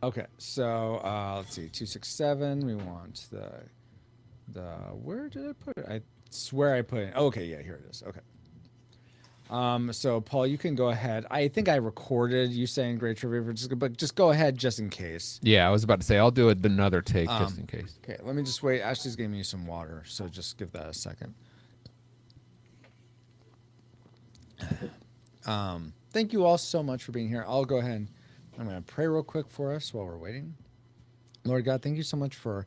Okay, so let's see, 267. We want the where did I put it? I swear I put it. Okay, yeah, here it is. Okay. So Paul, you can go ahead. I think I recorded you saying great trivia, but just go ahead just in case. Yeah, I was about to say I'll do another take just in case. Okay, let me just wait. Ashley's giving me some water, so just give that a second. Thank you all so much for being here. I'll go ahead. I'm going to pray real quick for us while we're waiting. Lord God, thank you so much for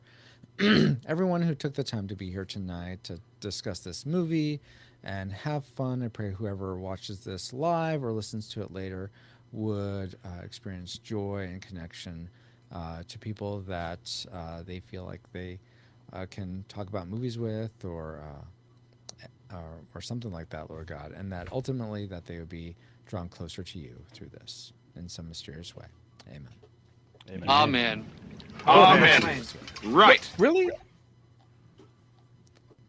everyone who took the time to be here tonight to discuss this movie and have fun. I pray whoever watches this live or listens to it later would experience joy and connection to people that they feel like they can talk about movies with or something like that, Lord God, and that ultimately that they would be drawn closer to you through this in some mysterious way. Amen. Amen. Amen. Amen. Right. Really?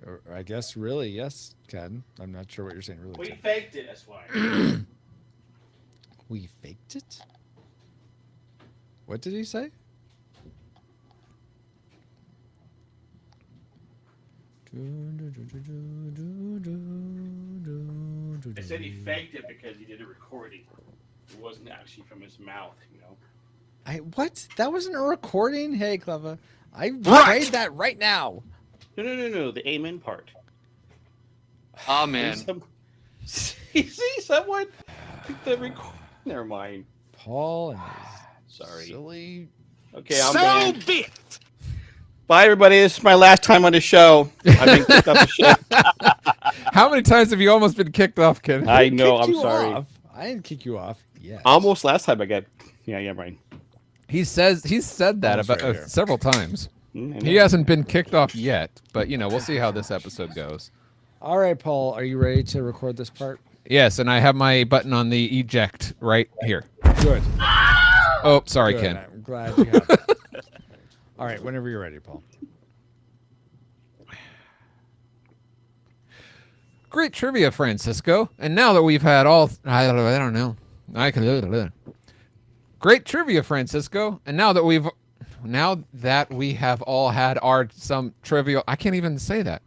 Or I guess really, yes, Ken. I'm not sure what you're saying. Really, We Ken. faked it, that's why. We faked it. What did he say? They said he faked it because he did a recording. It wasn't actually from his mouth, you know. What? That wasn't a recording. Hey, Cleva, I Right. played that right now. No. The amen part. Amen. You see someone? The record. Never mind. Paul and his Sorry. silly. Okay, I'm banned. Bye, everybody. This is my last time on the show. I've been kicked off the show. How many times have you almost been kicked off, Ken? I know. Kicked I'm you sorry. off. I didn't kick you off. Yeah. Almost last time I got. Yeah, right. He's said that Almost about right here. several times. I know. He hasn't been kicked off yet, but we'll see how this episode goes. All right, Paul. Are you ready to record this part? Yes, and I have my button on the eject right here. Good. Oh, sorry, Good. Ken. I'm glad you have it. All right, whenever you're ready, Paul. Great trivia, Francisco. And now that we've had all, I don't know. I can. Great trivia, Francisco. And now that we have all had some trivial, I can't even say that.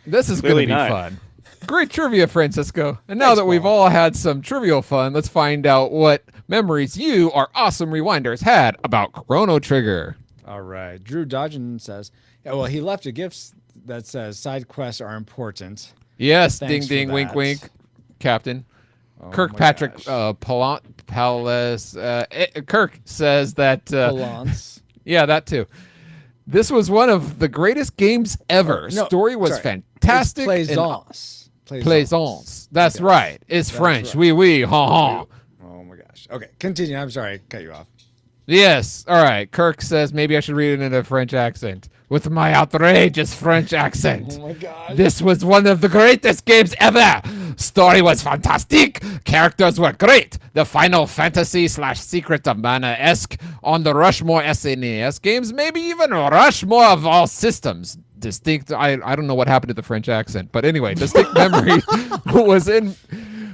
This is going to Clearly be not. fun. Great trivia, Francisco. And now that we've all had some trivial fun, let's find out what memories you, our awesome rewinders, had about Chrono Trigger. All right. Drew Dodgen says, yeah, well, he left a gift that says side quests are important. Yes, Thanks ding, for ding, wink, that. wink, Captain. Oh Kirkpatrick my gosh. Kirk says that. Palance. Yeah, that too. This was one of the greatest games ever. No, Story was sorry. fantastic. It's and- Plaisance. Plaisance. That's Yes. right. It's That's French. right. Oui, oui, ha ha. Oh my gosh. Okay, continue. I'm sorry, I cut you off. Yes. All right. Kirk says maybe I should read it in a French accent with my outrageous French accent. Oh my gosh. This was one of the greatest games ever. Story was fantastic. Characters were great. The Final Fantasy / Secret of Mana-esque on the Rushmore SNES games, maybe even Rushmore of all systems. Distinct. I don't know what happened to the French accent, but anyway, distinct memory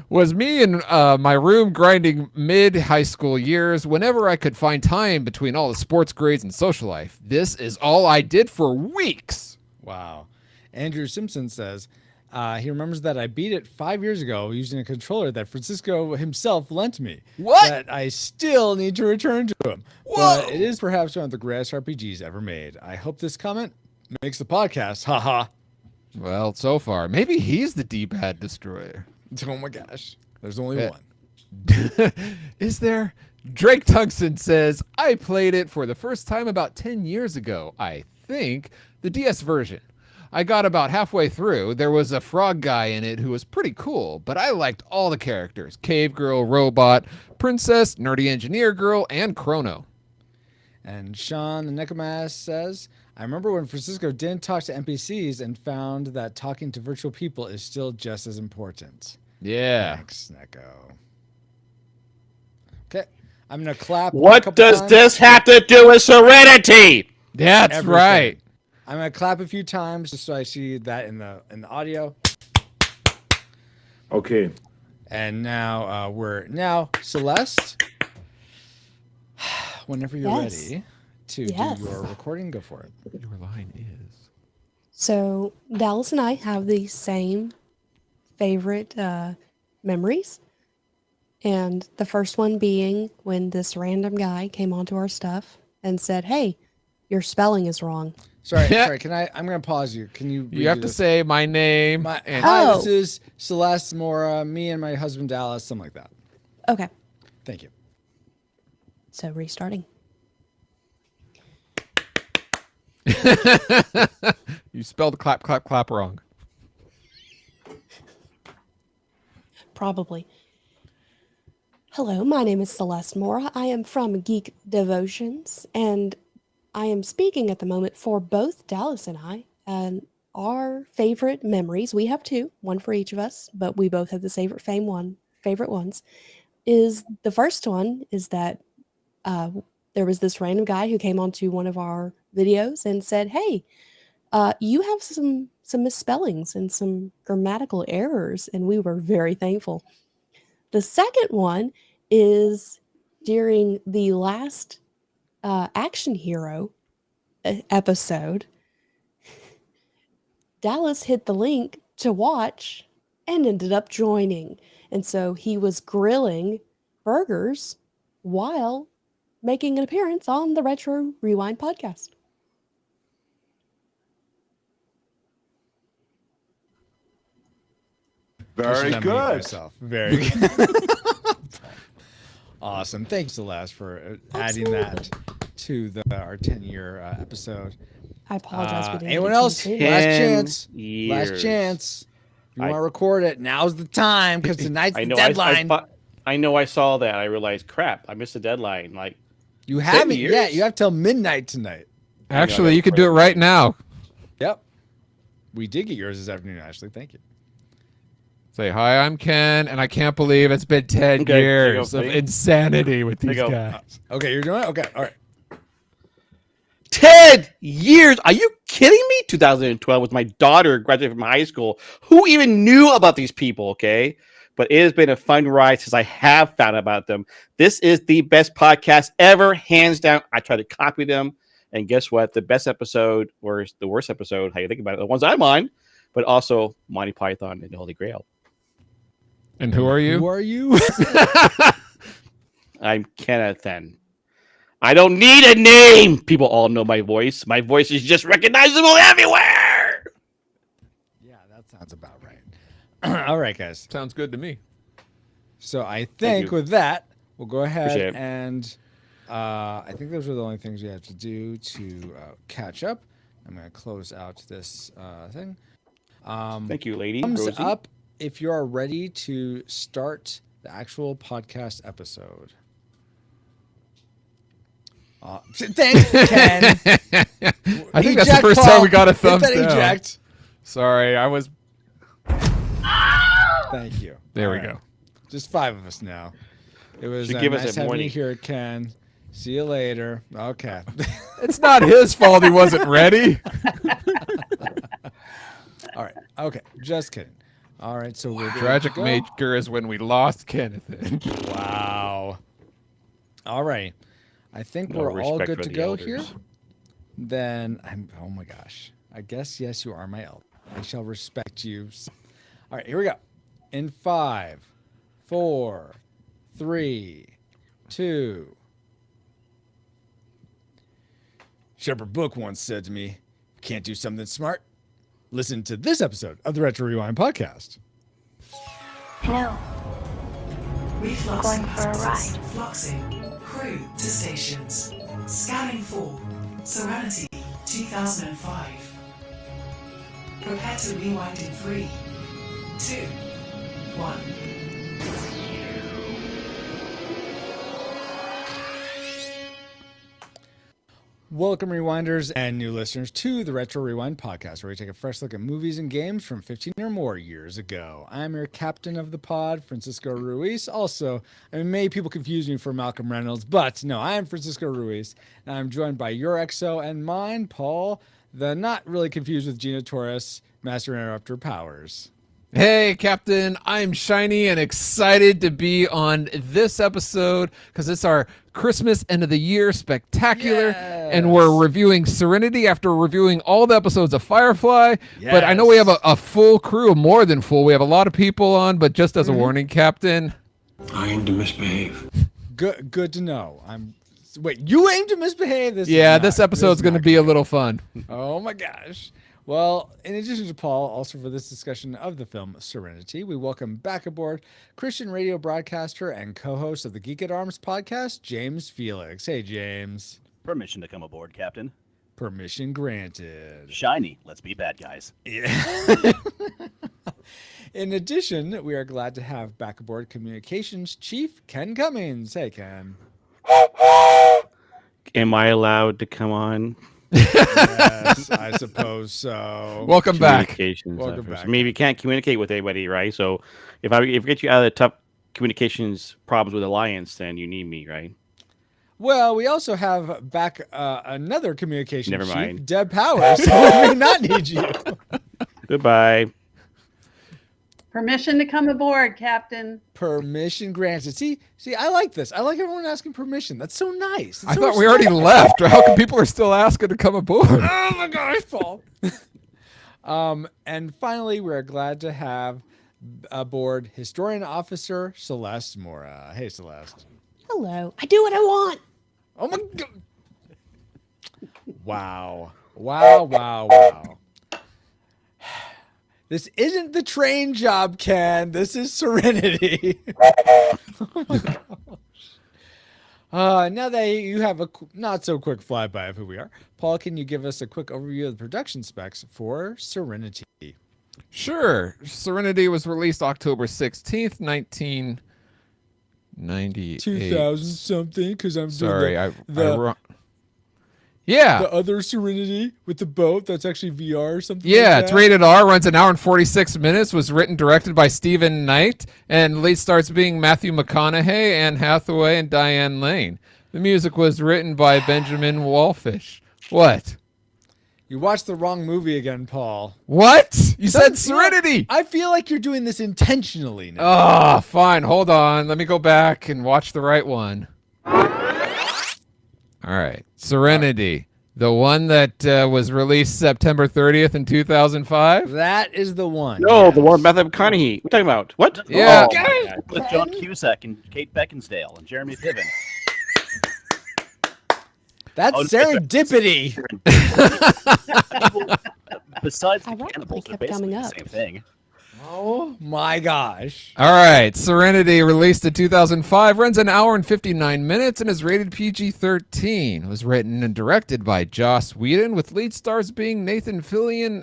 was me in my room grinding mid-high school years whenever I could find time between all the sports grades and social life. This is all I did for weeks. Wow. Andrew Simpson says he remembers that I beat it 5 years ago using a controller that Francisco himself lent me. What? That I still need to return to him. Whoa. But it is perhaps one of the greatest RPGs ever made. I hope this comment makes the podcast. Haha. Well, so far, maybe he's the D-pad destroyer. Oh my gosh. There's only Yeah. one. Is there? Drake Tungsten says, I played it for the first time about 10 years ago, I think, the DS version. I got about halfway through. There was a frog guy in it who was pretty cool, but I liked all the characters. Cave Girl, Robot, Princess, Nerdy Engineer Girl, and Chrono. And Sean Nekomas says, I remember when Francisco didn't talk to NPCs and found that talking to virtual people is still just as important. Yeah. Thanks, Neko. Okay, I'm gonna clap. a What couple does times. this have to do with Serenity? That's Everything. right. I'm gonna clap a few times just so I see that in the audio. Okay. And now we're Celeste. Whenever you're Yes. ready to Yes. do your recording, go for it. Your line is. So Dallas and I have the same favorite memories. And the first one being when this random guy came onto our stuff and said, "Hey, your spelling is wrong." Sorry. Can I'm going to pause you. Can you? You have redo to this? say my name. Hi, Oh. this is Celeste Mora. Me and my husband Dallas. Something like that. Okay. Thank you. So restarting. You spelled clap, clap, clap wrong. Probably. Hello, my name is Celeste Mora. I am from Geek Devotions, and I am speaking at the moment for both Dallas and I. And our favorite memories, we have two, one for each of us, but we both have the favorite ones. Is the first one is that there was this random guy who came onto one of our videos and said, "Hey, you have some misspellings and some grammatical errors," and we were very thankful. The second one is during the last Action Hero episode. Dallas hit the link to watch and ended up joining. And so he was grilling burgers while making an appearance on the Retro Rewind podcast. I Very should unmute good. myself. Very good. Awesome. Thanks, Celeste, for adding that to our 10-year episode. I apologize for doing Anyone it too else? soon. Last 10 chance. years. Last chance. If you I- want to record it, now's the time because tonight's I the know. deadline. I know. I saw that. I realized, crap, I missed the deadline. Like, You haven't years? yet. You have till midnight tonight. Actually, you could do it right now. Yep. We did get yours this afternoon, Ashley. Thank you. Say, hi, I'm Ken, and I can't believe it's been 10 Okay, there you years go, of buddy. insanity with There these you go. guys. Okay, you're doing it? Okay, all right. 10 years? Are you kidding me? 2012 was my daughter graduated from high school. Who even knew about these people? Okay. But it has been a fun ride since I have found out about them. This is the best podcast ever, hands down. I try to copy them. And guess what? The best episode, or the worst episode, how you think about it, the ones I'm on, but also Monty Python and the Holy Grail. And who are you? Who are you? I'm Kenneth then. I don't need a name. People all know my voice. My voice is just recognizable everywhere. Yeah, that sounds about right. All right, guys. Sounds good to me. So I think you. with that, we'll go ahead Appreciate it. and I think those are the only things we have to do to catch up. I'm going to close out this thing. Thank you, lady. Thumbs Rosie. up if you are ready to start the actual podcast episode. Thanks, Ken. I think that's the first time we got a thumbs Hit that down. eject. Sorry, I was. Thank you. There All we right. go. Just 5 of us now. It was Should give us nice a having you warning. here, Ken. See you later. Okay. It's not his fault he wasn't ready. All right. Okay. Just kidding. All right. So we're Tragic go. maker is when we lost Kenneth. Wow. All right. I think No we're all respect good for to the go elders. here. Then oh my gosh. I guess yes, you are my elder. I shall respect you. All right. Here we go. In 5, 4, 3, 2. Shepherd Book once said to me, "Can't do something smart? Listen to this episode of the Retro Rewind podcast." Hello. Refluxing Going for a ride. Fluxing. Crew to stations. Scanning for Serenity 2005. Prepare to rewind in 3, 2, 1. Welcome, Rewinders and new listeners, to the Retro Rewind podcast, where we take a fresh look at movies and games from 15 or more years ago. I'm your captain of the pod, Francisco Ruiz. Also, many people confuse me for Malcolm Reynolds, but no, I am Francisco Ruiz, and I'm joined by your EXO and mine, Paul, the not really confused with Gina Torres, Master Interrupter Powers. Hey, Captain. I'm shiny and excited to be on this episode because it's our Christmas end of the year spectacular. And we're Yes. reviewing Serenity after reviewing all the episodes of Firefly. But I know we have a full crew, more than full. We have a lot of people on, but just as a warning, Captain. I aim to misbehave. Good to know. Wait, you aim to misbehave this? Yeah, is this not- episode's is going to not be a good. little fun. Oh my gosh. Well, in addition to Paul, also for this discussion of the film Serenity, we welcome back aboard Christian radio broadcaster and co-host of the Geek at Arms podcast, James Felix. Hey, James. Permission to come aboard, Captain. Permission granted. Shiny. Let's be bad guys. Yeah. In addition, we are glad to have back aboard Communications Chief Ken Cummings. Hey, Ken. Am I allowed to come on? Yes, I suppose so. Welcome back. Communications Welcome officer. back. I mean, you can't communicate with anybody, right? So if I get you out of the tough communications problems with Alliance, then you need me, right? Well, we also have back another communications Never chief, mind. Deb Powers, so we may not need you. Goodbye. Permission to come aboard, Captain. Permission granted. See, I like this. I like everyone asking permission. That's so nice. It's I so thought we already left. How come people are still asking to come aboard? Oh my gosh, Paul. And finally, we're glad to have aboard Historian Officer Celeste Mora. Hey, Celeste. Hello. I do what I want. Oh my god. Wow. This isn't the train job, Ken. This is Serenity. Oh my gosh. Now that you have a not so quick flyby of who we are, Paul, can you give us a quick overview of the production specs for Serenity? Sure. Serenity was released October 16th, 1998. 2000 something, because I'm Sorry, doing I the wrong. Yeah. the other Serenity with the boat that's actually VR or something. Yeah, like it's that. rated R, runs an hour and 46 minutes, was written, directed by Stephen Knight, and lead stars being Matthew McConaughey, Anne Hathaway, and Diane Lane. The music was written by Benjamin Wallfish. What? You watched the wrong movie again, Paul. What? You said Don't- Serenity! I feel like you're doing this intentionally now. Oh, fine. Hold on. Let me go back and watch the right one. All right. Serenity. The one that was released September 30th in 2005? That is the one. No, the yes. one with Matthew McConaughey. What are you talking about? What? Yeah. Oh, my God. With John Cusack and Kate Beckinsale and Jeremy Piven. That's Oh, no, serendipity. Besides the Ironically, cannibals, they're kept coming basically the up. same thing. Oh my gosh. All right. Serenity, released in 2005, runs an hour and 59 minutes and is rated PG-13. It was written and directed by Joss Whedon, with lead stars being Nathan Fillion,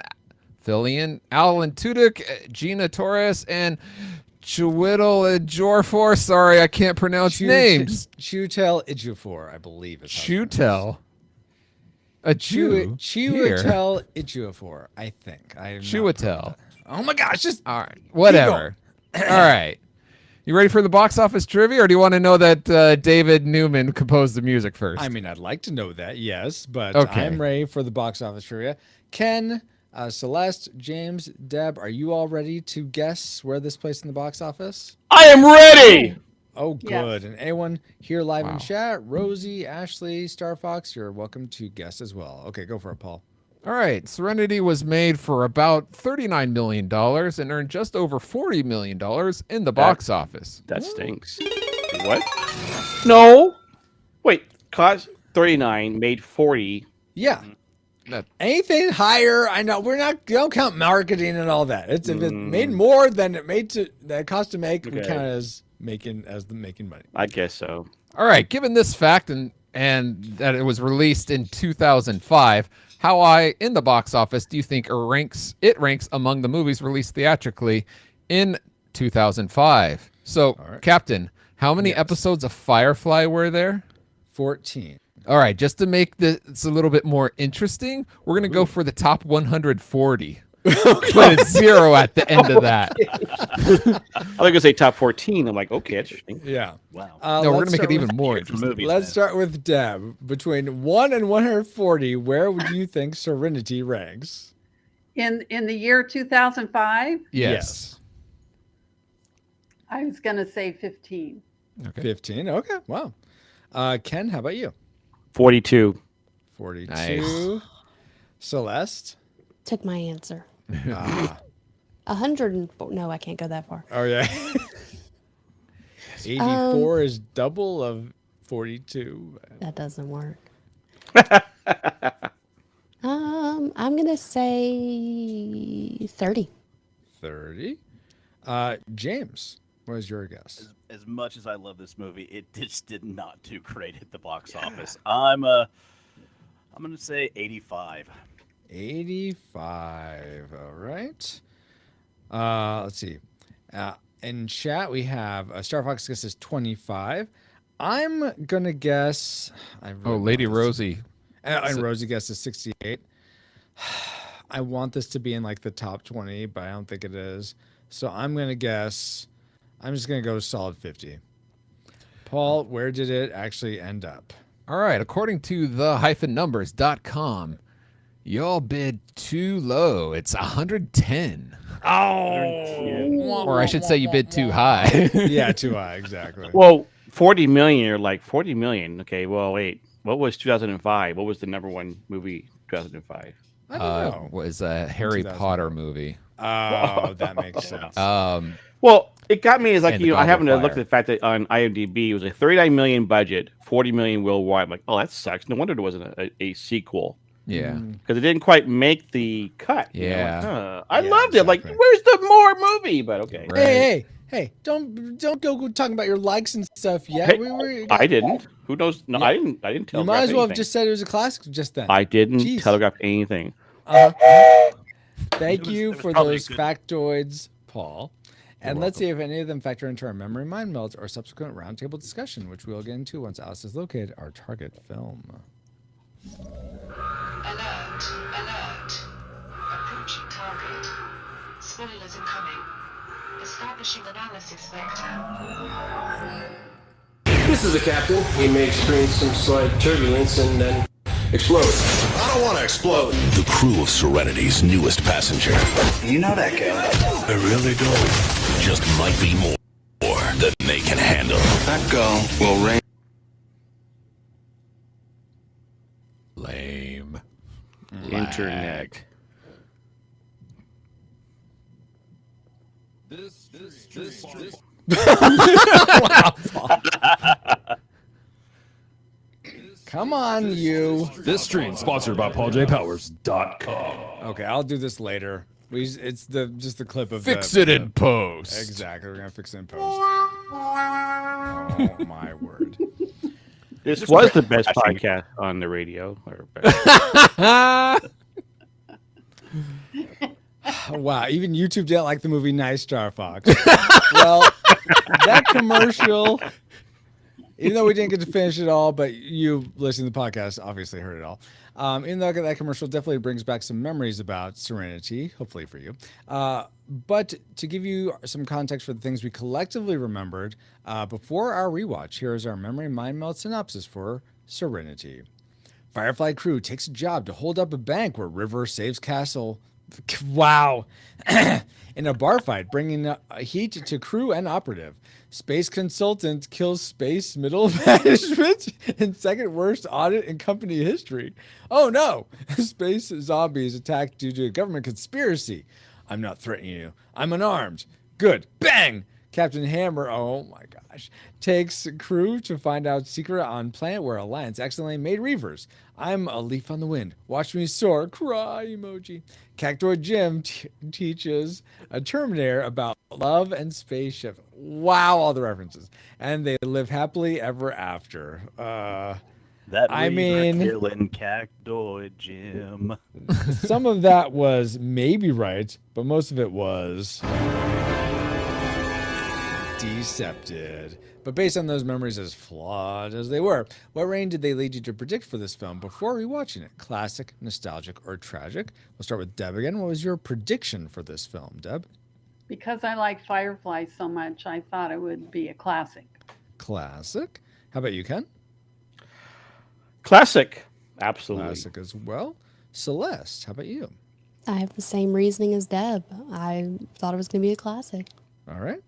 Alan Tudyk, Gina Torres, and Chiwetel Ejiofor. Sorry, I can't pronounce names. Chiwetel Ejiofor, I believe. Is how it's Chutel. A Jew. Here. Chiwetel Ejiofor, I think. I am not Chiwetel. Oh my gosh, just All right. Whatever. All right. You ready for the box office trivia, or do you want to know that David Newman composed the music first? I mean, I'd like to know that, yes, but Okay. I'm ready for the box office trivia. Ken, Celeste, James, Deb, are you all ready to guess where this placed in the box office? I am ready. Oh, Yes. good. And anyone here live Wow. in chat, Rosie, Ashley, Star Fox, you're welcome to guess as well. Okay, go for it, Paul. All right. Serenity was made for about $39 million and earned just over $40 million in the box office. That stinks. What? No. Wait. Cost 39, made 40. Yeah. That- Anything higher, I know we're not. Don't count marketing and all that. It's if it made more than it made to that it cost to make, we Okay. count it as making money. I guess so. All right. Given this fact and that it was released in 2005, how high in the box office do you think it ranks among the movies released theatrically in 2005? So, right. Captain, how many Yes. episodes of Firefly were there? 14. All right, just to make this a little bit more interesting, we're going to go for the top 140. Put a 0 at the end of that. I was going to say top 14. I'm like, okay, that's interesting. Yeah. Wow. No, we're let's going to make start it even with- more For interesting. movies, Let's man. start with Deb. Between 1 and 140, where would you think Serenity ranks? In the year 2005, Yes. I was going to say 15. Okay. 15. Okay. Wow. Ken, how about you? 42. 42. Nice. Celeste? Took my answer. Ah. 104. No, I can't go that far. Oh, yeah. 84 is double of 42. That doesn't work. I'm gonna say 30. 30. James, what is your guess? As much as I love this movie, it just did not do great at the box office. I'm gonna say 85. 85. All right. Let's see. In chat, we have Star Fox guesses 25. I'm going to guess. I really Oh, want Lady this- Rosie. And Rosie guesses 68. I want this to be in like the top 20, but I don't think it is. So I'm going to guess. I'm just going to go solid 50. Paul, where did it actually end up? All right. According to the-numbers.com, y'all bid too low. It's 110. Or I should say you bid too high. Yeah, too high, exactly. Well, 40 million. You're like 40 million. Okay. Well, wait. What was 2005? What was the number one movie 2005? I don't know. Was a Harry 2005. Potter movie. Oh, that makes sense. Well, it got me as like, And the I haven't Goblet looked Fire. at the fact that on IMDb it was a 39 million budget, 40 million worldwide. I'm like, oh, that sucks. No wonder there wasn't a sequel Yeah. because it didn't quite make the cut. You know, Yeah. like, huh. I Yeah, loved it. I'm like, exactly. where's the more movie? But okay. Right. Hey! Don't go talking about your likes and stuff yet. Hey, I didn't. Who knows? No, Yeah. I didn't You telegraph might as well have anything. just said it was a classic just then. I didn't Jeez. telegraph anything. Thank you There was for probably a those good- factoids, Paul. And let's see if any of them factor into our memory mind melt or subsequent roundtable discussion, which we'll get into once Alice has located our target film. Alert. Approaching target. Spoilers incoming. Establishing analysis vector. This is the captain. He may experience some slight turbulence and then explode. I don't want to explode. The crew of Serenity's newest passenger. You know that guy. I really don't. Just might be more than they can handle. That girl will rain. Lame. Internet. Come on, you. This stream sponsored by PaulJPowers.com. Okay, I'll do this later. It's just the clip of Fix the, it in post. Exactly, we're gonna fix it in post. Oh my word! This was the best podcast on the radio. Or Wow, even YouTube didn't like the movie Nice Star Fox. Well, that commercial, even though we didn't get to finish it all, but you listening to the podcast obviously heard it all. Even though that commercial definitely brings back some memories about Serenity, hopefully for you. But to give you some context for the things we collectively remembered before our rewatch, here is our memory mind melt synopsis for Serenity. Firefly crew takes a job to hold up a bank where River saves Castle. Wow. In a bar fight, bringing heat to crew and operative. Space consultant kills space middle management in second worst audit in company history. Oh no! Space zombies attacked due to a government conspiracy. I'm not threatening you. I'm unarmed. Good. Bang! Captain Hammer, oh my gosh, takes crew to find out secret on planet where Alliance accidentally made Reavers. I'm a leaf on the wind. Watch me soar. Cry emoji. Cactoid Jim teaches a Terminator about love and spaceship. Wow, all the references. And they live happily ever after. That I Reaver mean- killing Cactoid Jim. Some of that was maybe right, but most of it was decepted. But based on those memories, as flawed as they were, what range did they lead you to predict for this film before rewatching it? Classic, nostalgic, or tragic? We'll start with Deb again. What was your prediction for this film, Deb? Because I like Firefly so much, I thought it would be a classic. Classic. How about you, Ken? classic. Absolutely. Classic as well. Celeste, how about you? I have the same reasoning as Deb. I thought it was going to be a classic. All right.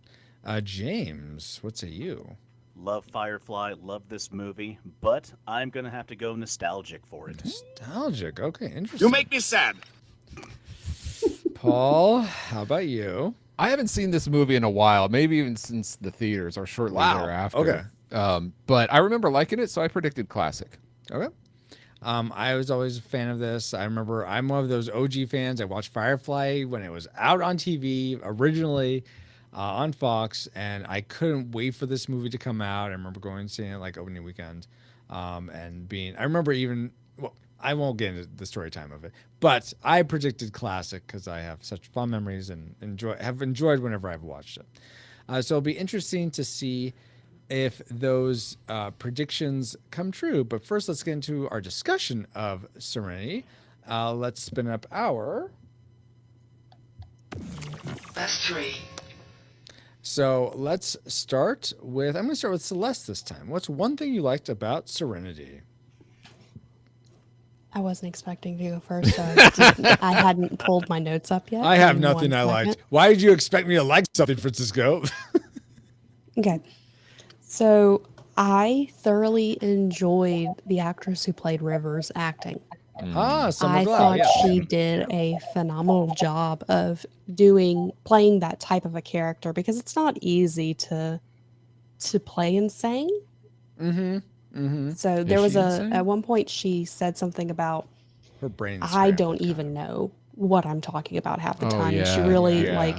James, what say you? Love Firefly, love this movie, but I'm gonna have to go nostalgic for it. Nostalgic. Okay, interesting. You make me sad. Paul, how about you? I haven't seen this movie in a while, maybe even since the theaters or shortly thereafter. Okay. But I remember liking it, so I predicted classic. Okay. I was always a fan of this. I remember I'm one of those OG fans. I watched Firefly when it was out on TV originally on Fox, and I couldn't wait for this movie to come out. I remember going and seeing it like opening weekend, and being. I remember even. Well, I won't get into the story time of it, but I predicted classic because I have such fond memories and have enjoyed whenever I've watched it. So it'll be interesting to see if those predictions come true. But first, let's get into our discussion of Serenity. Let's spin up our Best 3. So let's start with. I'm going to start with Celeste this time. What's one thing you liked about Serenity? I wasn't expecting to go first, so I hadn't pulled my notes up yet. I have in nothing one I second. liked. Why did you expect me to like something, Francisco? Okay. So I thoroughly enjoyed the actress who played Rivers acting. Summer I Glau, thought yeah. she did a phenomenal job of playing that type of a character because it's not easy to play insane. Mm-hmm. Mm-hmm. So there was she insane? at one point she said something about Her brain. I don't even know what I'm talking about half the Oh, time. And she yeah, really yeah. like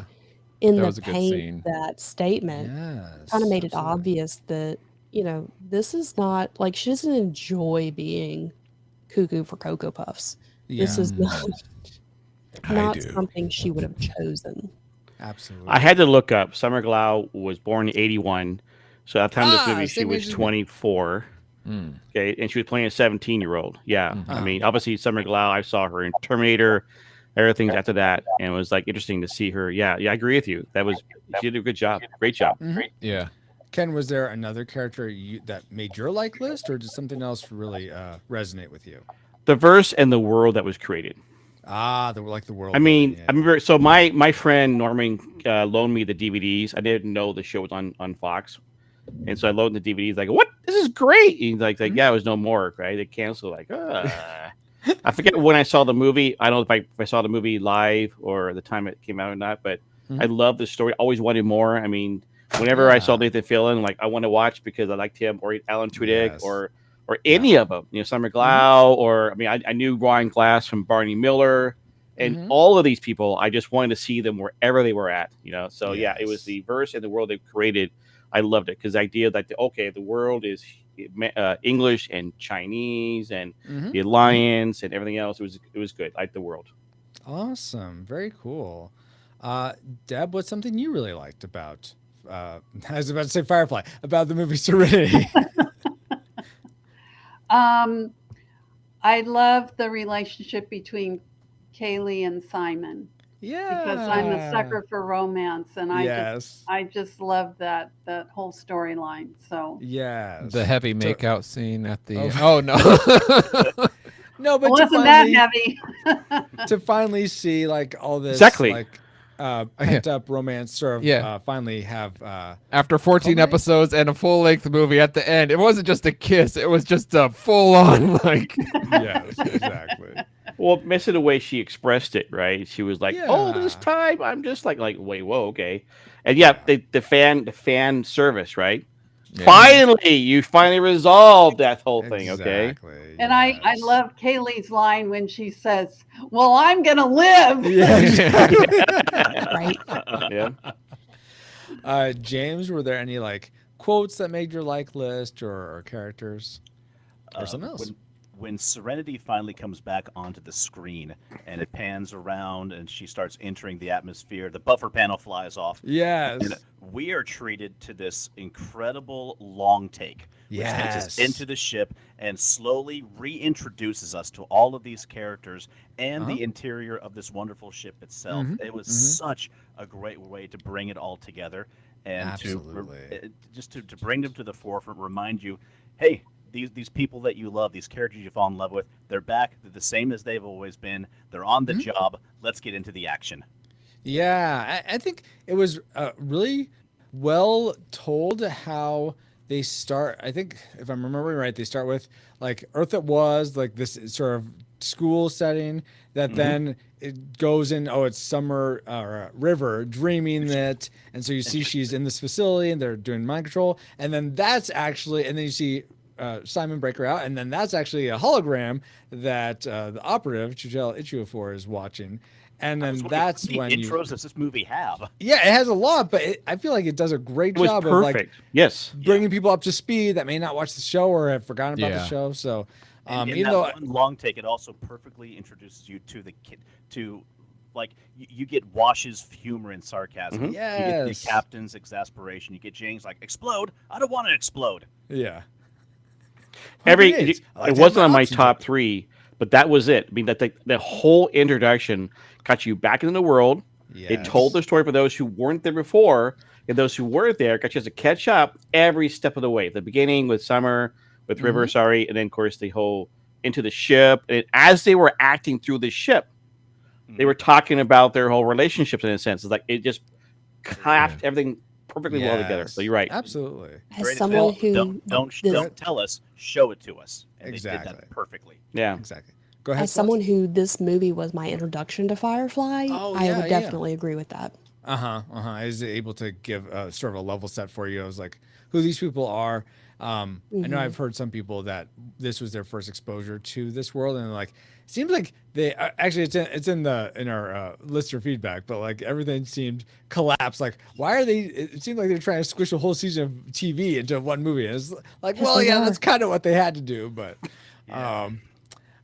in That the was a good paint scene. that statement Yes. kind of made it absolutely. obvious that this is not like she doesn't enjoy being cuckoo for Cocoa Puffs. This Yeah. is not I do. something she would have chosen. Absolutely. I had to look up. Summer Glau was born in '81, so at the time of this movie she same age was as me. 24. Okay, and she was playing a 17-year-old. Yeah, I mean, obviously Summer Glau. I saw her in Terminator, everything after that, and it was like interesting to see her. Yeah, I agree with you. She did a good job, great job. Yeah. Ken, was there another character that made your like list, or did something else really resonate with you? The verse and the world that was created. The world. I mean, building, I remember. So my friend Norman loaned me the DVDs. I didn't know the show was on Fox, and so I loaded the DVDs. Like, what? This is great. He's like, yeah, it was no more. Right? They canceled. Like, I forget when I saw the movie. I don't know if I saw the movie live or the time it came out or not. But I love the story. Always wanted more. I mean, whenever I saw Nathan Fillion, like I want to watch because I liked him or Alan Tudyk Yes. or any of them. Summer Glau or I mean, I knew Ryan Glass from Barney Miller. And all of these people, I just wanted to see them wherever they were at, So yeah, it was the verse and the world they created. I loved it because the idea that the world is English and Chinese and the alliance and everything else. It was good. I liked the world. Awesome. Very cool. Deb, what's something you really liked about? I was about to say Firefly, about the movie Serenity. I love the relationship between Kaylee and Simon. Yeah. Because I'm a sucker for romance, and Yes. I just love that whole storyline. So Yes. The heavy makeout scene at the. Oh. Oh, no. No, but wasn't that heavy? to finally see like all this Exactly. like pent up romance sort of finally have After 14 episodes and a full length movie at the end, it wasn't just a kiss, it was just a full on like. Yes, exactly. Well, missing the way she expressed it, right? She was like, "Oh, this Yeah. time I'm just like, wait, whoa, okay." And yeah, the fan service, right? Yeah. Finally, you finally resolved that whole thing, okay? Exactly. And I love Kaylee's line when she says, "Well, I'm gonna live." Right. Yeah. James, were there any like quotes that made your like list or characters or something else? When Serenity finally comes back onto the screen and it pans around and she starts entering the atmosphere, the buffer panel flies off. Yes. And we are treated to this incredible long take, which takes us into the ship and slowly reintroduces us to all of these characters and the interior of this wonderful ship itself. It was such a great way to bring it all together and Absolutely. to bring them to the forefront, remind you, hey, these people that you love, these characters you fall in love with, they're back. They're the same as they've always been. They're on the job. Let's get into the action. Yeah, I think it was really well told how they start. I think if I'm remembering right, they start with like Earth It Was, like this sort of school setting that then it goes in, oh, it's Summer River dreaming that. And so you see she's in this facility and they're doing mind control. And then that's actually, and then you see Simon break her out. And then that's actually a hologram that the operative, Chujel Ejiofor, is watching. And then that's when intros does this movie have? Yeah, it has a lot, but I feel like it does a great job of like bringing people up to speed that may not watch the show or have forgotten about the show. So, even though one long take, it also perfectly introduces you to the kid like you get Wash's humor and sarcasm. Yes. You get the captain's exasperation. You get James like, explode. I don't want to explode. Yeah. It wasn't on my top 3, but that was it. I mean, that the whole introduction got you back into the world. Yes. It told the story for those who weren't there before, and those who were there got you to catch up every step of the way. The beginning with Summer, with River, and then of course the whole into the ship. And as they were acting through the ship, they were talking about their whole relationships in a sense. It's like it just clapped everything perfectly well together. So you're right. Absolutely. As someone who don't tell us, show it to us. And they did that perfectly. Yeah. Exactly. Go ahead. As someone who this movie was my introduction to Firefly, I would definitely agree with that. I was able to give sort of a level set for you. I was like, who these people are. I know I've heard some people that this was their first exposure to this world, and like, it seems like they actually it's in our listener feedback, but like everything seemed collapsed. Like, why are they? It seemed like they're trying to squish a whole season of TV into one movie. And it's like, well, yeah, that's kind of what they had to do. But,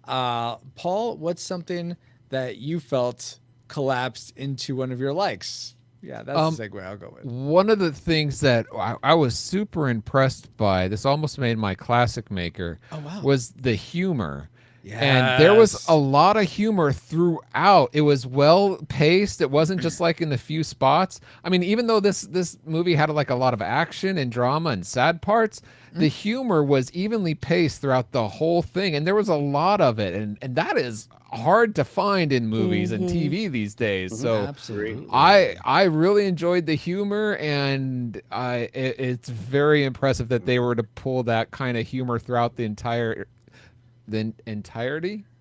Paul, what's something that you felt collapsed into one of your likes? Yeah, that's the segue I'll go with. One of the things that I was super impressed by, this almost made my classic maker, was the humor. Yes. And there was a lot of humor throughout. It was well paced. It wasn't just like in the few spots. I mean, even though this movie had like a lot of action and drama and sad parts, the humor was evenly paced throughout the whole thing. And there was a lot of it. And that is hard to find in movies and TV these days. So absolutely. I really enjoyed the humor, and it's very impressive that they were to pull that kind of humor throughout the entirety.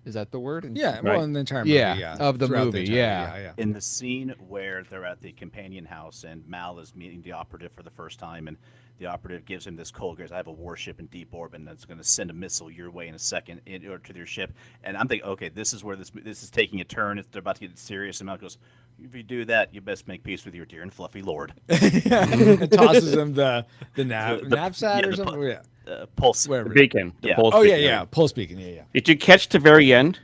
Is that the word? Yeah, well, in the entire movie, of the movie, In the scene where they're at the companion house and Mal is meeting the operative for the first time, and the operative gives him this cold grace. I have a warship in deep orbit that's going to send a missile your way in a second or to their ship. And I'm thinking, okay, this is where this is taking a turn. They're about to get serious. And Mal goes, if you do that, you best make peace with your dear and fluffy lord. It tosses him the knapsack or something. Pulse. Wherever. The beacon. The pulse beacon. Pulse beacon. Yeah. Did you catch the very end?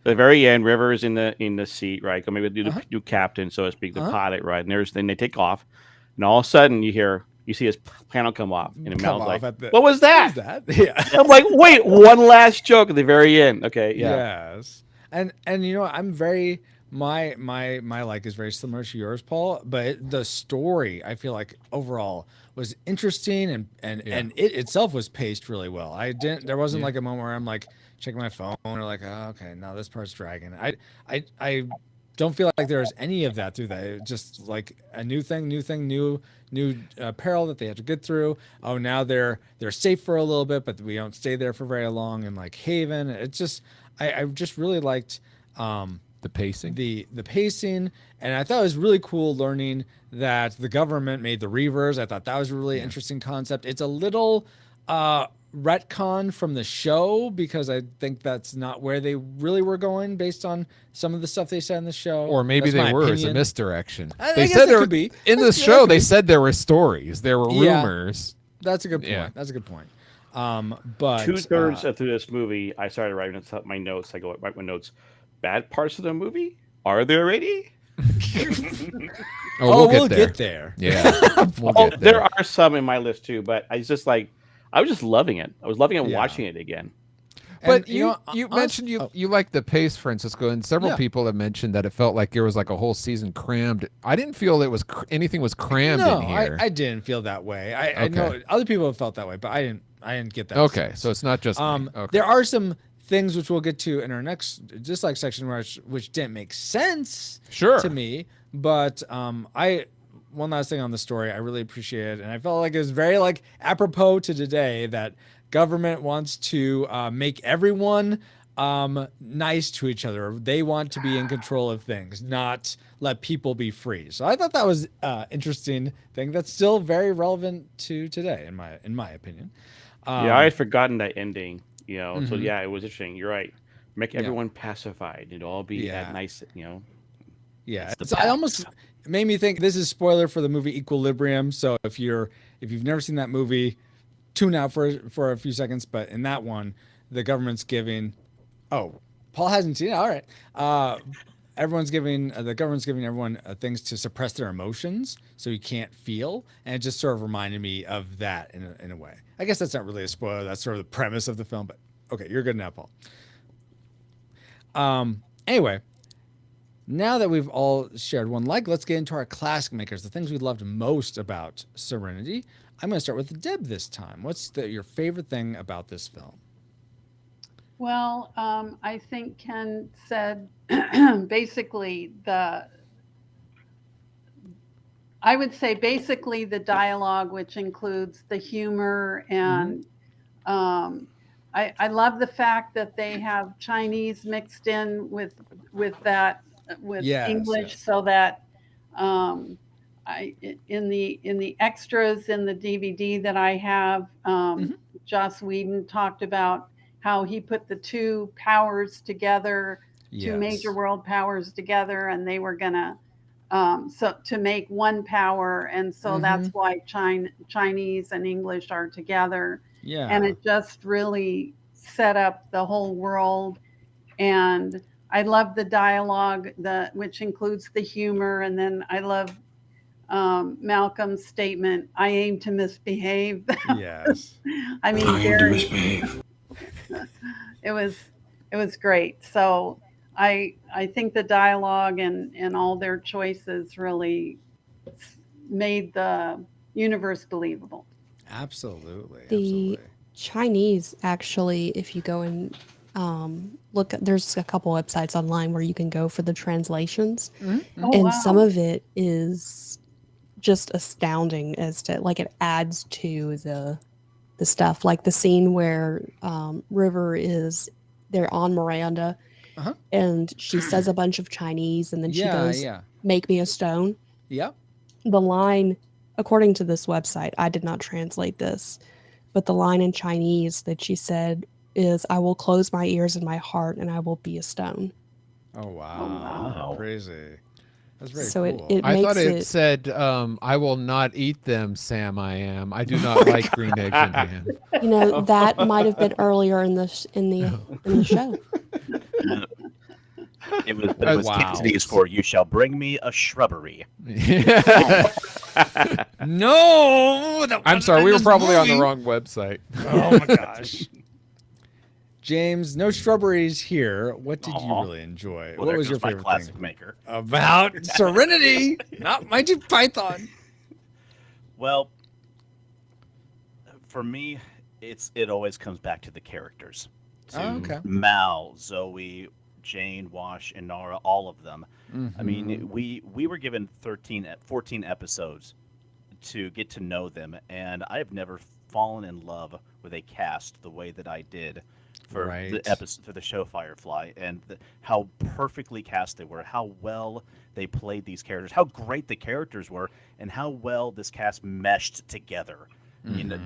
The very end, River is in the seat, right? Maybe do the new captain, so to speak, the pilot, right? And then they take off, and all of a sudden you see his panel come off, and Mal's like, "What was that?" Yeah. I'm like, "Wait, one last joke at the very end." Okay, yeah. Yes, and you know, I'm very my like is very similar to yours, Paul. But the story, I feel like overall was interesting, and it itself was paced really well. There wasn't like a moment where I'm like checking my phone or like, oh, okay, now this part's dragging. I don't feel like there was any of that through that. It was just like a new peril that they have to get through. Oh, now they're safe for a little bit, but we don't stay there for very long. And like Haven, it's just I just really liked the pacing, the pacing, and I thought it was really cool learning that the government made the Reavers. I thought that was a really interesting concept. It's a little retcon from the show because I think that's not where they really were going based on some of the stuff they said in the show. Or maybe that's they were opinion. as a misdirection. They said there could be in the show. They said there were stories, there were rumors. That's a good point. Yeah. That's a good point. But 2/3 through this movie, I started writing my notes. I go write my notes. Bad parts of the movie? Are there already? We'll get there. Yeah. Get there. There are some in my list too, but I was just loving it. I was loving it watching it again. But you know, you honest- mentioned you like the pace, Francisco, and several Yeah. people have mentioned that it felt like there was like a whole season crammed. I didn't feel it was anything was crammed no, in here. I didn't feel that way. I know Okay. other people have felt that way, but I didn't get that. Okay, sense. so it's not just me. Okay. There are some things which we'll get to in our next dislike section, which didn't make sense Sure. to me. But one last thing on the story, I really appreciate it, and I felt like it was very like apropos to today that government wants to make everyone nice to each other. They want to be in control of things, not let people be free. So I thought that was interesting thing that's still very relevant to today, in my opinion. Yeah, I had forgotten that ending. You know, so Mhm. yeah, it was interesting. You're right. Make Yeah. everyone pacified and all be Yeah. at nice. You know, Yeah, It's the I almost made me think this is spoiler for the movie Equilibrium. So if you've never seen that movie, tune out for a few seconds. But in that one, the government's giving. Oh, Paul hasn't seen it. All right. The government's giving everyone things to suppress their emotions, so you can't feel, and it just sort of reminded me of that in a way. I guess that's not really a spoiler. That's sort of the premise of the film. But okay, you're good now, Paul. Anyway. Now that we've all shared one like, let's get into our classic makers, the things we loved most about Serenity. I'm going to start with Deb this time. What's your favorite thing about this film? Well, I think Ken said basically I would say basically the dialogue, which includes the humor and I love the fact that they have Chinese mixed in with Yes, English, yes. so that in the extras in the DVD that I have, Joss Whedon talked about how he put the two powers together, two Yes. major world powers together, and they were gonna so to make one power, and so that's why Chinese and English are together. Yeah. And it just really set up the whole world. And I love the dialogue, which includes the humor. And then I love Malcolm's statement, "I aim to misbehave." Yes. I mean, I aim to misbehave. it was great. So I think the dialogue and all their choices really made the universe believable. Absolutely. The Chinese, actually, if you go and look, there's a couple websites online where you can go for the translations, Oh, and wow. some of it is just astounding as to like it adds to the stuff, like the scene where River they're on Miranda, and she says a bunch of Chinese, and then she goes, "Make me a stone." Yep. The line, according to this website, I did not translate this, but the line in Chinese that she said is, "I will close my ears and my heart, and I will be a stone." Oh wow. Oh, wow. Crazy. That's very So cool. it I makes thought it said, "I will not eat them, Sam. I am. I do not like green eggs and ham." You know, that might have been earlier in the show. It was Wow. Cantonese for "You shall bring me a shrubbery." No, I'm sorry, we were probably on the wrong website. Oh my gosh. James, no shrubberies here. What did you really enjoy? Well, What was your my favorite classic thing maker about Serenity? Not Mighty Python. Well, for me, it always comes back to the characters. To Oh, okay. Mal, Zoe, Jane, Wash, and Nara, all of them. I mean, we were given 14 episodes to get to know them, and I have never fallen in love with a cast the way that I did for the episode, for the show Firefly, and how perfectly cast they were, how well they played these characters, how great the characters were, and how well this cast meshed together. You know,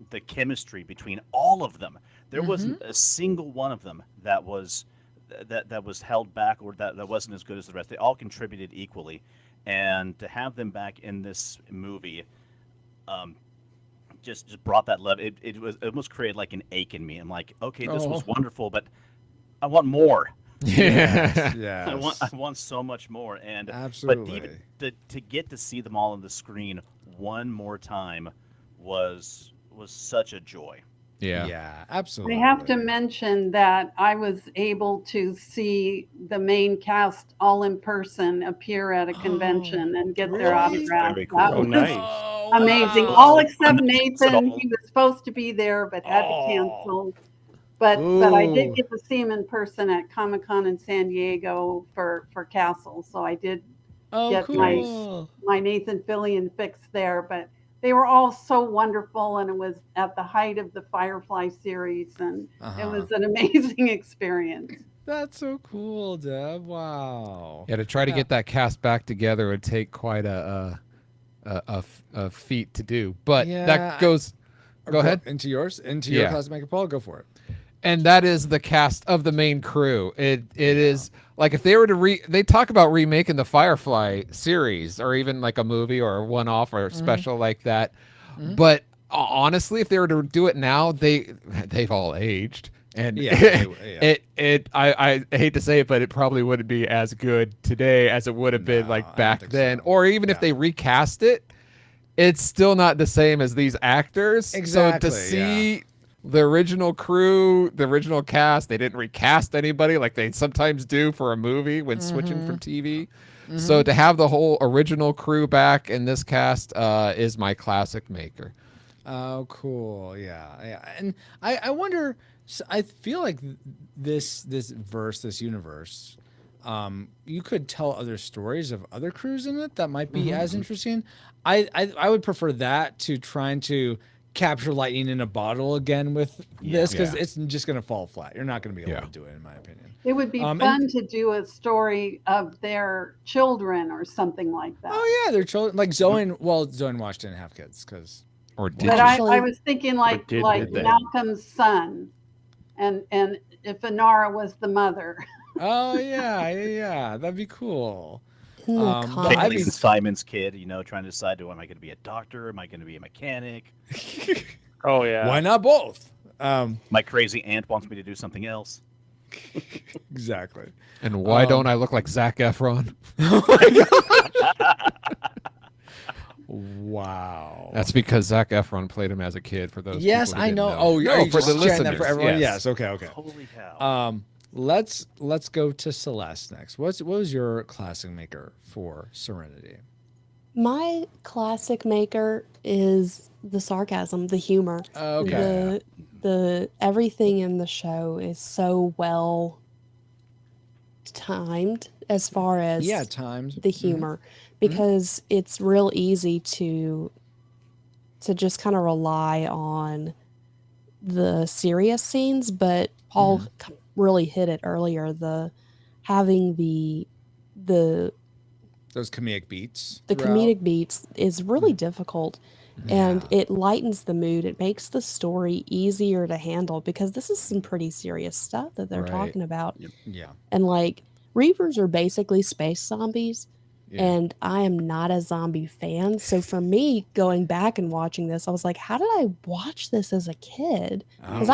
the chemistry between all of them. There wasn't a single one of them that was held back or that wasn't as good as the rest. They all contributed equally, and to have them back in this movie, just brought that love. It almost created like an ache in me. I'm like, okay, this was wonderful, but I want more. Yes. I want so much more. And absolutely. But even to get to see them all on the screen one more time was such a joy. Yeah, absolutely. I have to mention that I was able to see the main cast all in person appear at a convention and get their really? autographs. Very That cool. was nice. Oh, amazing. wow. All except I'm not jealous at Nathan. all. He was supposed to be there but had to Oh. cancel. But I did Ooh. get to see him in person at Comic-Con in San Diego for Castle. So I did Oh, get cool. my Nathan Fillion fix there. But they were all so wonderful, and it was at the height of the Firefly series, and it was an amazing experience. That's so cool, Deb. Wow. Yeah, to try to get that cast back together would take quite a feat to do. But that goes. Go ahead. Into yours. Into your classic maker, Paul. Go for it. And that is the cast of the main crew. It is like if they were to they talk about remaking the Firefly series or even like a movie or a one-off or a special like that. But honestly, if they were to do it now, they've all aged. And I hate to say it, but it probably wouldn't be as good today as it would have been like back then. So. Or even if they recast it, it's still not the same as these actors. Exactly. So to see the original crew, the original cast, they didn't recast anybody like they sometimes do for a movie when switching from TV. So to have the whole original crew back in this cast is my classic maker. Oh, cool. Yeah. And I wonder, I feel like this universe, you could tell other stories of other crews in it that might be as interesting. I would prefer that to trying to capture lightning in a bottle again with this, because it's just going to fall flat. You're not going to be able to do it, in my opinion. It would be fun to do a story of their children or something like that. Oh yeah, their children, like Zoe. Well, Zoe and Wash didn't have kids because. Or did but I was thinking like Malcolm's son, and if Inara was the mother. Oh yeah, that'd be cool. Simon's kid, trying to decide, am I going to be a doctor? Am I going to be a mechanic? Oh yeah. Why not both? My crazy aunt wants me to do something else. Exactly. And why don't I look like Zac Efron? Oh my god! Wow. That's because Zac Efron played him as a kid. For those. Yes, I know. Oh, no, are you for just the sharing listeners. that for everyone? Yes. Okay. Holy cow. Let's go to Celeste next. What was your classic maker for Serenity? My classic maker is the sarcasm, the humor. Okay. The everything in the show is so well timed as far as timed the humor, because it's real easy to just kind of rely on the serious scenes, but Paul really hit it earlier, having the those comedic beats. The comedic beats is really difficult, and it lightens the mood. It makes the story easier to handle, because this is some pretty serious stuff that they're talking about. Yeah. And like, Reapers are basically space zombies, and I am not a zombie fan. So for me, going back and watching this, I was like, how did I watch this as a kid? Because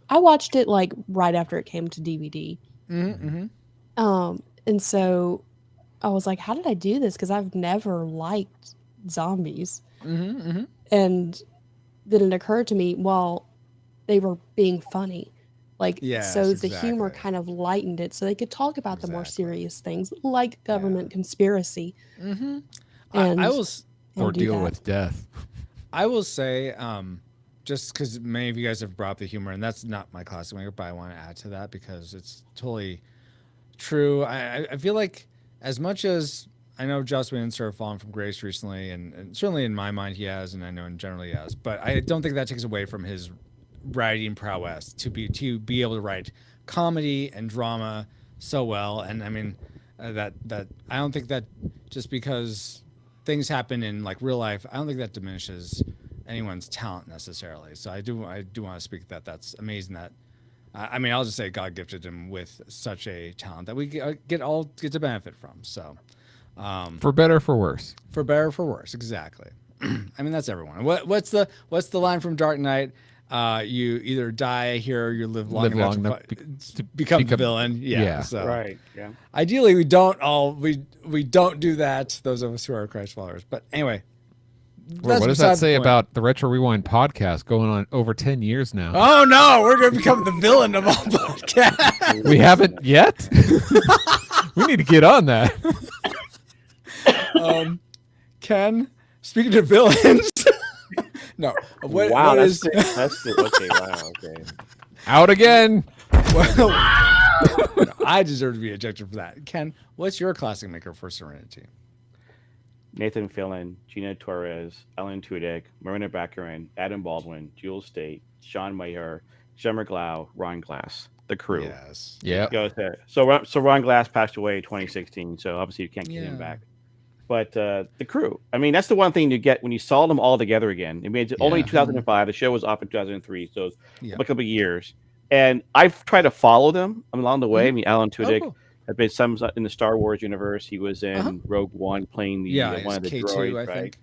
I watched it like right after it came to DVD. And so I was like, how did I do this? Because I've never liked zombies. And then it occurred to me, well, they were being funny. So the humor kind of lightened it so they could talk about the more serious things like government conspiracy. And or deal with death. I will say, just because many of you guys have brought up the humor, and that's not my classic maker, but I want to add to that because it's totally true. I feel like, as much as I know Joss Whedon sort of fallen from grace recently, and certainly in my mind he has, and I know in general he has, but I don't think that takes away from his writing prowess to be able to write comedy and drama so well. And I mean that I don't think that just because things happen in like real life, I don't think that diminishes anyone's talent necessarily. So I do want to speak that that's amazing that I mean, I'll just say God gifted him with such a talent that we get to benefit from. So for better or for worse. For better or for worse, exactly. I mean, that's everyone. What's the line from Dark Knight? You either die a hero, or you live long enough to become the villain. Yeah. So right. Yeah. Ideally, we don't do that. Those of us who are Christ followers. But anyway, What does that say about the Retro Rewind podcast going on over 10 years now? Oh no, we're gonna become the villain of all podcasts. We haven't yet. We need to get on that. Ken, speaking of villains, no. Wow, that's it. That's it. Okay, wow, okay. Out again. Well, I deserve to be ejected for that. Ken, what's your classic maker for Serenity? Nathan Fillion, Gina Torres, Ellen Tudyk, Marina Baccarin, Adam Baldwin, Jules State, Sean Maher, Summer Glau, Ron Glass, the crew. Yes. Yeah. So Ron Glass passed away in 2016, so obviously you can't get him back. But the crew, I mean, that's the one thing you get when you saw them all together again. I mean, it's only 2005. The show was off in 2003, so it's a couple of years. And I've tried to follow them along the way. I mean, Alan Tudyk had been some in the Star Wars universe. He was in Rogue One playing the one of the K2, droids, I right? think.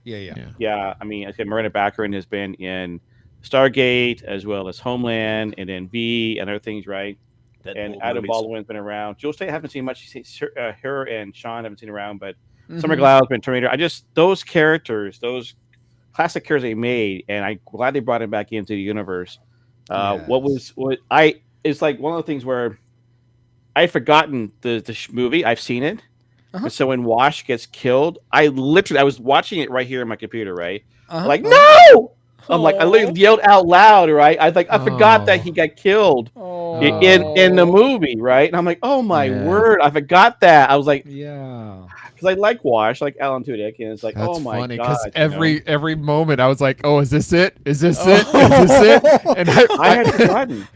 Yeah. I mean, I said Marina Baccarin has been in Stargate as well as Homeland and then V and other things, right? And Adam Baldwin's been around. Jules State, I haven't seen much. Her and Sean haven't seen around, but Summer Glau has been Terminator. Those characters, those classic characters they made, and I'm glad they brought him back into the universe. It's like one of the things where I've forgotten the movie. I've seen it. So when Wash gets killed, I was watching it right here on my computer, right? Like, no! I'm like, I literally yelled out loud, right? I forgot that he got killed in the movie, right? And I'm like, oh my word, I forgot that. I was like, because I like Wash, like Alan Tudyk, and it's like, That's oh my funny, god! Every moment I was like, oh, is this it? Is this it? Is this it? And I had forgotten.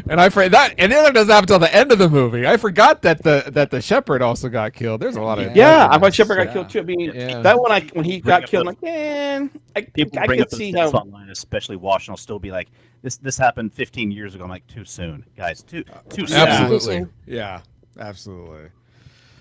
And I forgot that, and it doesn't happen until the end of the movie. I forgot that the shepherd also got killed. There's a lot of I thought Shepard got killed too. I mean, that one when he got killed, I'm like, man, people I bring could up see those how online, especially Wash, and I'll still be like, this happened 15 years ago. I'm like, too soon, guys, too soon. Absolutely, yeah, absolutely.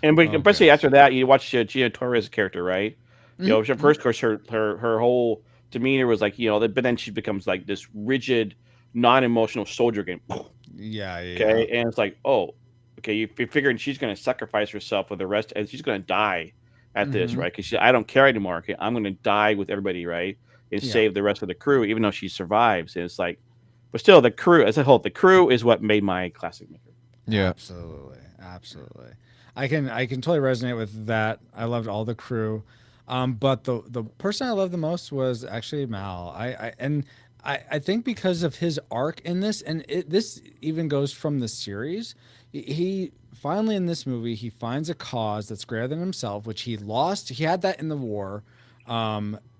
And especially after that, you watch Gina Torres' character, right? You know, first, of course, her whole demeanor was like, but then she becomes like this rigid, non-emotional soldier again. Okay, and it's like, oh, okay, you're figuring she's going to sacrifice herself with the rest, and she's going to die at this, right? Because I don't care anymore. Okay, I'm going to die with everybody, right, and save the rest of the crew, even though she survives. And it's like, but still, the crew as a whole, the crew is what made my classic maker. Yeah, absolutely. I can totally resonate with that. I loved all the crew, but the person I loved the most was actually Mal. I think because of his arc in this, and this even goes from the series. He finally in this movie he finds a cause that's greater than himself, which he lost. He had that in the war,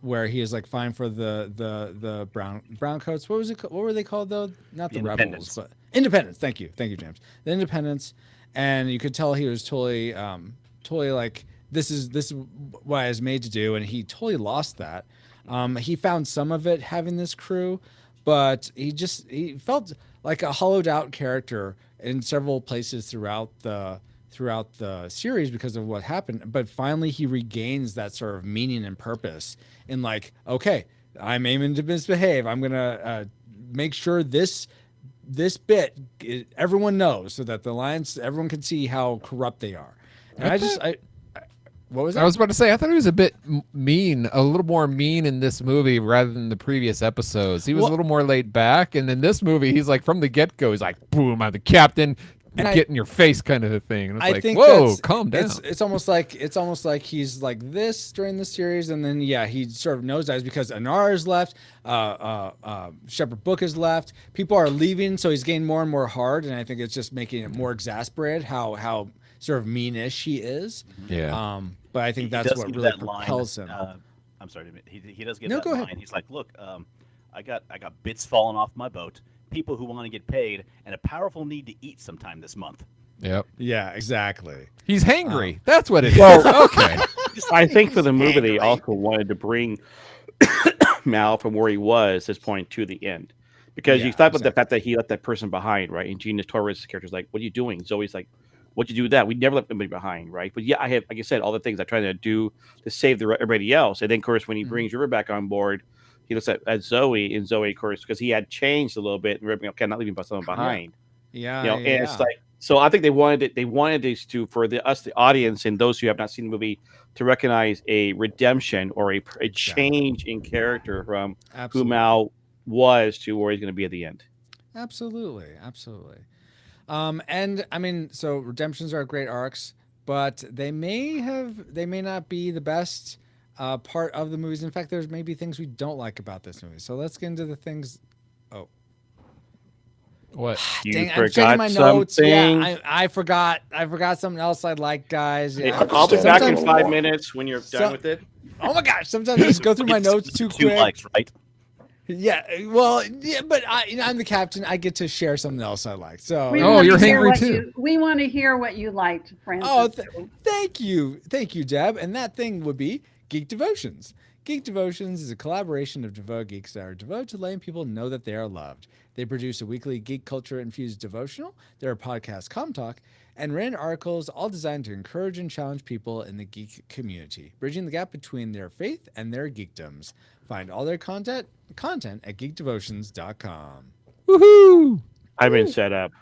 where he is like fine for the brown coats. What was it? What were they called though? Not the rebels, but independents. Thank you, James. The independents. And you could tell he was totally like, this is what I was made to do, and he totally lost that. He found some of it having this crew, but he felt like a hollowed out character in several places throughout the series because of what happened. But finally, he regains that sort of meaning and purpose in like, okay, I'm aiming to misbehave. I'm gonna make sure this bit everyone knows, so that the Alliance, everyone can see how corrupt they are. And what was that? I was about to say, I thought he was a bit mean, a little more mean in this movie rather than the previous episodes. He was a little more laid back, and in this movie, he's like from the get-go, he's like, boom, I'm the captain, and get in your face kind of a thing. And it's like, whoa, calm down. It's almost like he's like this during the series, and then he sort of nosedives because Anar is left, Shepherd Book is left, people are leaving, so he's getting more and more hard, and I think it's just making it more exasperated how sort of meanish he is. Yeah. But I think that's what really propels him. I'm sorry, he does get that line. He's like, look, I got bits falling off my boat, people who want to get paid, and a powerful need to eat sometime this month. Yep. Yeah, exactly. He's hangry. That's what it is. Well, okay. I think for the movie, they also wanted to bring Mal from where he was at this point to the end. Because you thought about the fact that he left that person behind, right? And Gina Torres' character is like, what are you doing? Zoe's like, what'd you do with that? We never left anybody behind, right? But I have, like I said, all the things I try to do to save everybody else. And then, of course, when he brings River back on board, he looks at Zoe, and Zoe, of course, because he had changed a little bit, and River, okay, I'm not leaving someone behind. Yeah, You know, and it's yeah. like, so I think they wanted this to, for the audience and those who have not seen the movie, to recognize a redemption or a Exactly. change in character from who Absolutely. Mao was to where he's going to be at the end. Absolutely. Absolutely. And I mean, so redemptions are great arcs, but they may not be the best part of the movies. In fact, there's maybe things we don't like about this movie. So let's get into the things. Oh, What? You dang! I'm checking my notes. something? Yeah, I forgot. I forgot something else I like, guys. Hey, Yeah. I'll be back in Sometimes- 5 minutes when you're So- done with it. Oh my gosh! Sometimes I just go through my notes too Two quick. likes, right? Yeah, well, yeah, but I'm the captain. I get to share something else I like. So, We Oh, wanna you're hear hangry what too. we want to hear what you liked, Francis. oh, thank you, Deb. And that thing would be Geek Devotions. Geek Devotions is a collaboration of devout geeks that are devoted to letting people know that they are loved. They produce a weekly geek culture infused devotional. There are podcasts, Com Talk, and random articles, all designed to encourage and challenge people in the geek community, bridging the gap between their faith and their geekdoms. Find all their content at geekdevotions.com. Woohoo! I've been set up.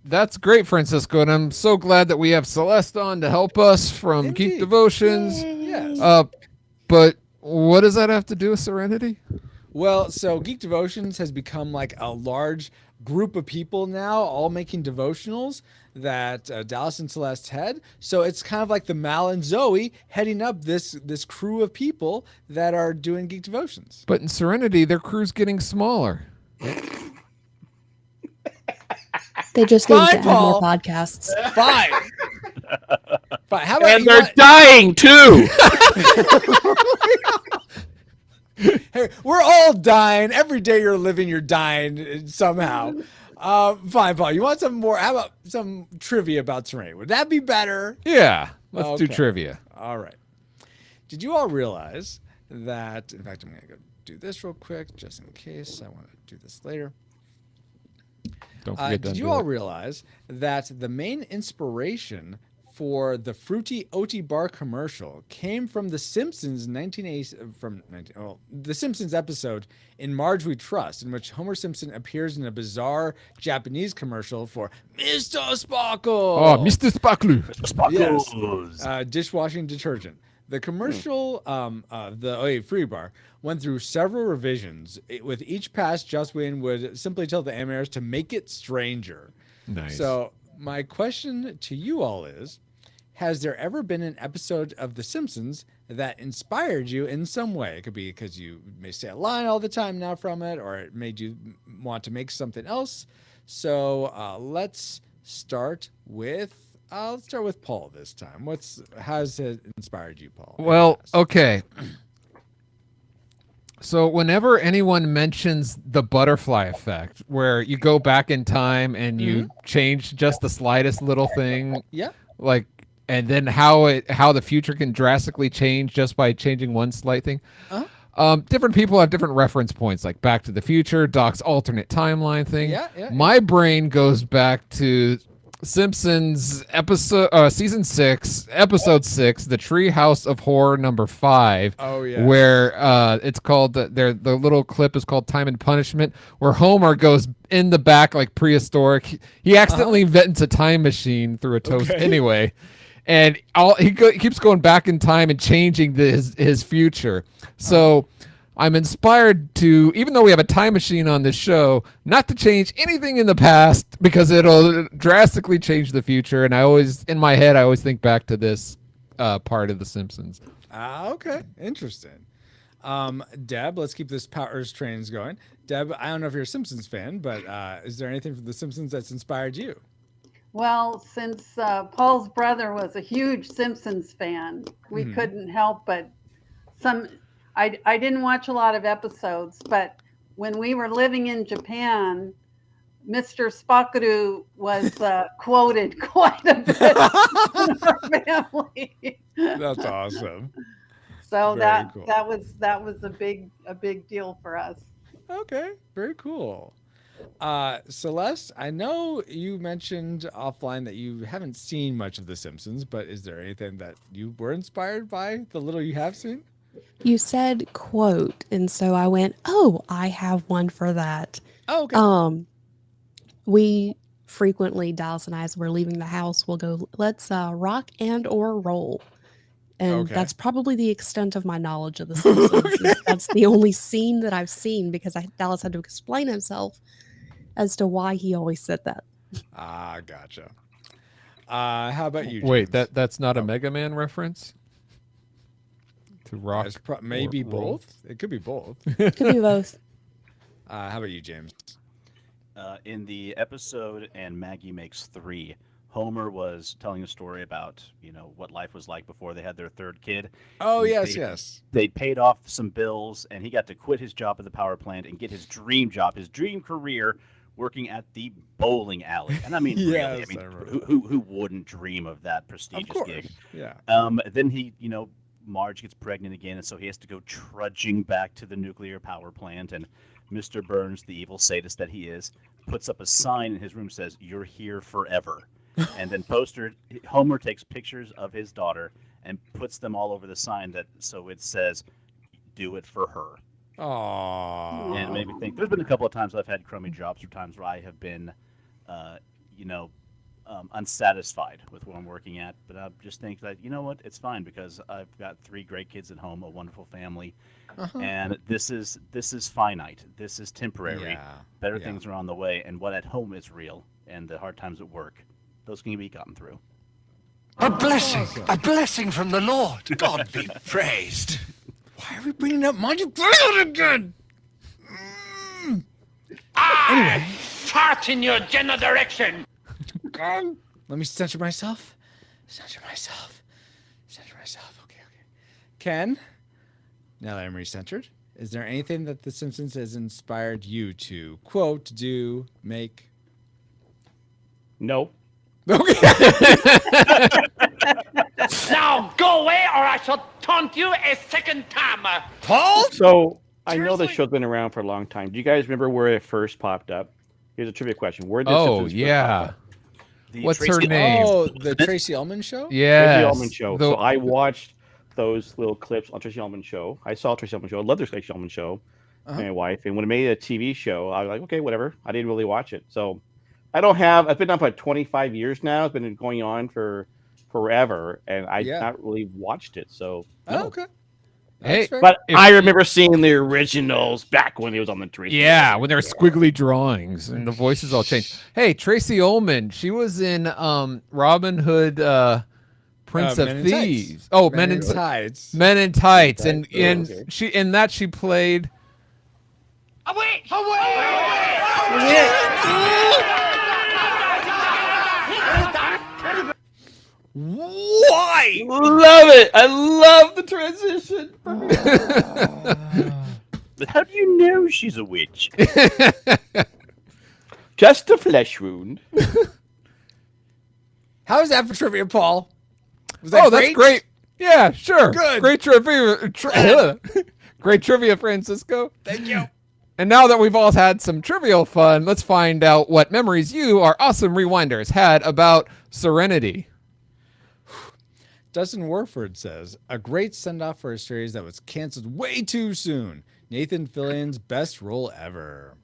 That's great, Francisco, and I'm so glad that we have Celeste on to help us from Geek Indeed. Devotions. Yes. But what does that have to do with Serenity? Well, so Geek Devotions has become like a large group of people now, all making devotionals that Dallas and Celeste head. So it's kind of like the Mal and Zoe heading up this crew of people that are doing Geek Devotions. But in Serenity, their crew's getting smaller. They just need Fine, to add more Paul. podcasts. Fine. Fine. How about And you they're dying too. Hey, we're all dying. Every day you're living, you're dying somehow. Fine, Paul. You want some more? How about some trivia about Serenity? Would that be better? Yeah, let's do Okay. trivia. All right. Did you all realize that? In fact, I'm going to go do this real quick just in case I want to do this later. Don't forget to Did you undo all it. realize that the main inspiration for the Fruity Oaty Bar commercial came from The Simpsons The Simpsons episode In Marge We Trust, in which Homer Simpson appears in a bizarre Japanese commercial for Mr. Sparkle. Oh, Mr. Sparkle. Yes. Dishwashing detergent. The commercial, the Fruity Bar, went through several revisions. With each pass, Joss Whedon would simply tell the animators to make it stranger. Nice. So my question to you all is, has there ever been an episode of The Simpsons that inspired you in some way? It could be because you may say a line all the time now from it, or it made you want to make something else. So let's start with Paul this time. How's it inspired you, Paul? Well, okay. So whenever anyone mentions the butterfly effect, where you go back in time and you change just the slightest little thing, Yeah. like, and then how the future can drastically change just by changing one slight thing. Different people have different reference points, like Back to the Future, Doc's alternate timeline thing. Yeah. My brain goes back to Simpsons season 6, episode 6, The Treehouse of Horror number 5. Oh yeah. Where it's called the little clip is called Time and Punishment, where Homer goes in the back like prehistoric. He accidentally invents a time machine through a toast anyway, and he keeps going back in time and changing his future. So I'm inspired to, even though we have a time machine on this show, not to change anything in the past because it'll drastically change the future. And in my head, I always think back to this part of The Simpsons. Okay. Interesting. Deb, let's keep this Powers trains going. Deb, I don't know if you're a Simpsons fan, but is there anything from The Simpsons that's inspired you? Well, since Paul's brother was a huge Simpsons fan, we couldn't help but I didn't watch a lot of episodes, but when we were living in Japan, Mr. Spakaru was quoted quite a bit in our family. That's awesome. So Very cool. that was a big deal for us. Okay, very cool. Celeste, I know you mentioned offline that you haven't seen much of The Simpsons, but is there anything that you were inspired by, the little you have seen? You said quote, and so I went, "Oh, I have one for that." Oh, okay. We frequently, Dallas and I, as we're leaving the house, will go, "Let's rock and or roll," and Okay. that's probably the extent of my knowledge of The Simpsons. That's the only scene that I've seen because Dallas had to explain himself as to why he always said that. Ah, gotcha. How about you, Wait, James? that's not a Mega Man reference? To rock? Maybe or roll? both. It could be both. Could be both. How about you, James? In the episode and Maggie Makes 3, Homer was telling a story about, what life was like before they had their third kid. Oh, And yes, they- yes. They paid off some bills, and he got to quit his job at the power plant and get his dream job, his dream career, working at the bowling alley. And I mean, Yes, really, I remember who wouldn't dream of that Of prestigious course. gig? Yeah. Then he, Marge gets pregnant again, and so he has to go trudging back to the nuclear power plant. And Mr. Burns, the evil sadist that he is, puts up a sign in his room that says, "You're here forever." And then Homer takes pictures of his daughter and puts them all over the sign so it says, "Do it for her." Aww. And it made me think. There's been a couple of times I've had crummy jobs, or times where I have been, unsatisfied with what I'm working at. But I just think that it's fine because I've got 3 great kids at home, a wonderful family, and this is finite. This is temporary. Yeah. Better Yeah. things are on the way, and what at home is real, and the hard times at work, those can be gotten through. A blessing from the Lord. God be praised. Why are we bringing up Monty Python again? Anyway. Fart in your general direction. Let me center myself. Okay. Ken, now that I'm recentered, is there anything that The Simpsons has inspired you to quote, do, make? No. Okay. Now go away or I shall taunt you a second time. Paul? So I know this show's been around for a long time. Do you guys remember where it first popped up? Here's a trivia question. Where did Oh, Simpsons first pop up? What's her name? Oh, the Tracy Ullman show? Yeah. Tracy Ullman show. So I watched those little clips on Tracy Ullman show. I saw Tracy Ullman show. I love the Tracy Ullman show. My wife. And when it made a TV show, I was like, okay, whatever. I didn't really watch it. So it's been on for 25 years now. It's been going on for forever. And I've not really watched it. So, no. Oh, okay. Hey, But I remember seeing the originals back when it was on the Tracy. Yeah, when there were squiggly drawings and the voices all changed. Hey, Tracy Ullman, she was in Robin Hood, Prince of Men in Thieves. Tights. Oh, Men in Tights. Men in Tights, and okay. she played. Away! Why? Love it. I love the transition. How do you know she's a witch? Just a flesh wound. How is that for trivia, Paul? Was that That's great. Yeah, sure. Good. Great trivia. Great trivia, Francisco. Thank you. And now that we've all had some trivial fun, let's find out what memories you, our awesome rewinders, had about Serenity. Dustin Warford says, a great send-off for a series that was canceled way too soon. Nathan Fillion's best role ever.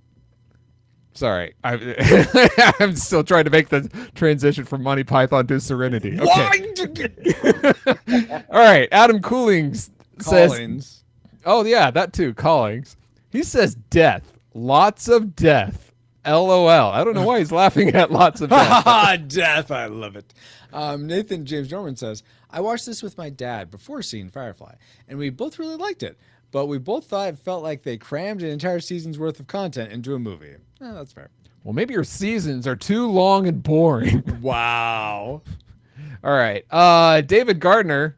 Sorry, I'm still trying to make the transition from Monty Python to Serenity. Okay. All right, Adam Coolings says... Collins. Oh, yeah, that too, Collings. He says death. Lots of death. LOL. I don't know why he's laughing at lots of death. Death, I love it. Nathan James Norman says, I watched this with my dad before seeing Firefly, and we both really liked it, but we both thought it felt like they crammed an entire season's worth of content into a movie. That's fair. Well, maybe your seasons are too long and boring. Wow. All right. David Gardner,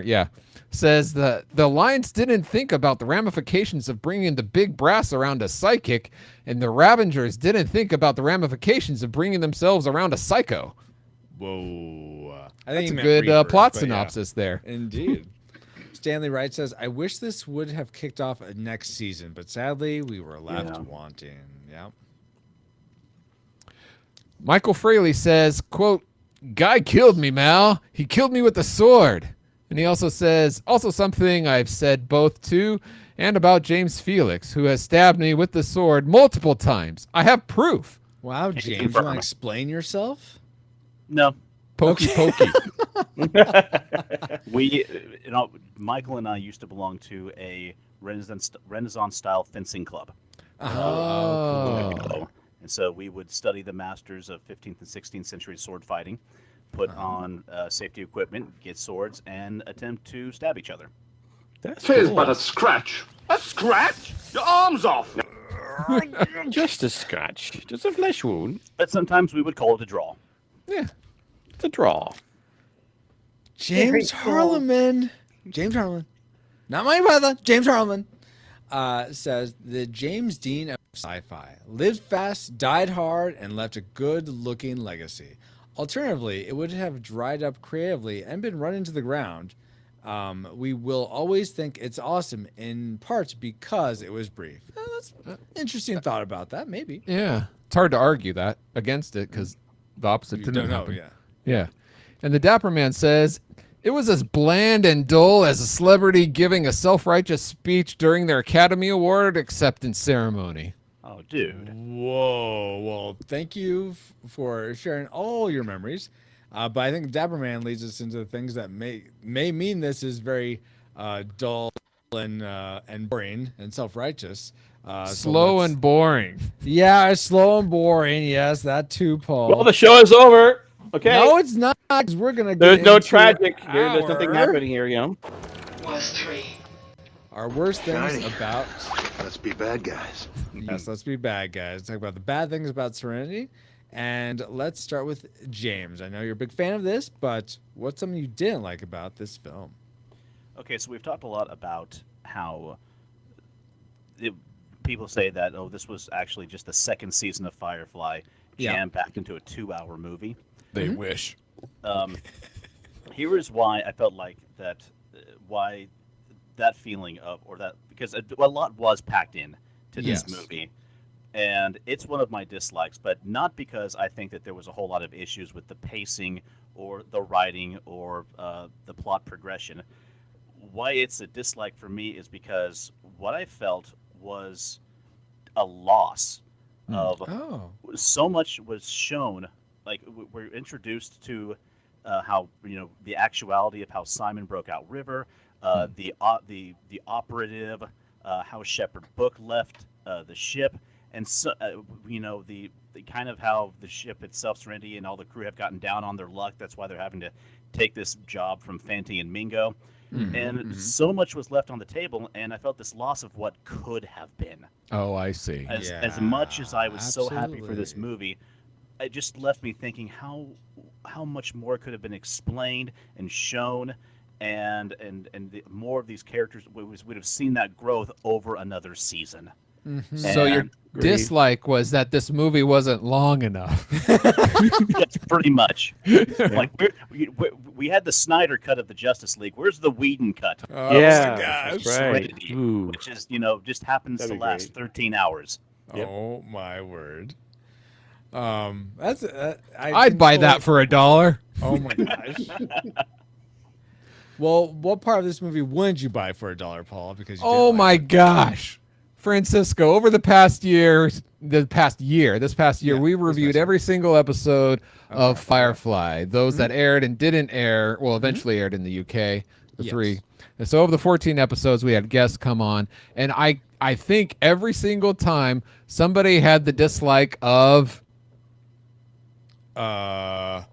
yeah, says the Lions didn't think about the ramifications of bringing the big brass around a psychic, and the Ravengers didn't think about the ramifications of bringing themselves around a psycho. Whoa. That's a good plot synopsis there. Indeed. Stanley Wright says, I wish this would have kicked off a next season, but sadly we were left wanting. Yeah. Michael Fraley says, quote, guy killed me, Mal. He killed me with a sword. And he also says, also something I've said both to and about James Felix, who has stabbed me with the sword multiple times. I have proof. Wow, James, you want to explain yourself? No. Pokey pokey. We, Michael and I used to belong to a Renaissance style fencing club. Oh. And so we would study the masters of 15th and 16th century sword fighting, put on safety equipment, get swords, and attempt to stab each other. That's Tis cool. but a scratch. A scratch? Your arm's off. Just a scratch. Just a flesh wound. But sometimes we would call it a draw. Yeah. It's a draw. James Harleman. James Harleman. Not my brother. James Harleman. Says the James Dean of sci-fi lived fast, died hard, and left a good-looking legacy. Alternatively, it would have dried up creatively and been run into the ground. We will always think it's awesome, in part because it was brief. That's an interesting thought about that, maybe. Yeah. It's hard to argue that against it because the opposite didn't happen. Yeah. Yeah. And the Dapper Man says, it was as bland and dull as a celebrity giving a self-righteous speech during their Academy Award acceptance ceremony. Oh, dude. Whoa. Well, thank you for sharing all your memories. But I think Dapper Man leads us into things that may mean this is very dull and boring and self-righteous. Slow and boring. Yeah, slow and boring. Yes, that too, Paul. Well, the show is over. Okay. No, it's not. 'Cause we're gonna. There's get no into tragic. There's nothing happening here, Was 3. Our worst things Johnny. about. Let's be bad guys. Yes, let's be bad guys. Talk about the bad things about Serenity, and let's start with James. I know you're a big fan of this, but what's something you didn't like about this film? Okay, so we've talked a lot about how people say that, this was actually just the second season of Firefly jammed back into a 2-hour movie. They wish. Here is why I felt like that, why that feeling of, or that, because a lot was packed in to this movie. And it's one of my dislikes, but not because I think that there was a whole lot of issues with the pacing or the writing or the plot progression. Why it's a dislike for me is because what I felt was a loss of so much was shown. Like, we're introduced to how, the actuality of how Simon broke out River, the operative, how Shepard Book left the ship, and so the kind of how the ship itself, Serenity, and all the crew have gotten down on their luck. That's why they're having to take this job from Fanti and Mingo. And so much was left on the table, and I felt this loss of what could have been. Oh, I see. As much as I was so happy for this movie, it just left me thinking how much more could have been explained and shown, and more of these characters, we'd have seen that growth over another season. So your dislike was that this movie wasn't long enough. Yes, pretty much. Like, we had the Snyder cut of the Justice League. Where's the Whedon cut? Oh, Yeah, my gosh. that's right. Serenity, Ooh. which is, just happens That'd to be last great. 13 hours. Yep. Oh my word. That's I'd buy that for $1. Oh my gosh. Well, what part of this movie wouldn't you buy for $1, Paul? Because you Oh didn't my like it? gosh. Francisco, over this past year, we reviewed every single episode of Firefly. Those that aired and didn't air, well, eventually aired in the UK, the 3. And so over the 14 episodes, we had guests come on. And I think every single time somebody had the dislike of the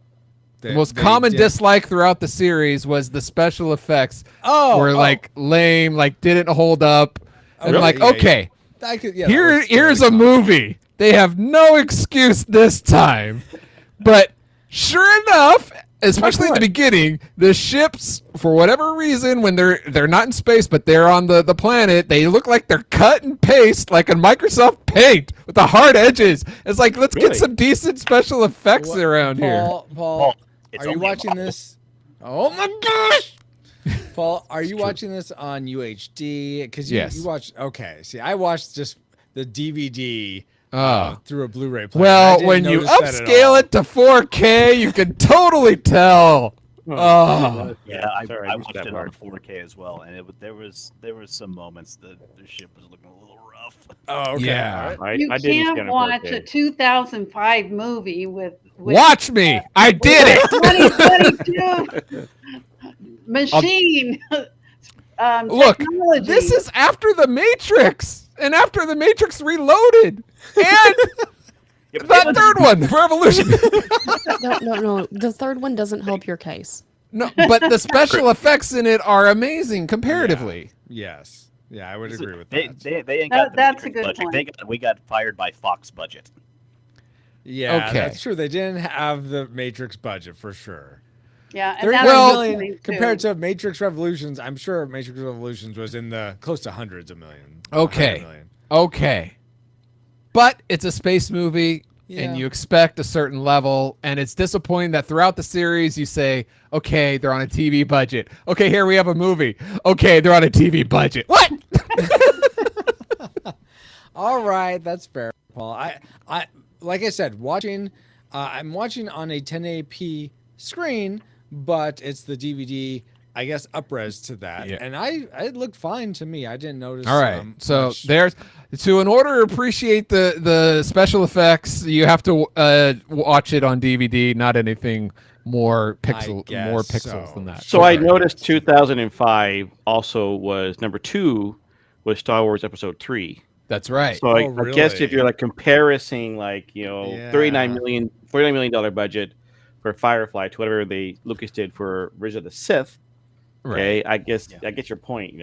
most common dislike throughout the series was the special effects were like lame, like didn't hold up. And Okay, like, yeah, okay, I could, yeah, here's a movie. They have no excuse this time. But sure enough, especially in the beginning, the ships, for whatever reason, when they're not in space, but they're on the planet, they look like they're cut and paste like in Microsoft Paint with the hard edges. It's like, let's get some decent special effects around here. Paul, it's are you only a watching model. this? Oh my gosh! Paul, are you watching this on UHD? Because Yes. you watch. Okay, see, I watched just the DVD through a Blu-ray player. I Well, didn't when you notice that at all. upscale it to 4K, you can totally tell. Oh. Yeah, I Sorry, I missed watched that it on part. 4K as well, and there was some moments that the ship was looking a little rough. Oh, okay. Yeah. All right. You I didn't see it can't on watch 4K. a 2005 movie with Watch me. I did it. 2022 machine Look, technology. this is after the Matrix and after the Matrix Reloaded and that third one, Revolution. No. The third one doesn't help your case. No, but the special effects in it are amazing comparatively. Yes. Yeah, I would agree with They, that. they ain't got the That's a Matrix good budget. point. We got fired by Fox budget. Yeah, Okay. that's true. They didn't have the Matrix budget for sure. Yeah, and 39 that's million funny, too. compared to Matrix Revolutions. I'm sure Matrix Revolutions was in the close to hundreds of million. Okay. 100 million. Okay. But it's a space movie Yeah. and you expect a certain level, and it's disappointing that throughout the series you say, okay, they're on a TV budget. Okay, here we have a movie. Okay, they're on a TV budget. What? All right, that's fair, Paul. I like I said, I'm watching on a 1080p screen, but it's the DVD, I guess, upres to that, Yeah. and it looked fine to me. I didn't notice. All right. So much. in order to appreciate the special effects, you have to watch it on DVD, not anything more pixels so. than that. So I noticed 2005 also was number 2 was Star Wars Episode 3. That's right. So I guess if really? you're like comparing like, Yeah. $49 million budget for Firefly to whatever Lucas did for Revenge of the Sith, okay, I guess I get your point,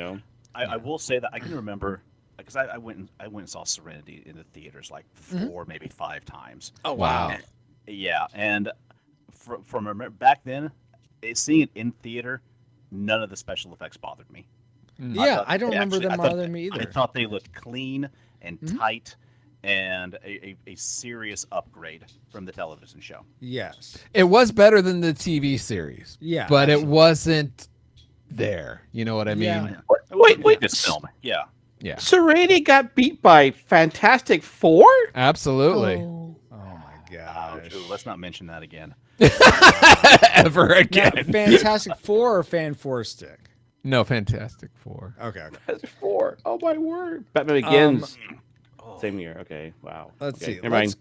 I will say that I can remember because I went and saw Serenity in the theaters like 4, maybe 5 times. Oh Wow. wow. Yeah, and from back then, seeing it in theater, none of the special effects bothered me. Yeah, I don't remember them I bothering me I either. thought they looked clean and tight, and a serious upgrade from the television show. Yes. It was better than the TV series. Yeah, But absolutely. it wasn't there. You know what I mean? Yeah. Wait, This film, yeah. Yeah. Serenity got beat by Fantastic Four? Absolutely. Oh. Oh my gosh. Ooh, let's not mention that again. Ever Now, again. Fantastic Four or Fan Four Stick? No, Fantastic Four. Okay. Fantastic Four. Oh my word. Batman Begins. Same year. Okay. Wow. Let's Okay, see. never mind.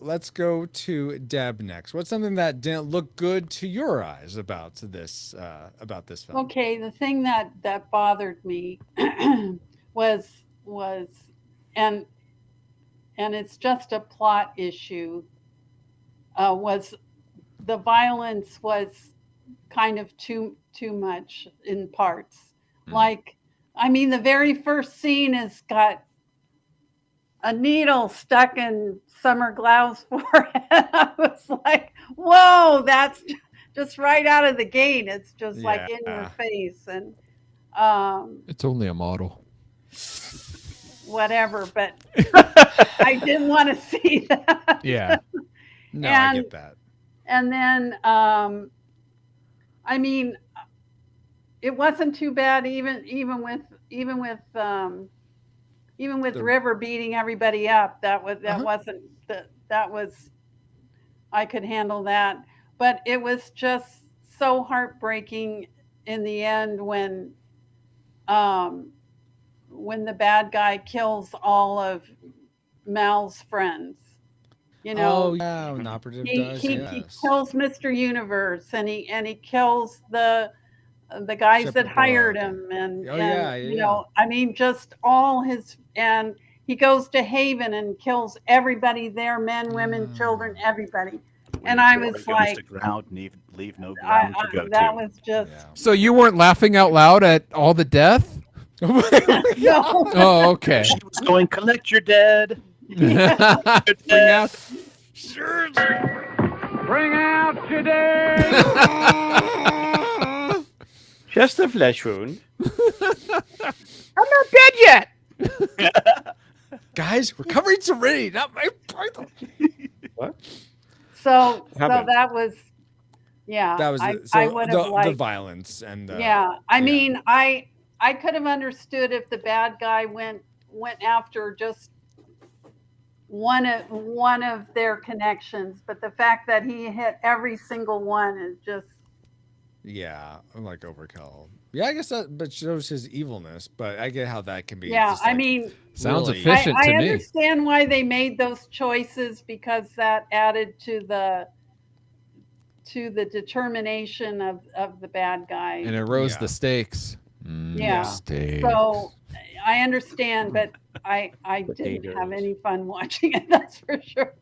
Let's go to Deb next. What's something that didn't look good to your eyes about this film? Okay, the thing that bothered me was and it's just a plot issue. Was the violence was kind of too much in parts. Like, I mean, the very first scene has got a needle stuck in Summer Glau's forehead. I was like, whoa, that's just right out of the gate. It's just like in your face. And It's only a model. whatever, but I didn't want to see that. Yeah. No, I get that. And then, I mean, it wasn't too bad, even with River beating everybody up. That wasn't that was, I could handle that. But it was just so heartbreaking in the end when the bad guy kills all of Mal's friends. You know, Oh yeah, an operative he does. he Yes. kills Mr. Universe, and he kills the guys Shepard that hired Brook. him, and Yeah, you know, I mean, just all his, and he goes to Haven and kills everybody there, men, women, children, everybody. And I was like, to ground, leave no ground to go that to. was just So you weren't laughing out loud at all the death? no. Oh, okay. She was going, collect your dead. Bring out. Bring out today! Just a flesh wound. I'm not dead yet. Guys, we're covering Serenity, not my python. What? So happened? that was, yeah. That was I so would have the liked, violence and yeah. I mean, I could have understood if the bad guy went after just one of their connections, but the fact that he hit every single one is just Yeah, like overkill. Yeah, I guess that, but shows his evilness. But I get how that can be. Yeah, just, I like, mean, Sounds really- efficient I to me. understand why they made those choices because that added to the determination of the bad guy. And it rose Yeah. the stakes. Yeah. Stakes. So I understand, but I didn't have any fun watching it. That's for sure.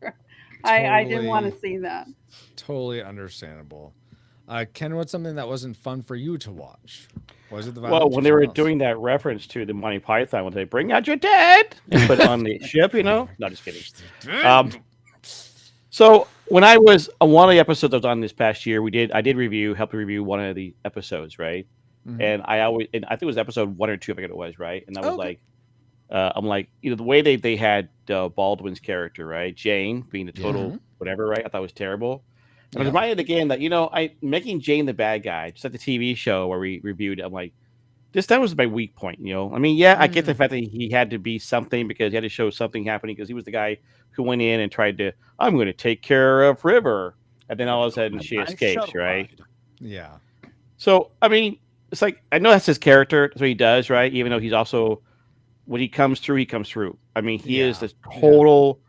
I didn't want to Totally. see that. Totally understandable. Ken, what's something that wasn't fun for you to watch? Was it the Well, violence? when or they were something else? doing that reference to the Monty Python, when they bring out your dad, and put it on the ship, no, just kidding. So when I was on one of the episodes I was on this past year, I did help review one of the episodes, right? Mhm. And I think it was episode 1 or 2, I forget it was, right? And I was Okay. like, I'm like, the way they had Baldwin's character, right? Jane being the total whatever, right? I thought it was terrible. And I was reminded again that making Jane the bad guy, just like the TV show where we reviewed, I'm like, that was my weak point. I mean, yeah, I get the fact that he had to be something because he had to show something happening because he was the guy who went in and tried to, I'm going to take care of River, and then all of a sudden she escapes, right? Yeah. So I mean, it's like I know that's his character, that's what he does, right? Even though he's also, when he comes through, he comes through. I mean, he is the total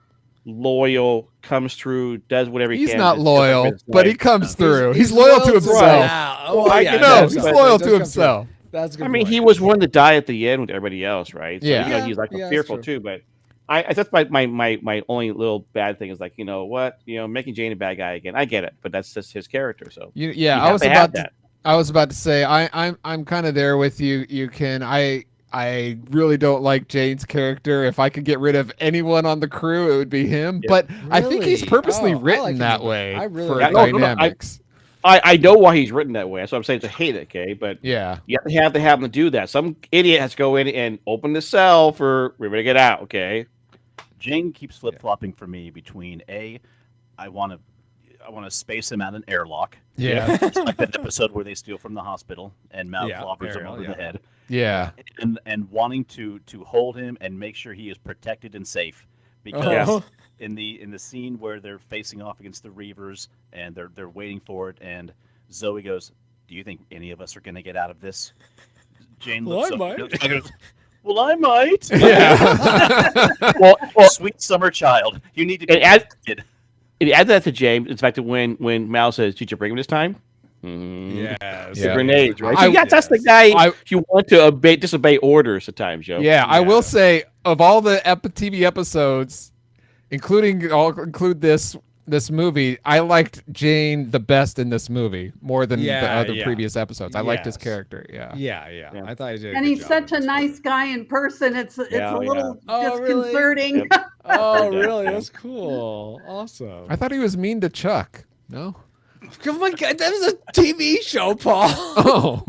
loyal, comes through, does whatever he He's can. not to loyal, celebrate his but he life. comes through. He's loyal to himself. Yeah. Oh, I yeah, get No, that, that's he's right. loyal It does to come himself. through. That's a good. I mean, point. he was willing to die at the end with everybody else, right? So, Yeah. he's like Yeah, fearful that's true. too. But I that's my only little bad thing is like, making Jane a bad guy again. I get it, but that's just his character. So Yeah, you I have was to have about that. I was about to say I'm kind of there with you. You can I really don't like Jane's character. If I could get rid of anyone on the crew, it would be him. Yeah. But I think he's Really? purposely Oh, I written like him that a bit. way I really for like him. No, dynamics. I know why he's written that way. That's what I'm saying. To hate it, okay? But Yeah. you have to have him to do that. Some idiot has to go in and open the cell for everybody to get out, okay? Jane keeps flip flopping for me between I want to space him out an airlock. Yeah. Just like that episode where they steal from the hospital and mouth Yeah, floppers him Ariel, over yeah. the head. Yeah. And wanting to hold him and make sure he is protected and safe. Because Uh-huh. in the scene where they're facing off against the Reavers and they're waiting for it, and Zoe goes, "Do you think any of us are going to get out of this?" Jane Well, looks I up might. and goes, "Well, I might." Yeah. Well, Sweet summer child, you need to It be adds- protected. it adds that to James. In fact, when Mal says, "Did you bring him this time?" Yes. The Yeah. grenades, right? I- So that's the guy I- you want to disobey orders at times, Joe. Yeah, I Yeah. will say of all the TV episodes, I'll include this movie, I liked Jane the best in this movie more than the Yeah, other yeah. previous episodes. I liked his Yes. character. Yeah. Yeah. I thought he did. And he's such a nice guy in person. It's Yeah, a little Oh, really? disconcerting. Yep. Oh, Yeah. really? That's cool. Awesome. I thought he was mean to Chuck. No. Oh my God, that was a TV show, Paul. Oh.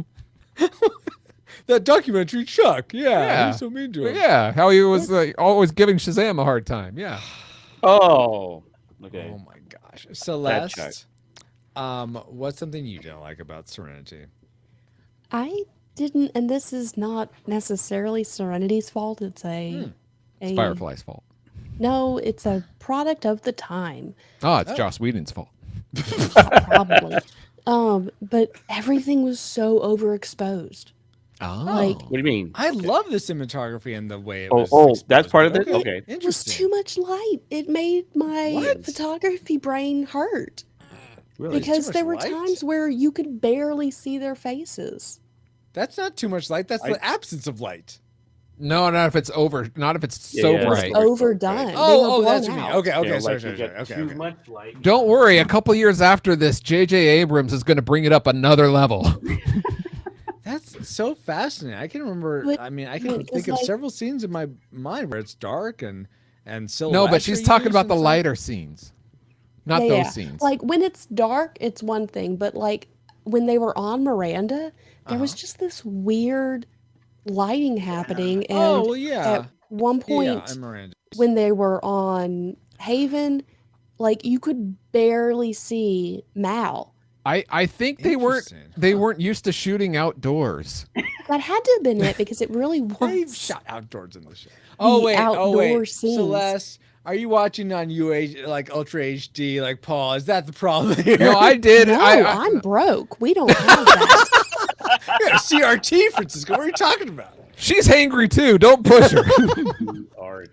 That documentary, Chuck. Yeah, Yeah. he's so mean to him. Yeah, how he was always giving Shazam a hard time. Yeah. Oh, okay. Oh my gosh, Celeste. What's something you didn't like about Serenity? I didn't, and this is not necessarily Serenity's fault. It's It's Firefly's fault. No, it's a product of the time, Oh, it's Joss Whedon's fault. probably. But everything was so overexposed. Oh. Like, What do you mean? I love the cinematography and the way it Oh, was. oh, exposed, that's part of but it? Okay. it was Interesting. too much light. It made my What? photography brain hurt Really? because Too there much were light? times where you could barely see their faces. That's not too much light. That's the absence of light. No, not if it's over. Not if it's Yeah, so yeah. It was bright. overdone. They Oh, were that's blown what you mean. out. Okay, Yeah, sorry, like sorry, you sorry. get Okay, too okay. much light. Don't worry. A couple years after this, J.J. Abrams is going to bring it up another level. That's so fascinating. I can remember. But- I mean, I but can it's think of like- several scenes in my mind where it's dark and silhouettes. No, but she's are talking used about the and stuff. lighter scenes, not Yeah, those yeah. scenes. Like when it's dark, it's one thing, but like when they were on Miranda, there was just this weird lighting happening. And Oh, well, yeah. at one point, Yeah, I'm Miranda. when they were on Haven, like you could barely see Mal. I think they weren't Interesting. used to shooting outdoors. That had to have been it because it really They was. shot outdoors in the show. Oh wait, outdoor oh wait, scenes. Celeste. Are you watching on like Ultra HD? Like Paul, is that the problem here? No, I did. No, I'm broke. We don't have that. Yeah, CRT, Francisco. What are you talking about? She's hangry too. Don't push her. Hard.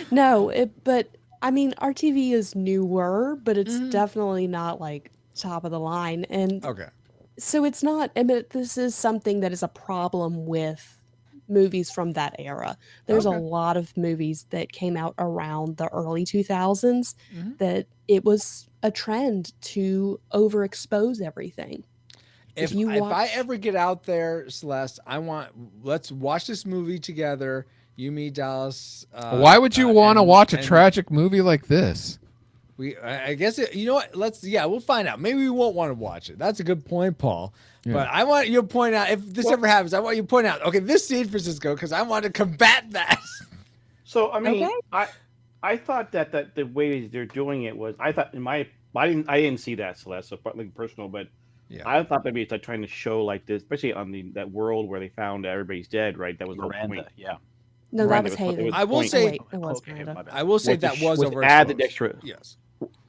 No, but I mean, our TV is newer, but it's definitely not like top of the line. And Okay. so it's not, I mean, this is something that is a problem with movies from that era. There's a lot of movies that came out around the early 2000s that it was a trend to overexpose everything. If I ever get out there, Celeste, let's watch this movie together. You, me, Dallas. Why would you want to watch a tragic movie like this? I guess you know what? We'll find out. Maybe we won't want to watch it. That's a good point, Paul. Yeah. But I want you to point out if this ever happens. I want you to point out. Okay, this scene, Francisco, because I want to combat that. So I mean, I thought that the way they're doing it was I didn't see that, Celeste. So partly personal, but I thought maybe it's like trying to show like this, especially on that world where they found everybody's dead, right? That was Miranda, No, that was Haven. I will say, Wait, it was Miranda. I will say that was overexposed. Add the extra, yes,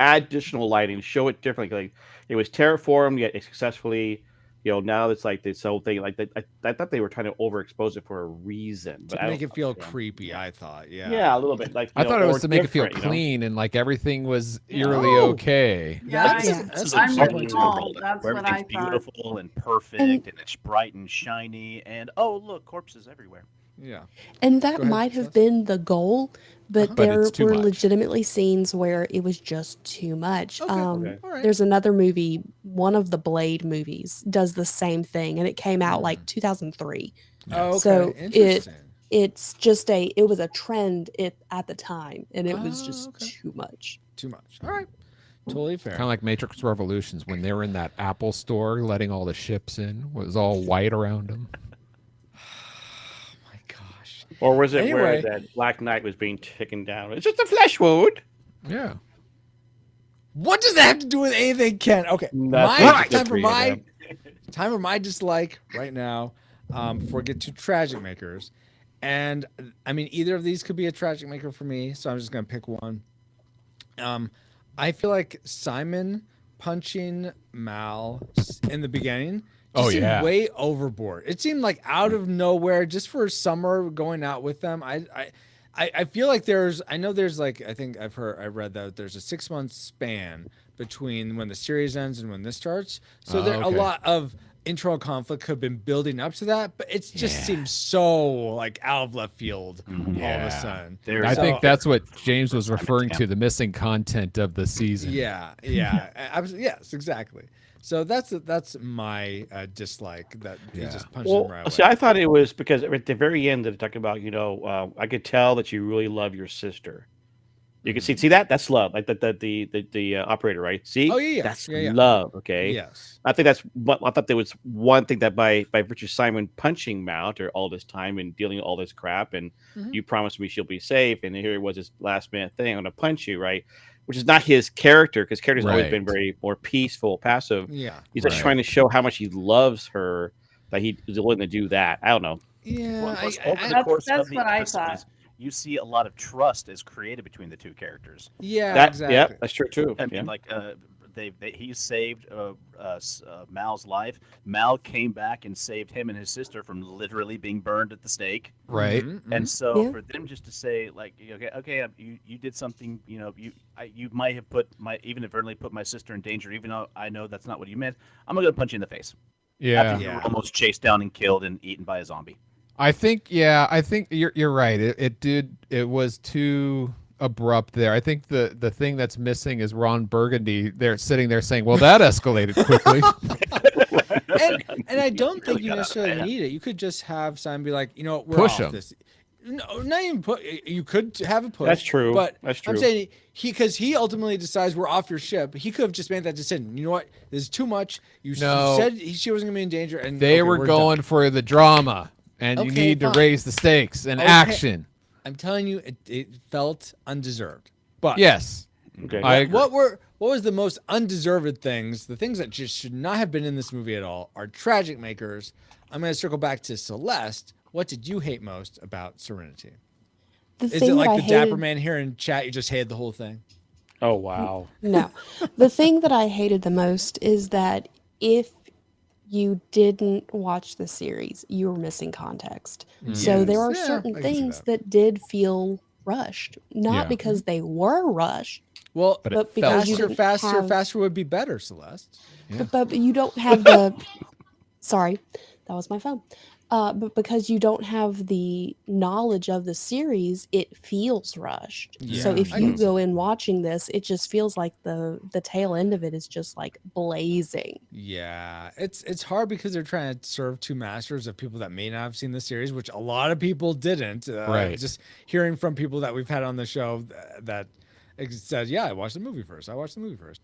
add additional lighting, show it differently. Like it was terraformed yet successfully. Now it's like this whole thing. Like I thought they were trying to overexpose it for a reason, but to make it feel creepy. I thought, yeah, a little bit. Like I thought it was to make it feel different, clean and like everything was eerily okay. Yeah, This I'm is with a Paul. world That's where what I everything's thought. beautiful and perfect, and it's bright and shiny, and look, corpses everywhere. Yeah. And that Go ahead, might have Celeste. been the goal, but But there it's too were much. legitimately scenes where it was just too much. Okay, all right. There's another movie, one of the Blade movies, does the same thing, and it came out like 2003. Oh, okay. So Interesting. it's just it was a trend at the time, and it was just too much. Too much. All right. Totally fair. Kind of like Matrix Revolutions when they were in that Apple store letting all the ships in. It was all white around them. Or was it Anyway. where that Black Knight was being taken down? It's just a flesh wound. Yeah. What does that have to do with anything, Ken? Okay, That's time good for you, my man. time for my dislike right now. Before we get to tragic makers, and I mean either of these could be a tragic maker for me, so I'm just gonna pick one. I feel like Simon punching Mal in the beginning. Seemed way overboard. It seemed like out of nowhere, just for summer going out with them. I feel like I think I read that there's a 6-month span between when the series ends and when this starts. So a lot of internal conflict could have been building up to that, but it just seems so like out of left field all of a sudden. I think that's what James was referring to, the missing content of the season. Yeah. Yes, exactly. So that's my dislike that he just punched him right away. See, I thought it was because at the very end, they're talking about, I could tell that you really love your sister. You can see that? That's love. Like the operator, right? See? Oh, yeah. That's Yeah. love, okay? Yes. I think that's what I thought there was one thing that by Richard Simon punching Mount or all this time and dealing with all this crap, and you promised me she'll be safe, and here it was this last minute thing, I'm gonna punch you, right? Which is not his character, because character's always been very more peaceful, passive. Yeah. He's just trying to show how much he loves her that he is willing to do that. I don't know. Yeah. Well, plus, over the course that's of the what I episodes, thought. you see a lot of trust is created between the two characters. Yeah, exactly. Yeah, that's true too. I mean, like he saved Mal's life. Mal came back and saved him and his sister from literally being burned at the stake. Right. And so Yeah. for them just to say like, okay, you did something, you might have even inadvertently put my sister in danger, even though I know that's not what you meant. I'm gonna punch you in the face. After you were almost chased down and killed and eaten by a zombie. I think you're right. It was too abrupt there. I think the thing that's missing is Ron Burgundy. They're sitting there saying, "Well, that escalated quickly." and I don't think you necessarily need it. You could just have Simon be like, we're Push off him. this. No, not even put. You could have a push. That's true. But That's true. I'm saying because he ultimately decides we're off your ship. He could have just made that decision. You know what? This is too much. You said she wasn't gonna be in danger, and They were we're going done. for the drama, and you Okay, need to fine. raise the stakes and Okay. action. I'm telling you, it felt undeserved. But Yes, Okay. I agree. what was the most undeserved things? The things that just should not have been in this movie at all are tragic makers. I'm going to circle back to Celeste. What did you hate most about Serenity? The Is it thing that like I the Dapper hated, Man here in chat? You just hated the whole thing. Oh wow. no, the thing that I hated the most is that if you didn't watch the series, you were missing context. So there are Yeah, certain I can see things that. that did feel rushed, not Yeah. because they were rushed, Well, But it but because you faster, didn't faster, have, faster would be better, Celeste. Yeah. but you don't have the, sorry, that was my phone. But because you don't have the knowledge of the series, it feels rushed. So Yeah, if I you can see go that. in watching this, it just feels like the tail end of it is just like blazing. Yeah, it's hard because they're trying to serve two masters of people that may not have seen the series, which a lot of people didn't. Right. Just hearing from people that we've had on the show that said, "Yeah, I watched the movie first. I watched the movie first."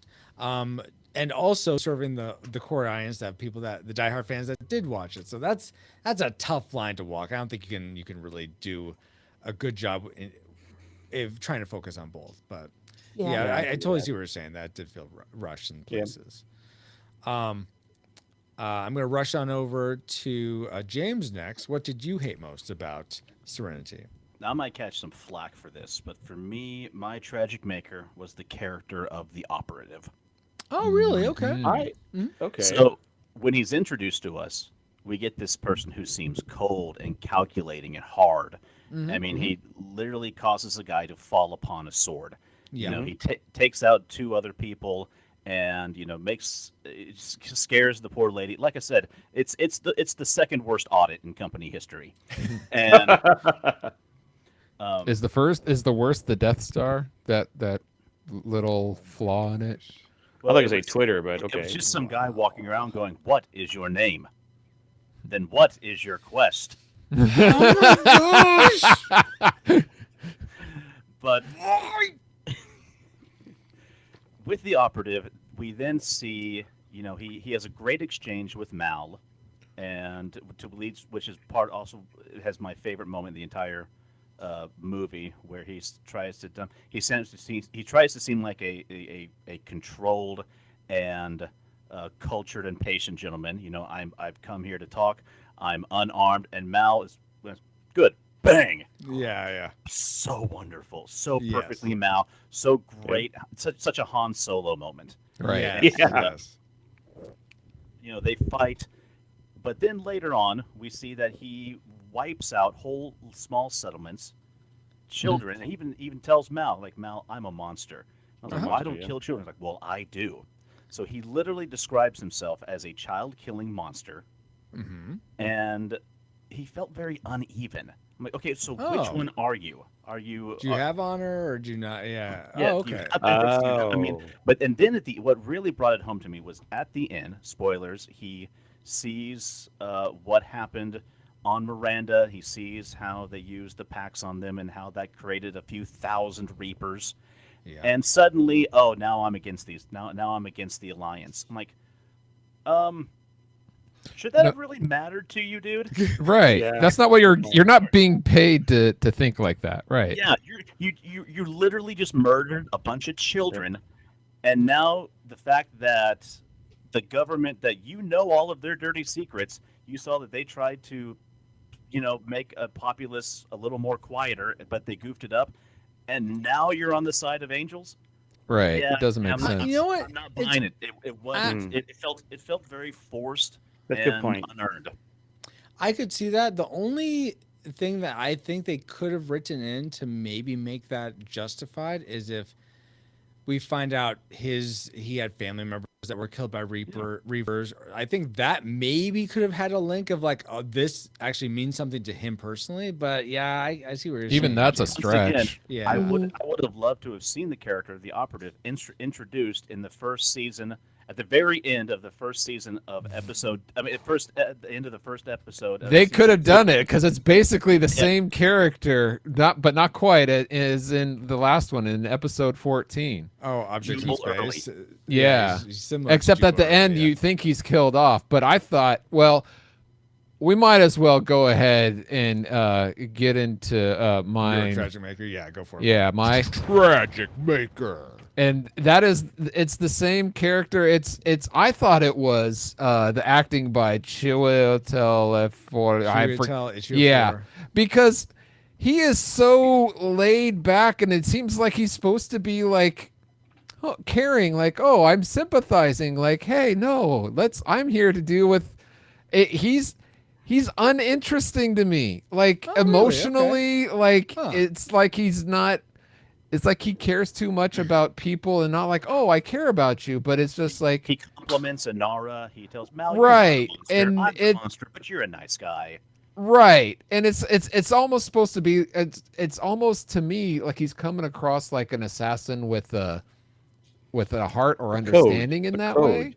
And also serving the core audience that have people that the diehard fans that did watch it. So that's a tough line to walk. I don't think you can really do a good job if trying to focus on both. But Yeah. yeah, Yeah, I I can do totally that. see what you're saying. That did feel rushed in Yeah. places. I'm going to rush on over to James next. What did you hate most about Serenity? I might catch some flack for this, but for me, my tragic maker was the character of the operative. Oh, really? Okay. Okay. So when he's introduced to us, we get this person who seems cold and calculating and hard. I mean, he literally causes a guy to fall upon a sword. Yeah. You know, he takes out two other people, and scares the poor lady. Like I said, it's the second worst audit in company history, and Is the worst the Death Star? That little flaw in it? I thought you say Twitter, but okay. It was just some guy walking around going, "What is your name? Then what is your quest?" But with the operative, we then see, he has a great exchange with Mal, and which is part also has my favorite moment in the entire movie, where he tries to seem like a controlled and cultured and patient gentleman. I've come here to talk. I'm unarmed, and Mal is good. Bang! Yeah. So wonderful, so Yes. perfectly Mal, so great, such a Han Solo moment. Right. Yes. Yeah. Yes. They fight, but then later on we see that he wipes out whole small settlements, children, and even tells Mal, like, "Mal, I'm a monster." I was like, "Well, I don't kill children." He's like, "Well, I do." So he literally describes himself as a child-killing monster, and he felt very uneven. I'm like, "Okay, so which Oh. one are you? Are you? Do you have honor or do you not? Yeah. Yeah, Oh, do you okay. have ethics? Do you have- I mean, Oh. and then what really brought it home to me was at the end. Spoilers. He sees what happened on Miranda. He sees how they used the packs on them and how that created a few thousand Reapers. Yeah. And suddenly, now I'm against these. Now I'm against the Alliance. I'm like, should that have really mattered to you, dude? Right. Yeah. That's not what you're not being paid to think like that. Right. Yeah, you literally just murdered a bunch of children, and now the fact that the government, that all of their dirty secrets, you saw that they tried to, make a populace a little more quieter, but they goofed it up, and now you're on the side of angels. Right. Yeah, It doesn't make I'm not- sense. You know what? I'm not buying it. It wasn't. It felt very forced. That's a good and point. unearned. I could see that. The only thing that I think they could have written in to maybe make that justified is if we find out he had family members that were killed by Reavers. I think that maybe could have had a link of like, oh, this actually means something to him personally. But yeah, I see where you're saying. Even that's a Once again, stretch. Yeah. I would have loved to have seen the character of the operative introduced in the first season, at the very end of the first season of episode. I mean, at the end of the first episode. Of They season could have 2. done it because it's basically the same character, but not quite. It is in the last one in episode 14. Oh, object in Jubal space. Yeah. he's similar to Except at the Jubal, end, yeah. you think he's killed off. But I thought, well, we might as well go ahead and get into You're a mine. tragic maker. Yeah, go for it. Yeah, my Tragic maker. and it's the same character. I thought it was the acting by Chiwetel Ejiofor. Chiwetel Ejiofor. Yeah, because he is so laid back, and it seems like he's supposed to be like caring, like, oh, I'm sympathizing, like, hey, no, I'm here to deal with it. He's uninteresting to me, like emotionally, like it's like he's not. It's like he cares too much about people and not like, oh, I care about you, but it's just like he compliments Inara. He tells Mal, right, you're not a monster. and I'm the monster, but you're a nice guy. Right, and it's almost supposed to be it's almost to me like he's coming across like an assassin with a heart or understanding in that way.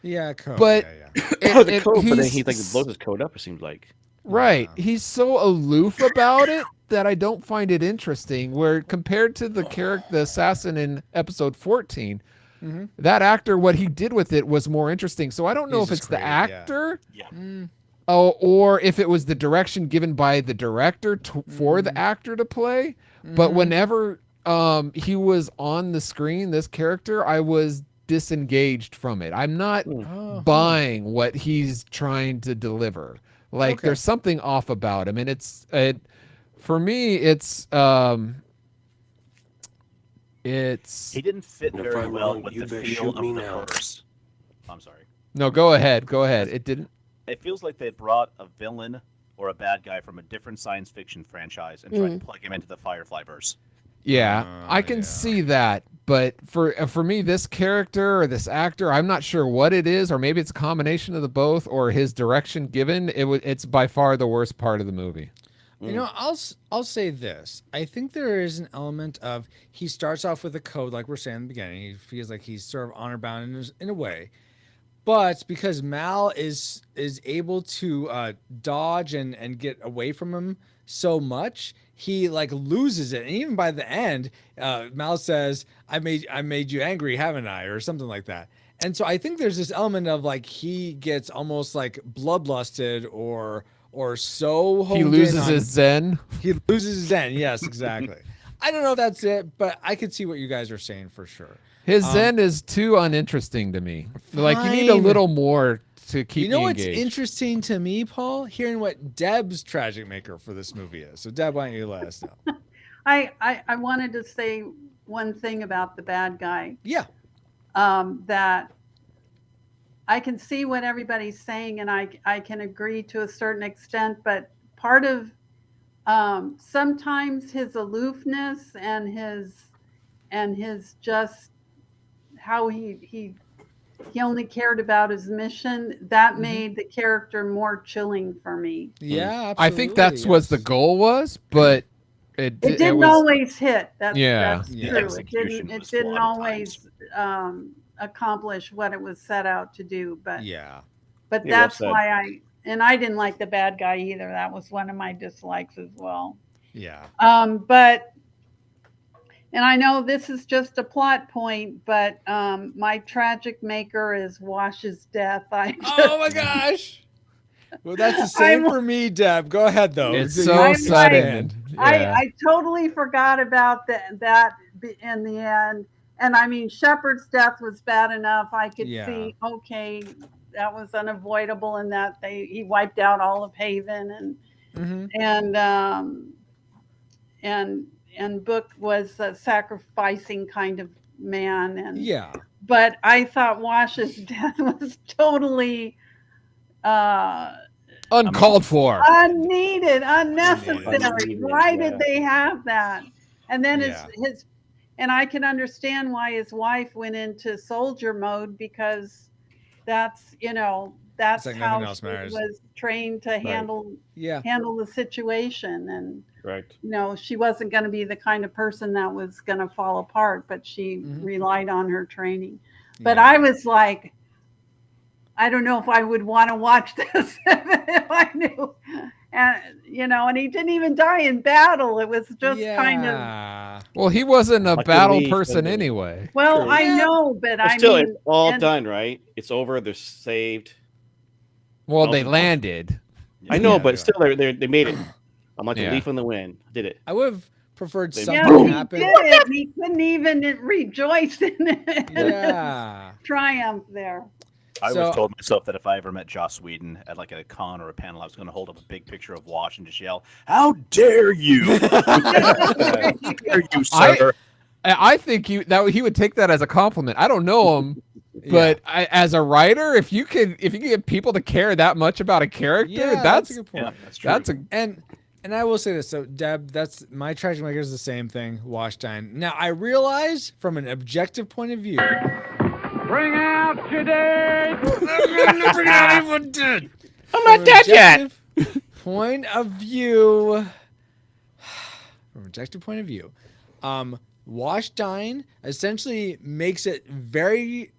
Yeah, code. But the code, but then he like blows his code up. It seems like right. He's so aloof about it that I don't find it interesting. Where compared to the assassin in episode 14, that actor, what he did with it was more interesting. So I don't know if it's the actor. Yeah. Oh, or if it was the direction given by the director for the actor to play. But whenever he was on the screen, this character, I was disengaged from it. I'm not buying what he's trying to deliver. Like there's something off about him, and for me, it's he didn't fit very well with the feel of the verse. I'm sorry. No, go ahead. It didn't. It feels like they brought a villain or a bad guy from a different science fiction franchise and tried to plug him into the Firefly verse. Yeah, I can see that, but for me, this character or this actor, I'm not sure what it is, or maybe it's a combination of the both, or his direction given. It's by far the worst part of the movie. You know, I'll say this. I think there is an element of he starts off with a code, like we're saying in the beginning. He feels like he's sort of honor bound in a way. But because Mal is able to dodge and get away from him so much, he like loses it. And even by the end, Mal says, I made you angry, haven't I? Or something like that. And so I think there's this element of like he gets almost like bloodlusted or so honed he loses his zen. He loses his zen. Yes, exactly. I don't know if that's it, but I could see what you guys are saying for sure. His zen is too uninteresting to me. Like you need a little more to keep. You know me what's engaged. interesting to me, Paul? Hearing what Deb's tragic maker for this movie is. So Deb, why don't you let us know? I wanted to say one thing about the bad guy. Yeah. That I can see what everybody's saying, and I can agree to a certain extent, but part of sometimes his aloofness and his just how he only cared about his mission, that made the character more chilling for me. Yeah, absolutely, I think that's what the goal was, but it didn't always hit. That's true. It didn't always accomplish what it was set out to do. But but that's why I didn't like the bad guy either. That was one of my dislikes as well. Yeah. But and I know this is just a plot point, but my tragic maker is Wash's death. Oh my gosh. Well, that's the same for me, Deb. Go ahead, though. It's so sudden. I totally forgot about that in the end. And I mean, Shepard's death was bad enough. I could see, okay, that was unavoidable, and that he wiped out all of Haven, and Book was a sacrificing kind of man, and but I thought Wash's death was totally uncalled for, unneeded, unnecessary. Why did they have that? And then his and I can understand why his wife went into soldier mode, because that's that's like how she was trained to handle the situation, and she wasn't going to be the kind of person that was going to fall apart, but she relied on her training. But I was like, I don't know if I would want to watch this if I knew. And he didn't even die in battle. It was just kind of. Well, he wasn't a battle person anyway. Well, I know, but still, it's all done, right? It's over. They're saved. Well, they landed. I know, but still, they made it. I'm like a leaf in the wind. Did it? I would have preferred something happen. He did it. He couldn't even rejoice in it. Triumph there. I So- always told myself that if I ever met Joss Whedon at like a con or a panel, I was going to hold up a big picture of Wash and just yell, "How dare you! How dare you, sir!" I think he would take that as a compliment. I don't know him, but as a writer, if you can get people to care that much about a character, Yeah, that's a good point. Yeah, that's true. And I will say this. So Deb, that's my tragic maker is the same thing. Wash Dine. Now I realize from an objective point of view. Bring out today. I'm not bringing out anyone dead. I'm not dead yet. Point of view. From an objective point of view, Wash Dine essentially makes it very.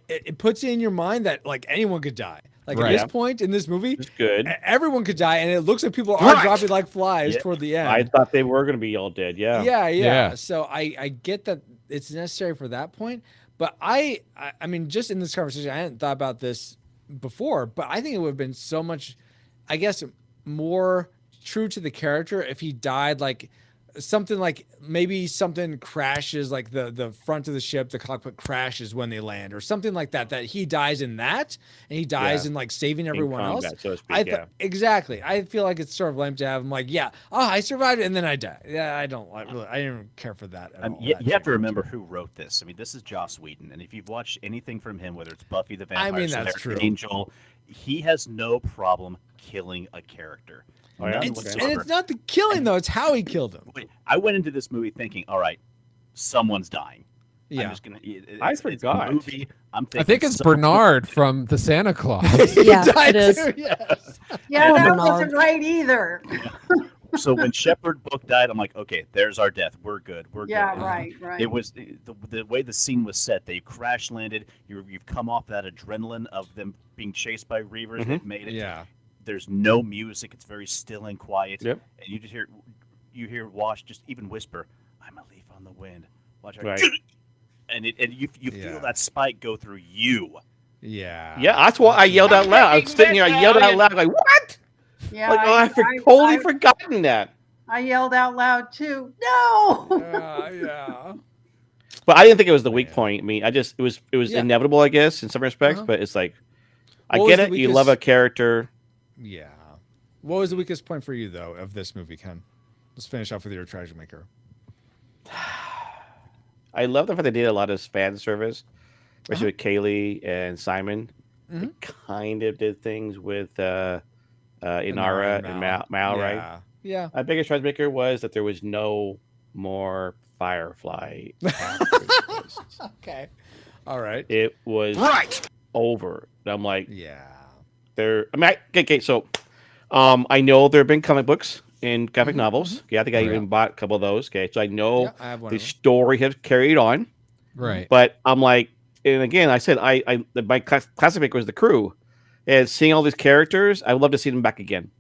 It puts it in your mind that like anyone could die. Like at this point in this movie, It's good. everyone could die, and it looks like people are dropping like flies toward the end. I thought they were going to be all dead. Yeah. Yeah. So I get that it's necessary for that point, but I mean, just in this conversation, I hadn't thought about this before, but I think it would have been so much, I guess, more true to the character if he died like something like maybe something crashes, like the front of the ship, the cockpit crashes when they land, or something like that. That he dies in that, and he dies in like saving everyone else. So to speak, Exactly. I feel like it's sort of lame to have him like, I survived it, and then I died. Yeah, I don't like. Really, I didn't care for that at all. You have to remember who wrote this. I mean, this is Joss Whedon, and if you've watched anything from him, whether it's Buffy the Vampire Slayer, Angel, he has no problem killing a character. And it's not the killing though; it's how he killed him. I went into this movie thinking, all right, someone's dying. Yeah, I'm just gonna. I forgot. Movie. I think it's Bernard from the Santa Claus. Yeah, it is. Yes. Yeah, that Bernard. wasn't right either. So when Shepard Book died, I'm like, okay, there's our death. We're good. We're Yeah, good. right. It was the way the scene was set. They crash landed. You've come off that adrenaline of them being chased by Reavers. They've made it. Yeah. There's no music. It's very still and quiet. Yep. And you just hear Wash just even whisper, "I'm a leaf on the wind." Watch out. Right. And you feel that spike go through you. Yeah. Yeah, that's why I yelled out loud. I was sitting here, I yelled out loud, like, what? Yeah, Like, I've totally forgotten that. I yelled out loud too. No. Yeah. But I didn't think it was the weak point. I mean, it was inevitable, I guess, in some respects. But it's like, I What get was it. the You love a weakest- character. Yeah. What was the weakest point for you though of this movie, Ken? Let's finish off with your tragic maker. I love the fact they did a lot of fan service, especially with Kaylee and Simon. They kind of did things with Inara and Mal, right? Yeah. My biggest tragic maker was that there was no more Firefly. Okay. All right. It was over. I'm like, Yeah. So, I know there have been comic books and graphic novels. Yeah, I think I even bought a couple of those. Okay, so I know I have one the of them. story has carried on. Right. But I'm like, and again, I said my classic pick was The Crew, and seeing all these characters, I would love to see them back again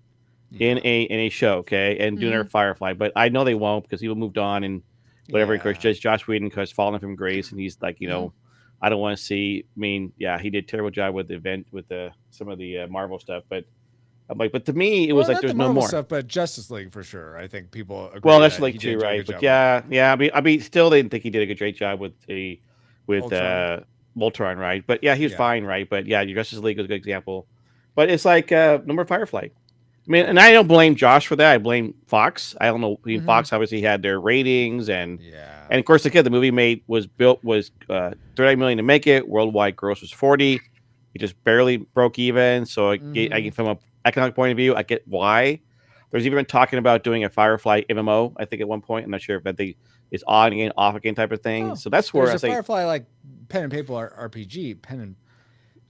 in a show. Okay, and doing their Firefly, but I know they won't because he moved on and whatever. Of course, just Josh Whedon has fallen from grace, and he's like, I don't want to see. I mean, yeah, he did a terrible job with the event with some of the Marvel stuff, but I'm like, but to me, it was like there's no more stuff, but Justice League for sure. I think people agree. Well, that's that like he too, did do a right? good But job yeah. I mean, still didn't think he did a great job with Voltron. Voltron, right? But yeah, he was fine, right? But yeah, your Justice League was a good example. But it's like number Firefly. I mean, and I don't blame Josh for that. I blame Fox. I don't know. I mean, Fox obviously had their ratings and of course the movie was 30 million to make it. Worldwide gross was 40. It just barely broke even. So I get from an economic point of view, I get why. There's even been talking about doing a Firefly MMO. I think at one point, I'm not sure if it's on again, off again type of thing. So that's where There's I a say Firefly like pen and paper RPG,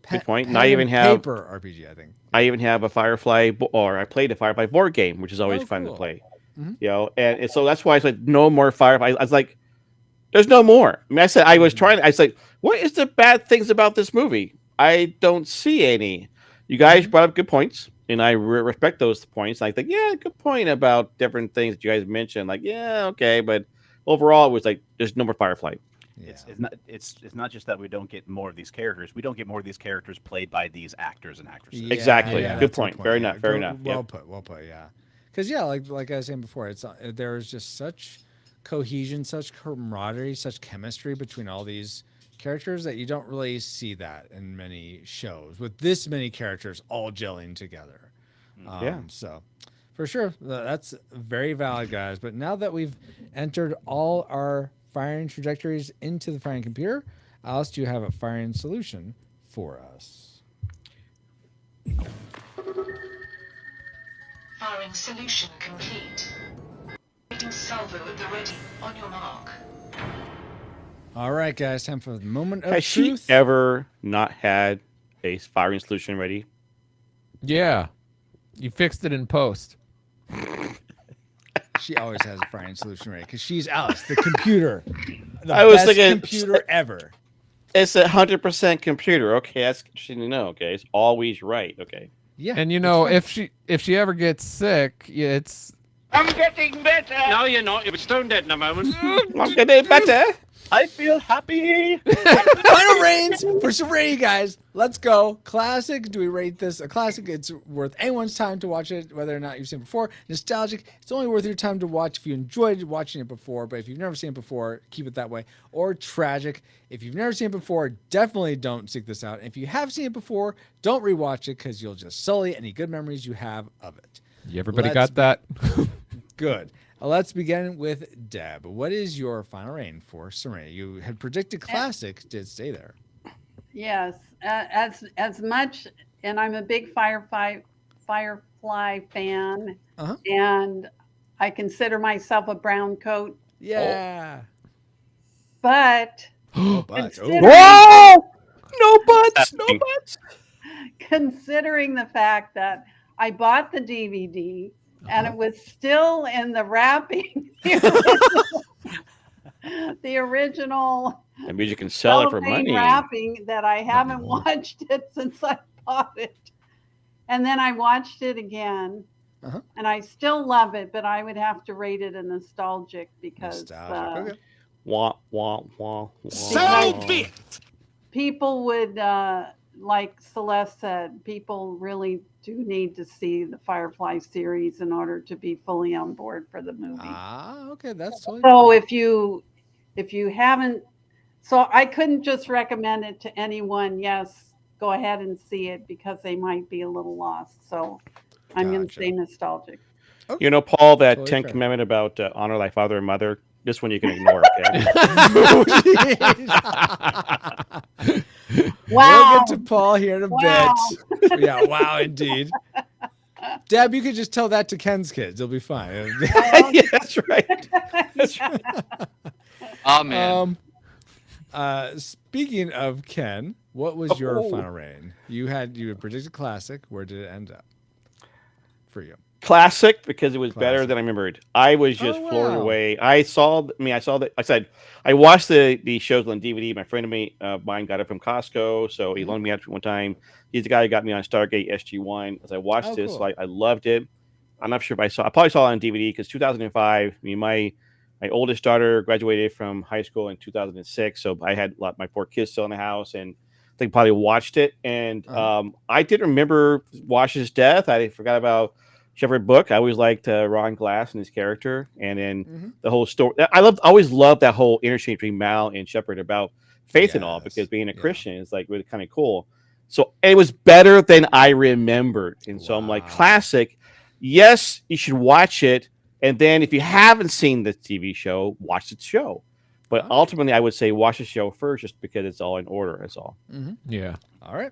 good point. And pen I even and have paper RPG. I think I even have a Firefly, or I played a Firefly board game, which is always fun to cool. play. And so that's why I said no more Firefly. I was like, there's no more. I mean, I said I was like, what is the bad things about this movie? I don't see any. You guys brought up good points, and I respect those points. I think, yeah, good point about different things that you guys mentioned. Like, yeah, okay, but overall, it was like there's no more Firefly. Yeah. It's not just that we don't get more of these characters. We don't get more of these characters played by these actors and actresses. Exactly. Yeah, Good that's a point. Fair enough. Fair enough. Well put. Yeah. Because like I was saying before, there is just such cohesion, such camaraderie, such chemistry between all these characters that you don't really see that in many shows with this many characters all gelling together. Yeah. So for sure, that's very valid, guys. But now that we've entered all our firing trajectories into the firing computer, Alice, do you have a firing solution for us? Firing solution complete. Waiting salvo at the ready. On your mark. All right, guys, time for the moment of Has she truth. ever not had a firing solution ready? Yeah. You fixed it in post. She always has a firing solution ready because she's Alice, the computer. The I was best thinking- computer ever. It's 100% computer. Okay, that's interesting to know. Okay, it's always right. Okay. Yeah. And you know, if she ever gets sick, it's I'm getting better. No, you're not. You'll be stone dead in a moment. I'm getting better. I feel happy. Final reigns for Serenity, guys. Let's go. Classic. Do we rate this a classic? It's worth anyone's time to watch it, whether or not you've seen it before. Nostalgic. It's only worth your time to watch if you enjoyed watching it before. But if you've never seen it before, keep it that way. Or tragic. If you've never seen it before, definitely don't seek this out. And if you have seen it before, don't rewatch it because you'll just sully any good memories you have of it. everybody Let's got that. Good. Let's begin with Deb. What is your final reign for Serenity? You had predicted classic. Did stay there. Yes, as much, and I'm a big Firefly fan, and I consider myself a brown coat. Yeah. But Oh, but. considering- Whoa! No buts. No buts. considering the fact that I bought the DVD and it was still in the wrapping, the original That means you can sell it for cellophane money. wrapping that I haven't watched it since I bought it. And then I watched it again. And I still love it, but I would have to rate it a nostalgic because Wah, wah, wah, wah. So be it. People would, like Celeste said, people really do need to see the Firefly series in order to be fully on board for the movie. Ah, okay, that's totally So if you haven't, so I couldn't just recommend it to anyone. Yes, go ahead and see it because they might be a little lost. So I'm going to say nostalgic. You know, Paul, that Totally 10 fair. commandment about honor thy father and mother, this one you can ignore, okay? Wow. We'll get to Paul here in a Wow. bit. Yeah, wow, indeed. Deb, you could just tell that to Ken's kids. They'll be fine. Yeah, that's right. That's right. Oh, man. Speaking of Ken, what was your Oh. final reign? You had predicted classic. Where did it end up for you? Classic because it was better than I remembered. I was just Oh, floored wow. away. I saw that. I said I watched the shows on DVD. My friend of mine got it from Costco, so he loaned me out one time. He's the guy who got me on Stargate SG-1. As I watched this, cool. so I loved it. I'm not sure if I probably saw it on DVD because 2005. I mean, my oldest daughter graduated from high school in 2006, so I had my 4 kids still in the house, and I think probably watched it. And I didn't remember Wash's death. I forgot about Shepard Book. I always liked Ron Glass and his character, and then the whole story. Always loved that whole interchange between Mal and Shepard about faith and all, because being a Christian is like really kind of cool. So it was better than I remembered, and so I'm like, classic. Yes, you should watch it, and then if you haven't seen the TV show, watch the show. But ultimately, I would say watch the show first, just because it's all in order. That's all. Yeah. All right.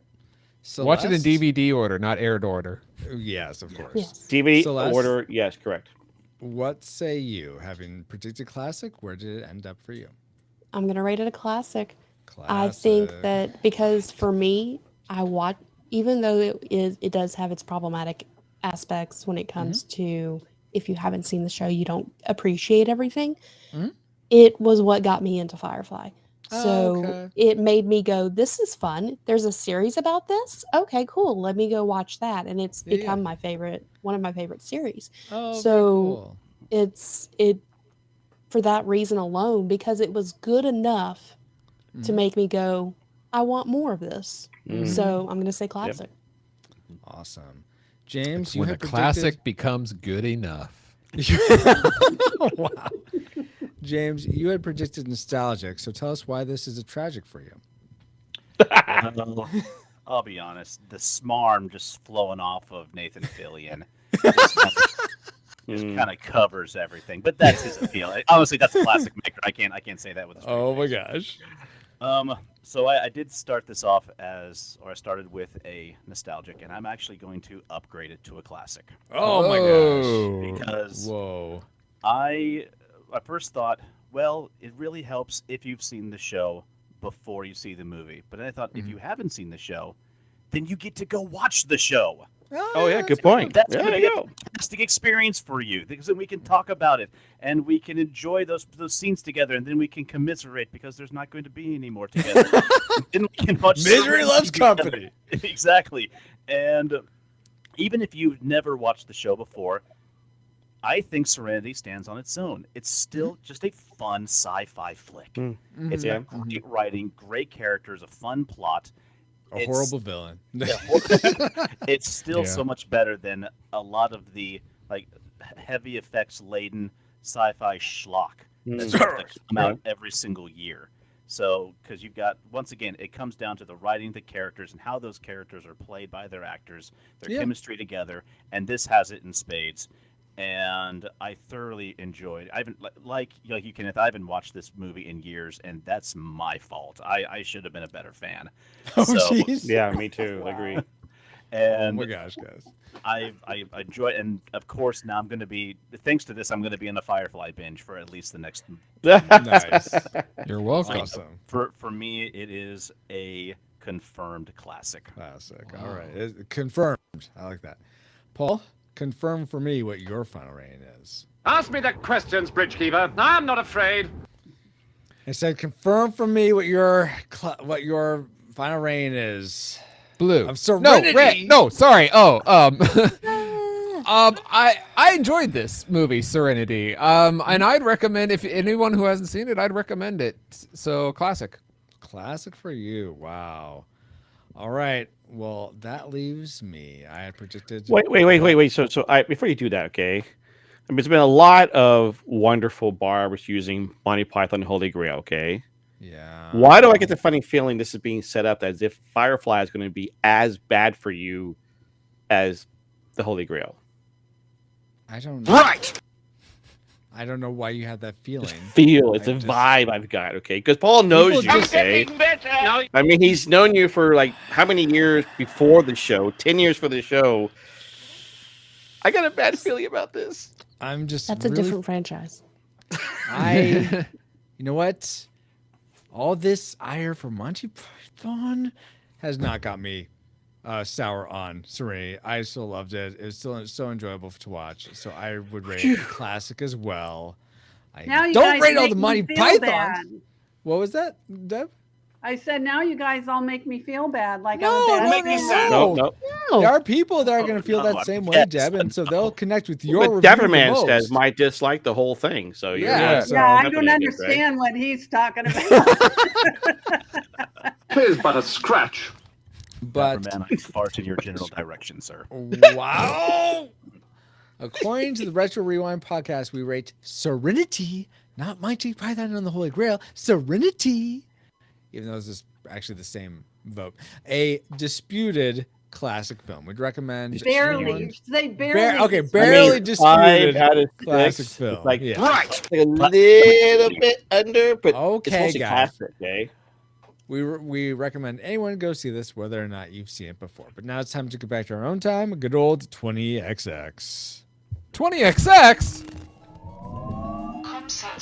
Watch it in Celeste? DVD order, not aired order. Yes, of course. Yes. DVD Celeste? order, yes, correct. What say you? Having predicted classic, where did it end up for you? I'm going to rate it a classic. I think that because for me, I watch, even though it does have its problematic aspects when it comes to if you haven't seen the show, you don't appreciate everything. It was what got me into Firefly. So it made me go, this is fun. There's a series about this. Okay, cool. Let me go watch that. And it's become my favorite, one of my favorite series. Oh, so it's for that reason alone, because it was good enough to make me go, I want more of this. So I'm going to say classic. Awesome. James, It's you when had a classic becomes good enough. Wow. James, you had predicted nostalgic, so tell us why this is a tragic for you. Well, I'll be honest. The smarm just flowing off of Nathan Fillion just kind of covers everything. But that's his appeal. Honestly, that's a classic maker. I can't say that with a straight my face. gosh. So I did start this off I started with a nostalgic, and I'm actually going to upgrade it to a classic. Oh my gosh. Because Whoa. I first thought, well, it really helps if you've seen the show before you see the movie. But then I thought, if you haven't seen the show, then you get to go watch the show. Oh yeah, good point. That's going to be a fantastic experience for you, because then we can talk about it and we can enjoy those scenes together, and then we can commiserate because there's not going to be any more together. Then we can watch Misery loves together. company. Exactly. And even if you've never watched the show before, I think Serenity stands on its own. It's still just a fun sci-fi flick. It's got great writing, great characters, a fun plot. A horrible villain. It's still so much better than a lot of the heavy effects laden sci-fi schlock that come out every single year. So, because you've got, once again, it comes down to the writing, the characters, and how those characters are played by their actors, their chemistry together, and this has it in spades. And I thoroughly enjoyed. I haven't like you, Kenneth. I haven't watched this movie in years, and that's my fault. I should have been a better fan. Yeah, me too. I agree. And oh my gosh, guys! I enjoy it, and of course now I'm going to be, thanks to this, I'm going to be in a Firefly binge for at least the next. Nice. You're welcome. Awesome. For me, it is a confirmed classic. Classic. All right, confirmed. I like that. Paul, confirm for me what your final rating is. Ask me the questions, Bridgekeeper. I'm not afraid. I said confirm for me what your final rating is. Blue. Of Serenity. No, red. No, sorry. I enjoyed this movie, Serenity. And I'd recommend, if anyone who hasn't seen it, I'd recommend it. So classic. Classic for you. Wow. All right. Well, that leaves me. I had predicted. Wait. So before you do that, okay? I mean, there's been a lot of wonderful barbs using Monty Python and Holy Grail, okay? Yeah. Why do I get the funny feeling this is being set up as if Firefly is going to be as bad for you as the Holy Grail? I don't know. Right. I don't know why you had that feeling. It's a vibe I've got, okay? Because Paul knows you, okay? I mean, he's known you for like how many years before the show? 10 years for the show. I got a bad feeling about this. I'm just. That's a different franchise. You know what? All this ire for Monty Python has not got me sour on Serenity. I still loved it. It was still so enjoyable to watch. So I would rate it classic as well. Now you don't guys rate all make the me Monty feel Pythons. bad. What was that, Deb? I said, now you guys all make me feel bad. Like No, I'm a bad fan. No. There are people that are going to feel that same way, Deb, and so they'll connect with your review But the Dapperman most. says might dislike the whole thing. So Yeah, you're so- Yeah, I definitely don't a good, right? understand what he's talking about. Tis but a scratch. But Man, I fart in your general direction, sir. wow! According to the Retro Rewind podcast, we rate Serenity, not Monty Python and the Holy Grail, Serenity, even though this is actually the same vote, a disputed classic film. We'd recommend barely. They barely. Okay, barely I mean, disputed 5 out of 6, classic film. Like, Yeah. Right. like a little bit under, but Okay, it's mostly guys. classic, okay? We recommend anyone go see this, whether or not you've seen it before. But now it's time to go back to our own time. A good old 20XX. 20XX.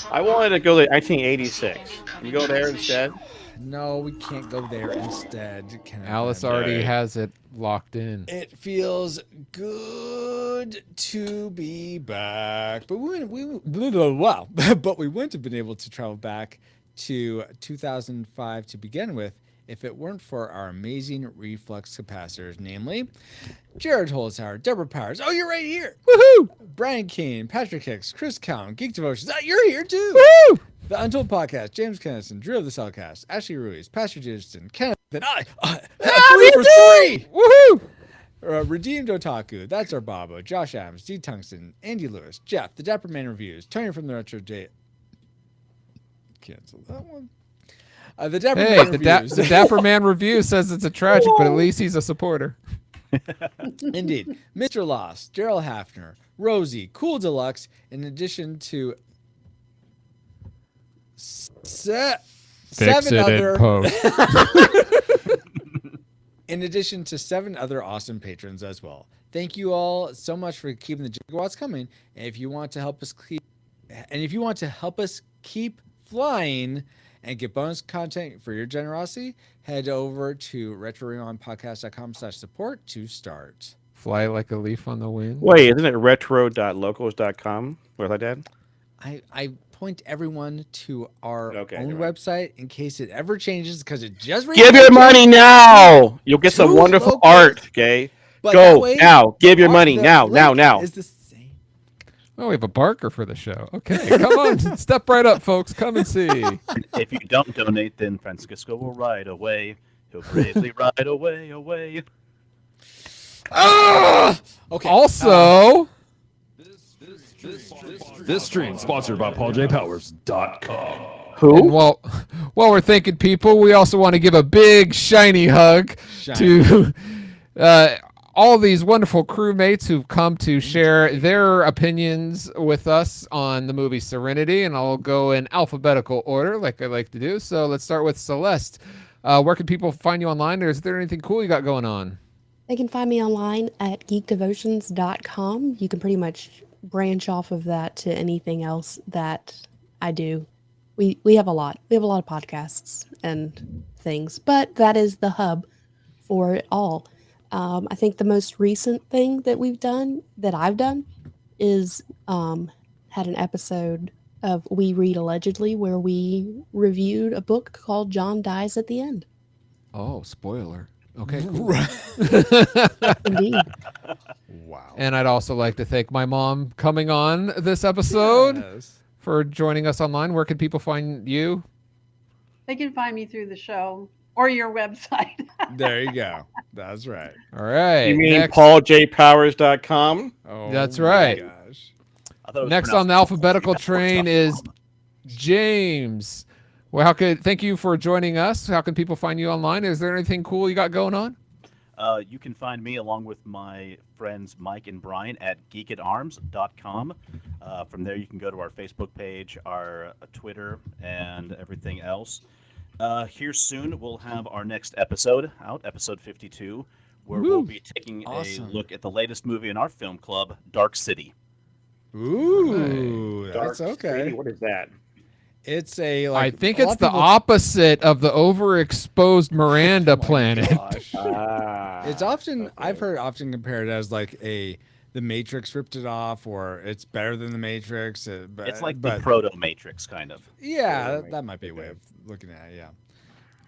I wanted to go to 1986. Can we go there instead? No, we can't go there instead. Alice already has it locked in. It feels good to be back, but but we wouldn't have been able to travel back to 2005 to begin with if it weren't for our amazing reflux capacitors, namely Jared Holzhauer, Deborah Powers. Oh, you're right here. Woohoo! Brian Kane, Patrick Hicks, Chris Cowan, Geek Devotions. Oh, you're here too. Woohoo! The Untold Podcast, James Kennison, Drew of the Cellcast, Ashley Ruiz, Pastor Jason, Kenneth, and I. 3 for 3. Woohoo! Redeemed Otaku, That's Our Babo, Josh Adams, D. Tungsten, Andy Lewis, Jeff, The Dapper Man Reviews, Tony from the Retro Day. cancel that one. The Dapper Hey, Man the reviews. Dapper Man review says it's a tragic, but at least he's a supporter. Indeed. Mr. Lost, Gerald Hafner, Rosie, Cool Deluxe, in addition to seven other in addition to 7 other awesome patrons as well. Thank you all so much for keeping the gigawatts coming. And if you want to help us keep flying and get bonus content for your generosity, head over to retroreelonpodcast.com/support to start. Fly like a leaf on the wind. Wait, isn't it retro.locals.com? Where's that, Dad? I point everyone to our own never mind. website in case it ever changes because it just Give your money now. You'll get some Two wonderful locals. art, okay? But that Go way, now. Give your the money now, link now. is the same. Oh, we have a barker for the show. Okay, come on. Step right up, folks. Come and see. If you don't donate, then Francisco will ride away. He'll bravely ride away. Okay. Also, This stream sponsored by PaulJPowers.com. and while we're thanking people, we also want to give a big shiny hug to all these wonderful crewmates who've come to share their opinions with us on the movie Serenity, and I'll go in alphabetical order like I like to do. So let's start with Celeste. Where can people find you online, or is there anything cool you got going on? They can find me online at geekdevotions.com. You can pretty much branch off of that to anything else that I do. We have a lot. We have a lot of podcasts and things, but that is the hub for it all. I think the most recent thing that I've done, is had an episode of We Read Allegedly where we reviewed a book called John Dies at the End. Oh, spoiler. Okay, cool. Indeed. Wow. And I'd also like to thank my mom coming on this episode for joining us online. Where can people find you? They can find me through the show or your website. There you go. That's right. All right. You mean next, PaulJPowers.com? Oh, That's my right. gosh. I thought it was Next on the pronounced alphabetical train is James. Well, thank you for joining us. How can people find you online? Is there anything cool you got going on? You can find me along with my friends Mike and Brian at geekatarms.com. From there, you can go to our Facebook page, our Twitter, and everything else. Here soon, we'll have our next episode out, episode 52, where we'll be taking a look at the latest movie in our film club, Dark City. Ooh, that's Dark okay. City, what is that? It's a. I think it's the opposite of the overexposed Miranda planet. It's often I've heard often compared as like the Matrix ripped it off, or it's better than the Matrix. It's like the proto-Matrix, kind of. Yeah, that might be a way of looking at it. Yeah.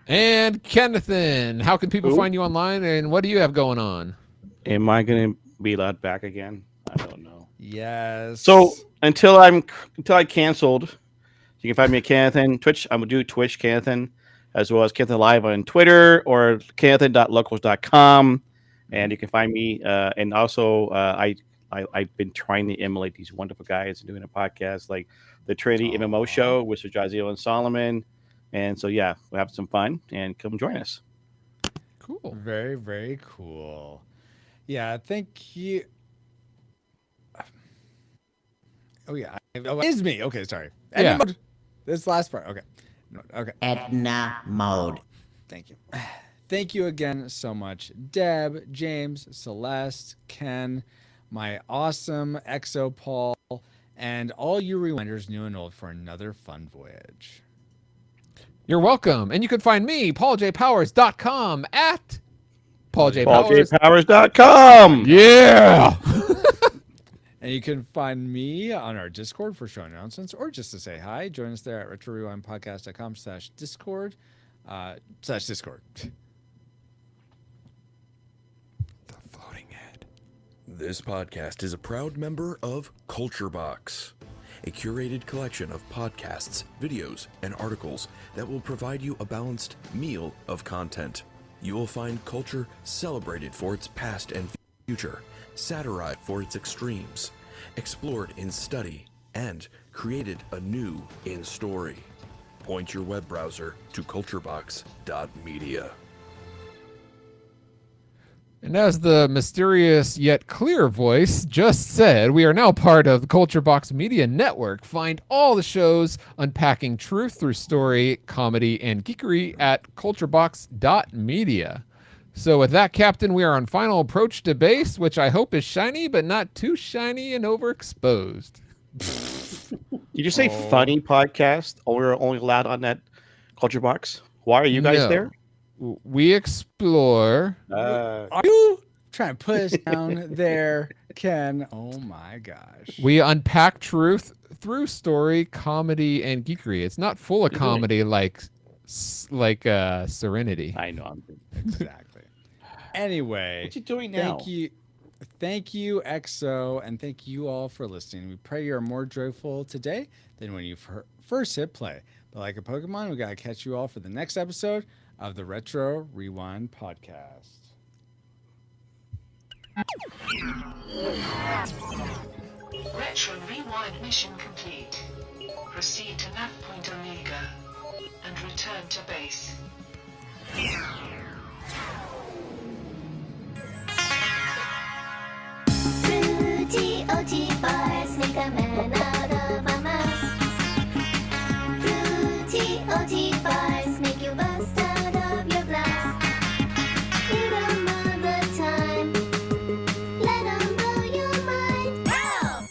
And Kennethan, how can people find you online, and what do you have going on? Am I going to be allowed back again? I don't know. Yes. So until I canceled, you can find me at Kennethan Twitch. I'm gonna do Twitch Kennethan, as well as Kennethan Live on Twitter or Kennethan.locals.com, and you can find me. And also, I've been trying to emulate these wonderful guys and doing a podcast like the Trinity MMO show with Sir Jaziel and Solomon. And so, yeah, we'll have some fun and come join us. Cool. Very, very cool. Yeah, thank you. Oh, yeah. It's me. Okay, sorry. Yeah. Mode. This last part. Okay. Okay. Edna mode. Thank you. Thank you again so much, Deb, James, Celeste, Ken, my awesome Exo Paul, and all you rewinders, new and old, for another fun voyage. You're welcome. And you can find me, PaulJPowers.com at PaulJPowers.com. Yeah. And you can find me on our Discord for show announcements or just to say hi. Join us there at retrorewindpodcast.com/Discord. /Discord. The floating head. This podcast is a proud member of Culture Box, a curated collection of podcasts, videos, and articles that will provide you a balanced meal of content. You will find culture celebrated for its past and future, satirized for its extremes, explored in study, and created anew in story. Point your web browser to culturebox.media. And as the mysterious yet clear voice just said, we are now part of the Culture Box Media Network. Find all the shows unpacking truth through story, comedy, and geekery at culturebox.media. So with that, Captain, we are on final approach to base, which I hope is shiny, but not too shiny and overexposed. Did you say funny podcast? Or we're only allowed on that Culture Box? Why are you guys there? We explore. Are you trying to put us down there, Ken? Oh my gosh. We unpack truth through story, comedy, and geekery. It's not full of comedy like Serenity. I know. Exactly. Anyway, what you doing now? Thank you, EXO, and thank you all for listening. We pray you're more joyful today than when you first hit play. But like a Pokemon, we gotta catch you all for the next episode of the Retro Rewind podcast. Retro Rewind mission complete. Proceed to nav point Omega and return to base. Fruity OT bars make a man out of a mouse. Fruity OT bars make you bust out of your blouse. Eat 'em all the time. Let 'em blow your mind.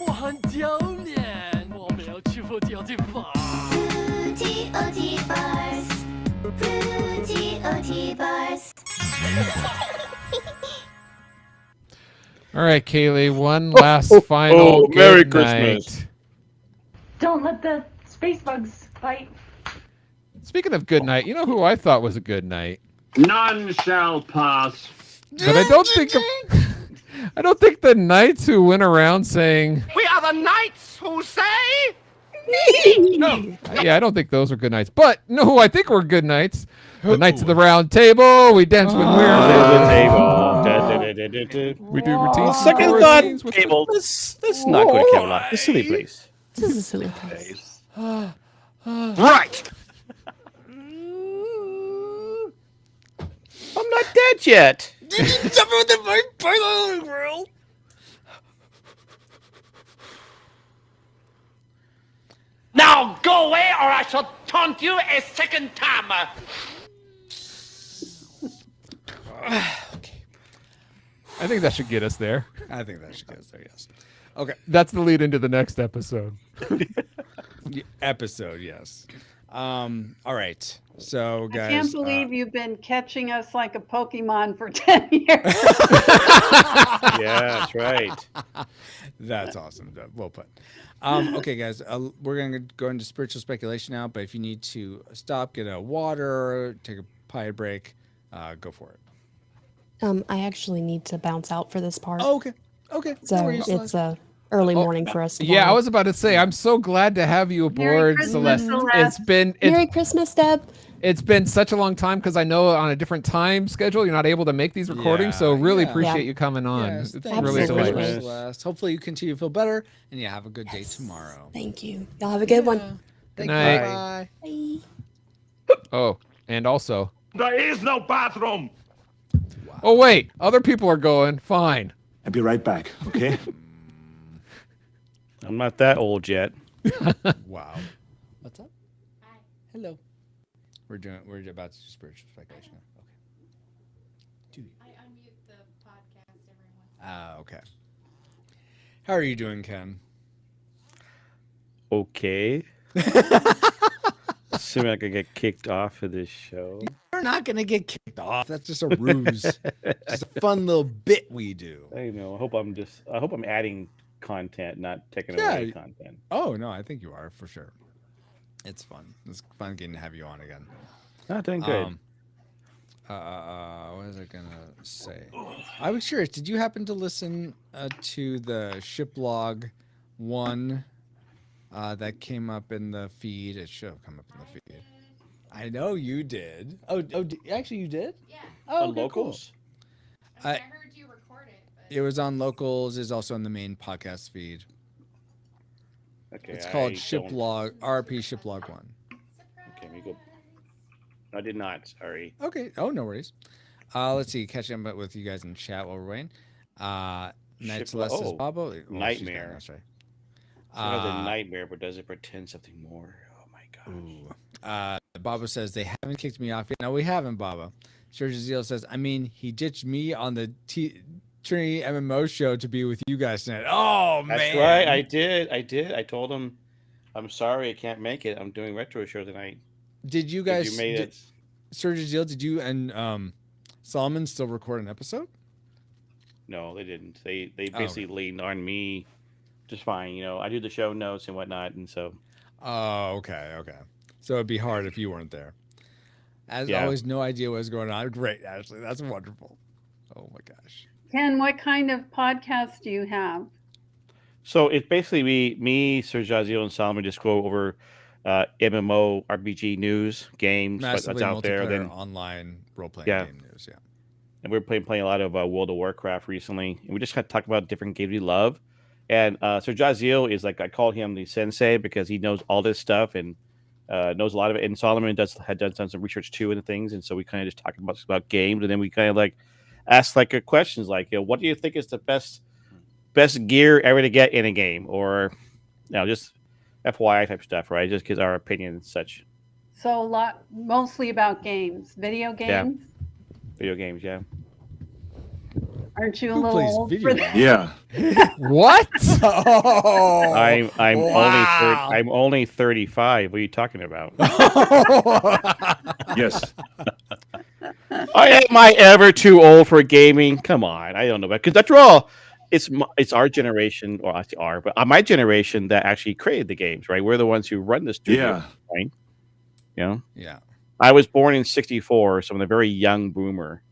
我很丢脸，我没有去过丢地方。Fruity OT bars. Fruity OT bars. All right, Kaylee, one last final good Merry night. Christmas. Don't let the space bugs bite. Speaking of good night, you know who I thought was a good night? None shall pass. But I don't think the knights who went around saying, We are the knights who say. no. Yeah, I don't think those were good nights. But no, who I think were good nights. The Knights of the Round Table. We dance when we're we do routines. Second thought, table. Let's not go to Camelot. It's a silly place. This is a silly place. Right. I'm not dead yet. Now go away, or I shall taunt you a second time. Okay. I think that should get us there. I think that should get us there, yes. Okay. That's the lead into the next episode. Episode, yes. All right. So, guys. I can't believe you've been catching us like a Pokemon for 10 years. Yeah, that's right. That's awesome. Well put. Okay, guys, we're going to go into spiritual speculation now, but if you need to stop, get a water, take a pie break, go for it. I actually need to bounce out for this part. Oh, okay. Okay. So it's early morning for us. Yeah, I was about to say, I'm so glad to have you aboard, Celeste. Merry Christmas, Deb. It's been such a long time because I know on a different time schedule you're not able to make these recordings. So really appreciate you coming on. Yes, it's thank really you, delightful. Celeste. Hopefully you continue to feel better and you have a good day tomorrow. Thank you. Y'all have a good one. Good night. Bye. Oh, and also. There is no bathroom. Oh, wait. Other people are going. Fine. I'll be right back, okay? I'm not that old yet. Wow. What's up? Hi. Hello. We're about to do spiritual speculation. Okay. Do you? I unmute the podcast every once in a while. Okay. How are you doing, Ken? Okay. Assuming I could get kicked off of this show. You're not gonna get kicked off. That's just a ruse. Just a fun little bit we do. I know. I hope I'm adding content, not taking away content. Oh no, I think you are for sure. It's fun. It's fun getting to have you on again. Oh, doing good. What was I gonna say? I was curious. Did you happen to listen to the Shiplog one that came up in the feed? It should have come up in the feed. I know you did. Actually, you did? Yeah. Oh, on okay, Locals? I heard you record it. But... It was on Locals. Is also on the main podcast feed. Okay. It's called Shiplog RRP Shiplog 1. Okay, go. I did not. Sorry. Okay. Oh, no worries. Let's see. Catching up with you guys in chat while we're waiting. Night Celeste says Babo. Oh, Nightmare. That's right. She has a nightmare, but does it pretend something more? Oh my gosh. Baba says they haven't kicked me off yet. No, we haven't, Baba. Sergio Zeal says, I mean, he ditched me on the Trinity MMO show to be with you guys tonight. Oh, man. That's right. I did. I told him, I'm sorry, I can't make it. I'm doing retro show tonight. Did you guys? You made it. Sergio Zeal, did you and Solomon still record an episode? No, they didn't. They basically leaned on me just fine. I do the show notes and whatnot, and so. Oh, okay. So it'd be hard if you weren't there. As always, no idea what's going on. Great, Ashley. That's wonderful. Oh my gosh. Ken, what kind of podcast do you have? So it's basically me, Sergio Azio, and Solomon just go over MMO, RPG news, games, what's out there. Then online role-playing game news, yeah. And we're playing a lot of World of Warcraft recently, and we just kind of talk about different games we love. And Sergio Azio is like, I call him the sensei because he knows all this stuff and knows a lot of it. And Solomon had done some research too into things, and so we kind of just talk about games, and then we kind of like ask like questions like, what do you think is the best gear ever to get in a game, or just FYI type stuff, right? Just because our opinion and such. So mostly about games, video games. Yeah. Video games, yeah. Aren't you a little old for that? Yeah. What? Oh, I'm only 35. What are you talking about? Yes. Am I ever too old for gaming? Come on, I don't know, because after all, it's our generation, or I say but my generation that actually created the games, right? We're the ones who run the studio, right? Yeah. I was born in '64, so I'm a very young boomer.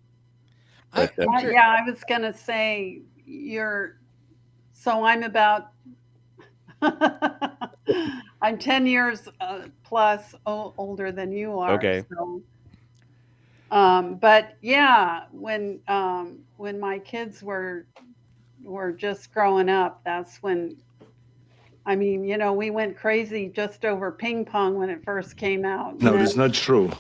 But, I was gonna say I'm about I'm 10 years plus older than you are. Okay. So, but yeah, when my kids were just growing up, that's when, we went crazy just over ping pong when it first came out. No, that's not true.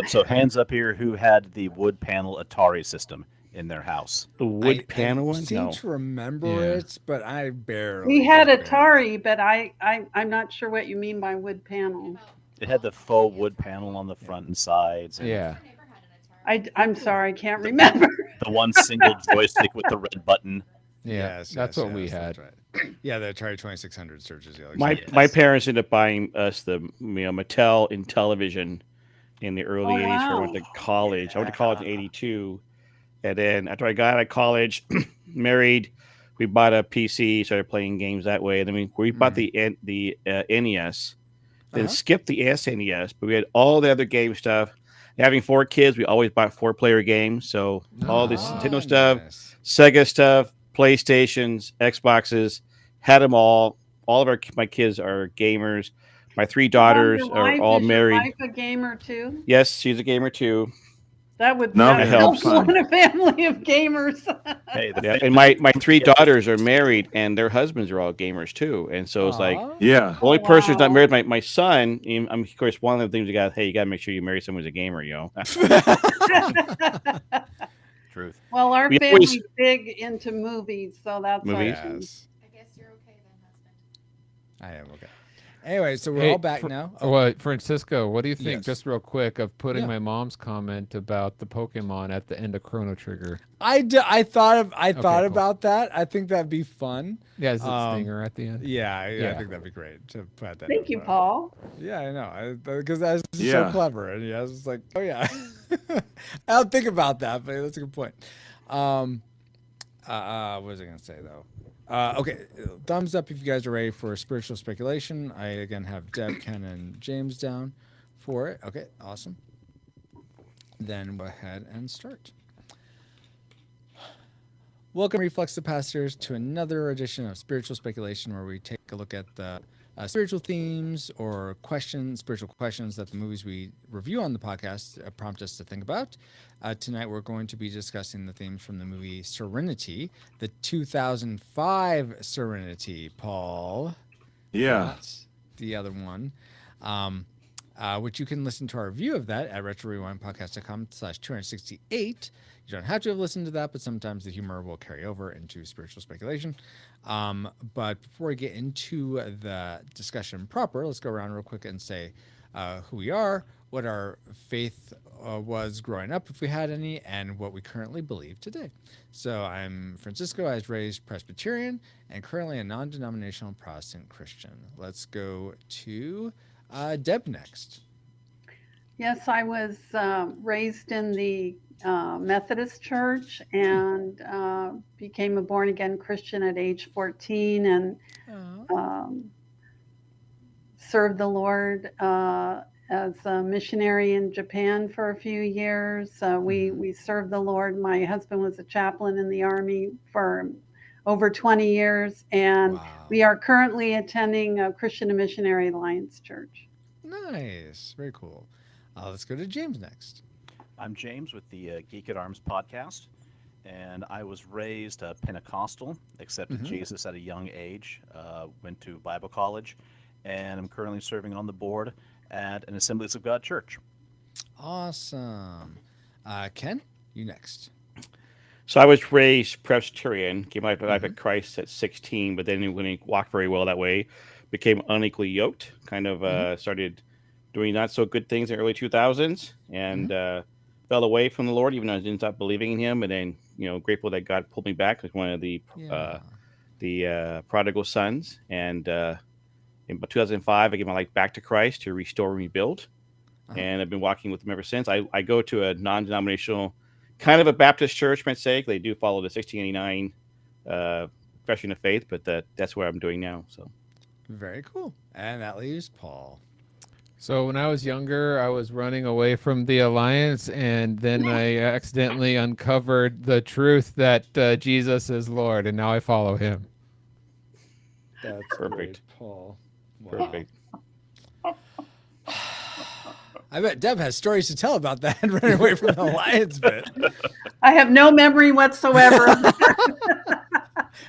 So hands up here, who had the wood panel Atari system in their house? The wood panel one? I seem to remember it, but I barely. We had Atari, but I'm not sure what you mean by wood panel. It had the faux wood panel on the front and sides. And I'm sorry, I can't remember. The one single joystick with the red button. Yes, that's what we had. Right. Yeah, the Atari 2600 Surges. My parents ended up buying us the Mattel Intellivision in the early 80s when I went to college. I went to college in 82. And then after I got out of college, married, we bought a PC, started playing games that way. And then we bought the NES, then skipped the SNES, but we had all the other game stuff. Having 4 kids, we always bought 4-player games. So all this Nintendo stuff, Sega stuff, PlayStations, Xboxes, had them all. All of my kids are gamers. My 3 daughters are all married. Is your wife a gamer too? Yes, she's a gamer too. That would help in a family of gamers. Hey, and my 3 daughters are married, and their husbands are all gamers too. And so it's like, the only person who's not married, my son. Of course, one of the things you got to make sure you marry someone who's a gamer, Truth. Well, our family's big into movies, so that's movies. I guess you're okay then, husband. I am okay. Anyway, so we're all back now. Francisco, what do you think, just real quick, of putting my mom's comment about the Pokemon at the end of Chrono Trigger? I thought about that. I think that'd be fun. Yeah, is it Stinger at the end? Yeah, I think that'd be great to put that. Thank you, Paul. Yeah, I know, because that's so clever, and I was just like, oh yeah, I don't think about that, but that's a good point. What was I gonna say though? Okay, thumbs up if you guys are ready for spiritual speculation. I again have Deb, Ken, and James down for it. Okay, awesome. Then go ahead and start. Welcome, Reflex Capacitors, to another edition of Spiritual Speculation, where we take a look at the spiritual themes or spiritual questions that the movies we review on the podcast prompt us to think about. Tonight, we're going to be discussing the themes from the movie Serenity, the 2005 Serenity, Paul. Yeah. That's the other one. which you can listen to our review of that at retrorewindpodcast.com/268. You don't have to have listened to that, but sometimes the humor will carry over into spiritual speculation. But before we get into the discussion proper, let's go around real quick and say who we are, what our faith was growing up, if we had any, and what we currently believe today. So I'm Francisco. I was raised Presbyterian and currently a non-denominational Protestant Christian. Let's go to Deb next. Yes, I was raised in the Methodist Church and became a born-again Christian at age 14 and served the Lord as a missionary in Japan for a few years. We served the Lord. My husband was a chaplain in the Army for over 20 years, and we are currently attending a Christian and Missionary Alliance Church. Nice. Very cool. Let's go to James next. I'm James with the Geek at Arms podcast, and I was raised Pentecostal, accepted Jesus at a young age, went to Bible college, and I'm currently serving on the board at an Assemblies of God church. Awesome. Ken, you next. So I was raised Presbyterian, gave my life at Christ at 16, but then when he walked very well that way, became unequally yoked, kind of started doing not so good things in the early 2000s and fell away from the Lord, even though I didn't stop believing in him. And then, grateful that God pulled me back as one of the prodigal sons. And in 2005, I gave my life back to Christ to restore and rebuild. And I've been walking with him ever since. I go to a non-denominational, kind of a Baptist church, might say. They do follow the 1689 profession of faith, but that's what I'm doing now. So very cool. And that leaves Paul. So when I was younger, I was running away from the Alliance, and then I accidentally uncovered the truth that Jesus is Lord, and now I follow him. That's perfect, great, Paul. Wow. Perfect. I bet Deb has stories to tell about that running away from the Alliance bit. I have no memory whatsoever. I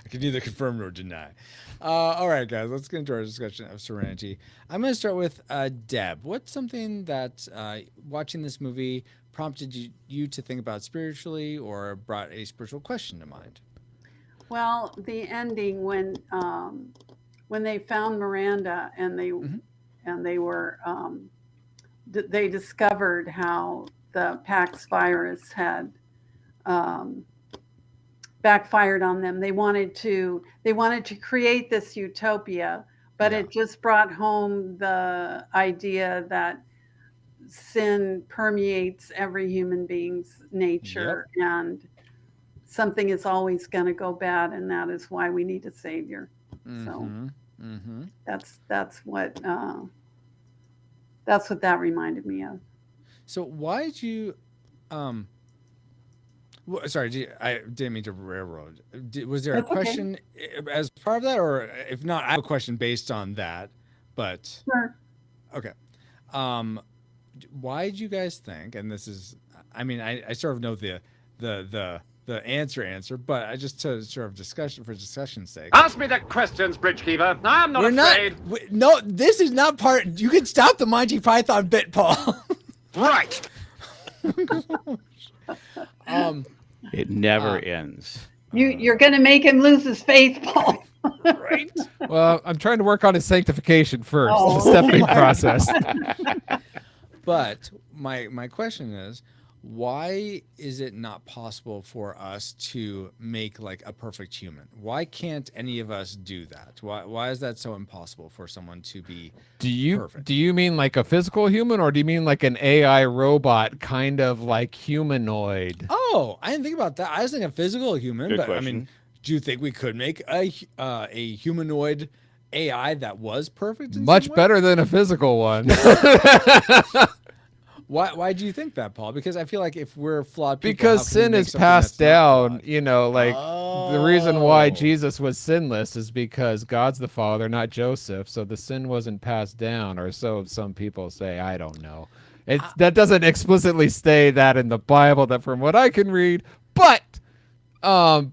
can neither confirm nor deny. All right, guys, let's get into our discussion of Serenity. I'm going to start with Deb. What's something that watching this movie prompted you to think about spiritually or brought a spiritual question to mind? Well, the ending when they found Miranda and they were they discovered how the Pax virus had backfired on them. They wanted to create this utopia, but it just brought home the idea that sin permeates every human being's nature and something is always going to go bad, and that is why we need a savior. So that's what that reminded me of. So why did you sorry, I didn't mean to railroad. Was there a question as part of that, or if not, I have a question based on that. But sure. Okay. Why did you guys think? And this is, I mean, I sort of know the answer, but I just to sort of discussion's sake. Ask me the questions, Bridgekeeper. I'm not afraid. No, this is not part. You can stop the Monty Python bit, Paul. Right. It never ends. You're going to make him lose his faith, Paul. Right. Well, I'm trying to work on his sanctification first. It's a stepping process. But my question is, why is it not possible for us to make like a perfect human? Why can't any of us do that? Why is that so impossible for someone to be perfect? Do you mean like a physical human, or do you mean like an AI robot, kind of like humanoid? Oh, I didn't think about that. I was thinking a physical human, Good but question. I mean, do you think we could make a humanoid AI that was perfect? Much better than a physical one. Why do you think that, Paul? Because I feel like if we're flawed people, because how can we sin make is something passed that's not down, flawed? you know, like the reason why Jesus was sinless is because God's the Father, not Joseph. So the sin wasn't passed down, or so some people say. I don't know. That doesn't explicitly say that in the Bible, that from what I can read, but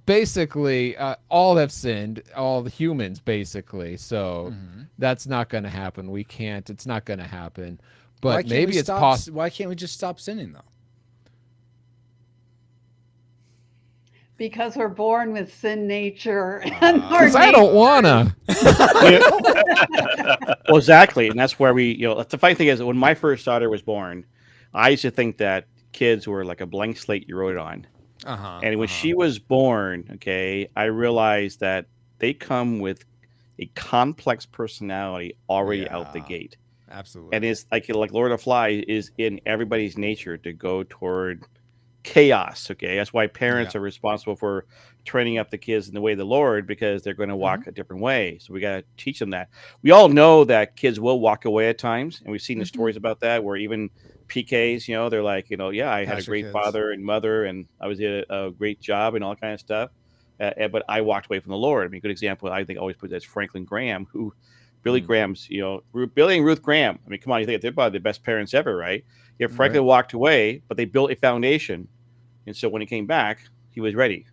basically all have sinned, all the humans basically. So that's not going to happen. We can't. It's not going to happen. But maybe it's possible. Why can't we just stop sinning though? Because we're born with sin nature. Because I don't wanna. Well, exactly, and that's where the funny thing is, when my first daughter was born, I used to think that kids were like a blank slate you wrote on. And when she was born, okay, I realized that they come with a complex personality already out the gate. Absolutely. And it's like Lord of the Flies is in everybody's nature to go toward chaos. Okay, that's why parents are responsible for training up the kids in the way of the Lord, because they're going to walk a different way. So we got to teach them that. We all know that kids will walk away at times, and we've seen the stories about that, where even PKs, they're like, yeah, I had a great father and mother, and I was did a great job and all that kind of stuff, but I walked away from the Lord. I mean, a good example I think always put that's Franklin Graham, who Billy Graham's, Billy and Ruth Graham. I mean, come on, you think they're probably the best parents ever, right? Yeah, Franklin walked away, but they built a foundation. And so when he came back, he was ready.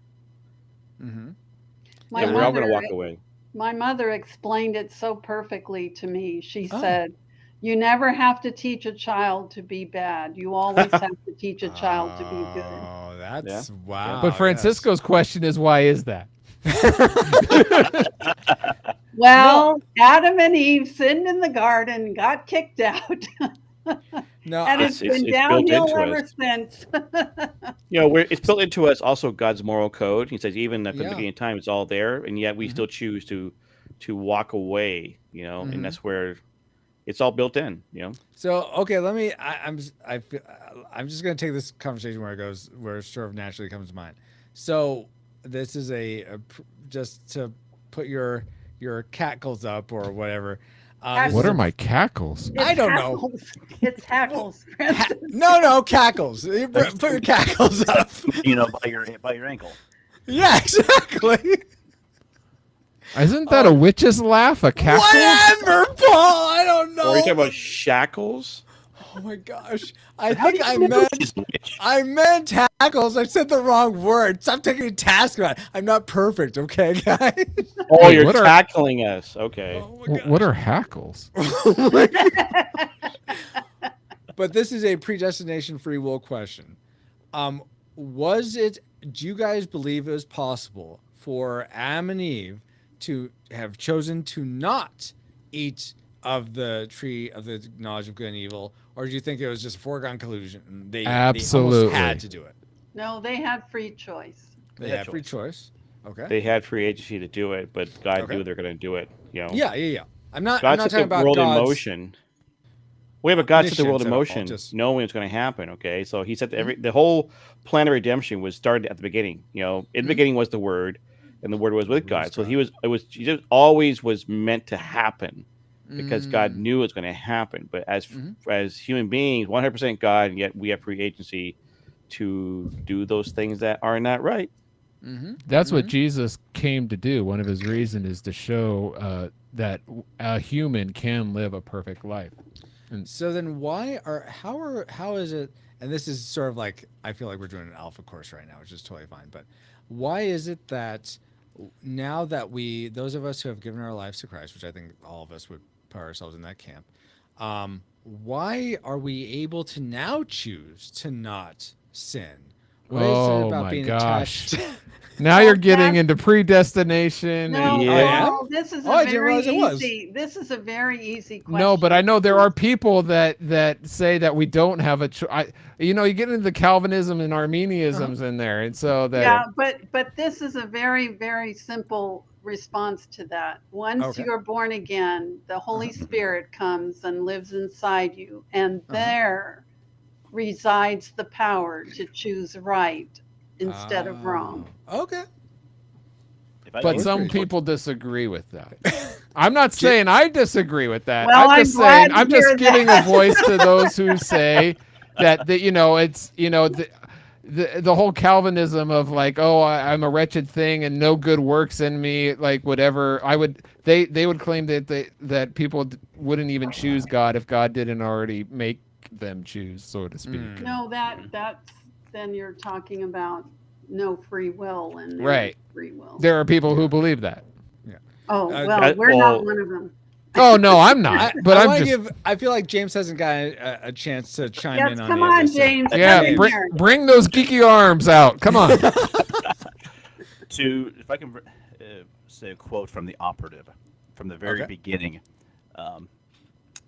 My we're all going to walk away. My mother explained it so perfectly to me. She said, you never have to teach a child to be bad. You always have to teach a child to be good. Oh, that's wow. But Francisco's question is, why is that? Well, Adam and Eve sinned in the garden, got kicked out. No, and it's been downhill ever since. It's built into us also God's moral code. He says even at the beginning of time, it's all there, and yet we still choose to walk away. And that's where it's all built in. So okay, I'm just gonna take this conversation where it goes, where it sort of naturally comes to mind. So this is just to put your cackles up or whatever. What are my cackles? I don't know. It's hackles. No, cackles. Put your cackles up. By your ankle. Yeah, exactly. Isn't that a witch's laugh? A cackle? Whatever, Paul. I don't know. Are you talking about shackles? Oh my gosh! I meant tackles. I said the wrong word. Stop taking a task about it. I'm not perfect, okay, guys? Oh, you're tackling us. Okay. What are hackles? But this is a predestination free will question. Do you guys believe it was possible for Adam and Eve to have chosen to not eat of the tree of the knowledge of good and evil, or do you think it was just a foregone conclusion? They almost had to do it. No, they had free choice. They had free choice. Okay. They had free agency to do it, but God knew they're going to do it. Yeah. I'm not God talking set the about world God's in motion. We have a God set the world in omniscience motion, at all, knowing it's going to happen. Okay, so He said the whole plan of redemption was started at the beginning. In the beginning was the Word, and the Word was with God. So He just always was meant to happen, because God knew it was going to happen. But as human beings, 100% God, and yet we have free agency to do those things that are not right. That's what Jesus came to do. One of his reasons is to show that a human can live a perfect life. And so then how is it, and this is sort of like, I feel like we're doing an alpha course right now, which is totally fine, but why is it that now that those of us who have given our lives to Christ, which I think all of us would put ourselves in that camp, why are we able to now choose to not sin? What is it about being attached? Now you're getting into predestination. No, this is a very easy. This is a very easy question. No, but I know there are people that say that we don't have a choice. You get into the Calvinism and Arminianisms in there, and so that but this is a very, very simple response to that. Once you're born again, the Holy Spirit comes and lives inside you, and there resides the power to choose right instead of wrong. Okay. But some people disagree with that. I'm not saying I disagree with that. Well, I'm just saying I'm just giving a voice to those who say that it's the whole Calvinism of like, I'm a wretched thing and no good works in me, like whatever. They would claim that people wouldn't even choose God if God didn't already make them choose, so to speak. No, that's then you're talking about no free will and right. Free will. There are people who believe that. Yeah. Oh well, we're not one of them. Oh no, I'm not. But I'm wanna just. I feel like James hasn't gotten a chance to chime in on come any of on, this. James. Yeah, Come in here. bring those geeky arms out. Come on. If I can say a quote from the operative from the very beginning,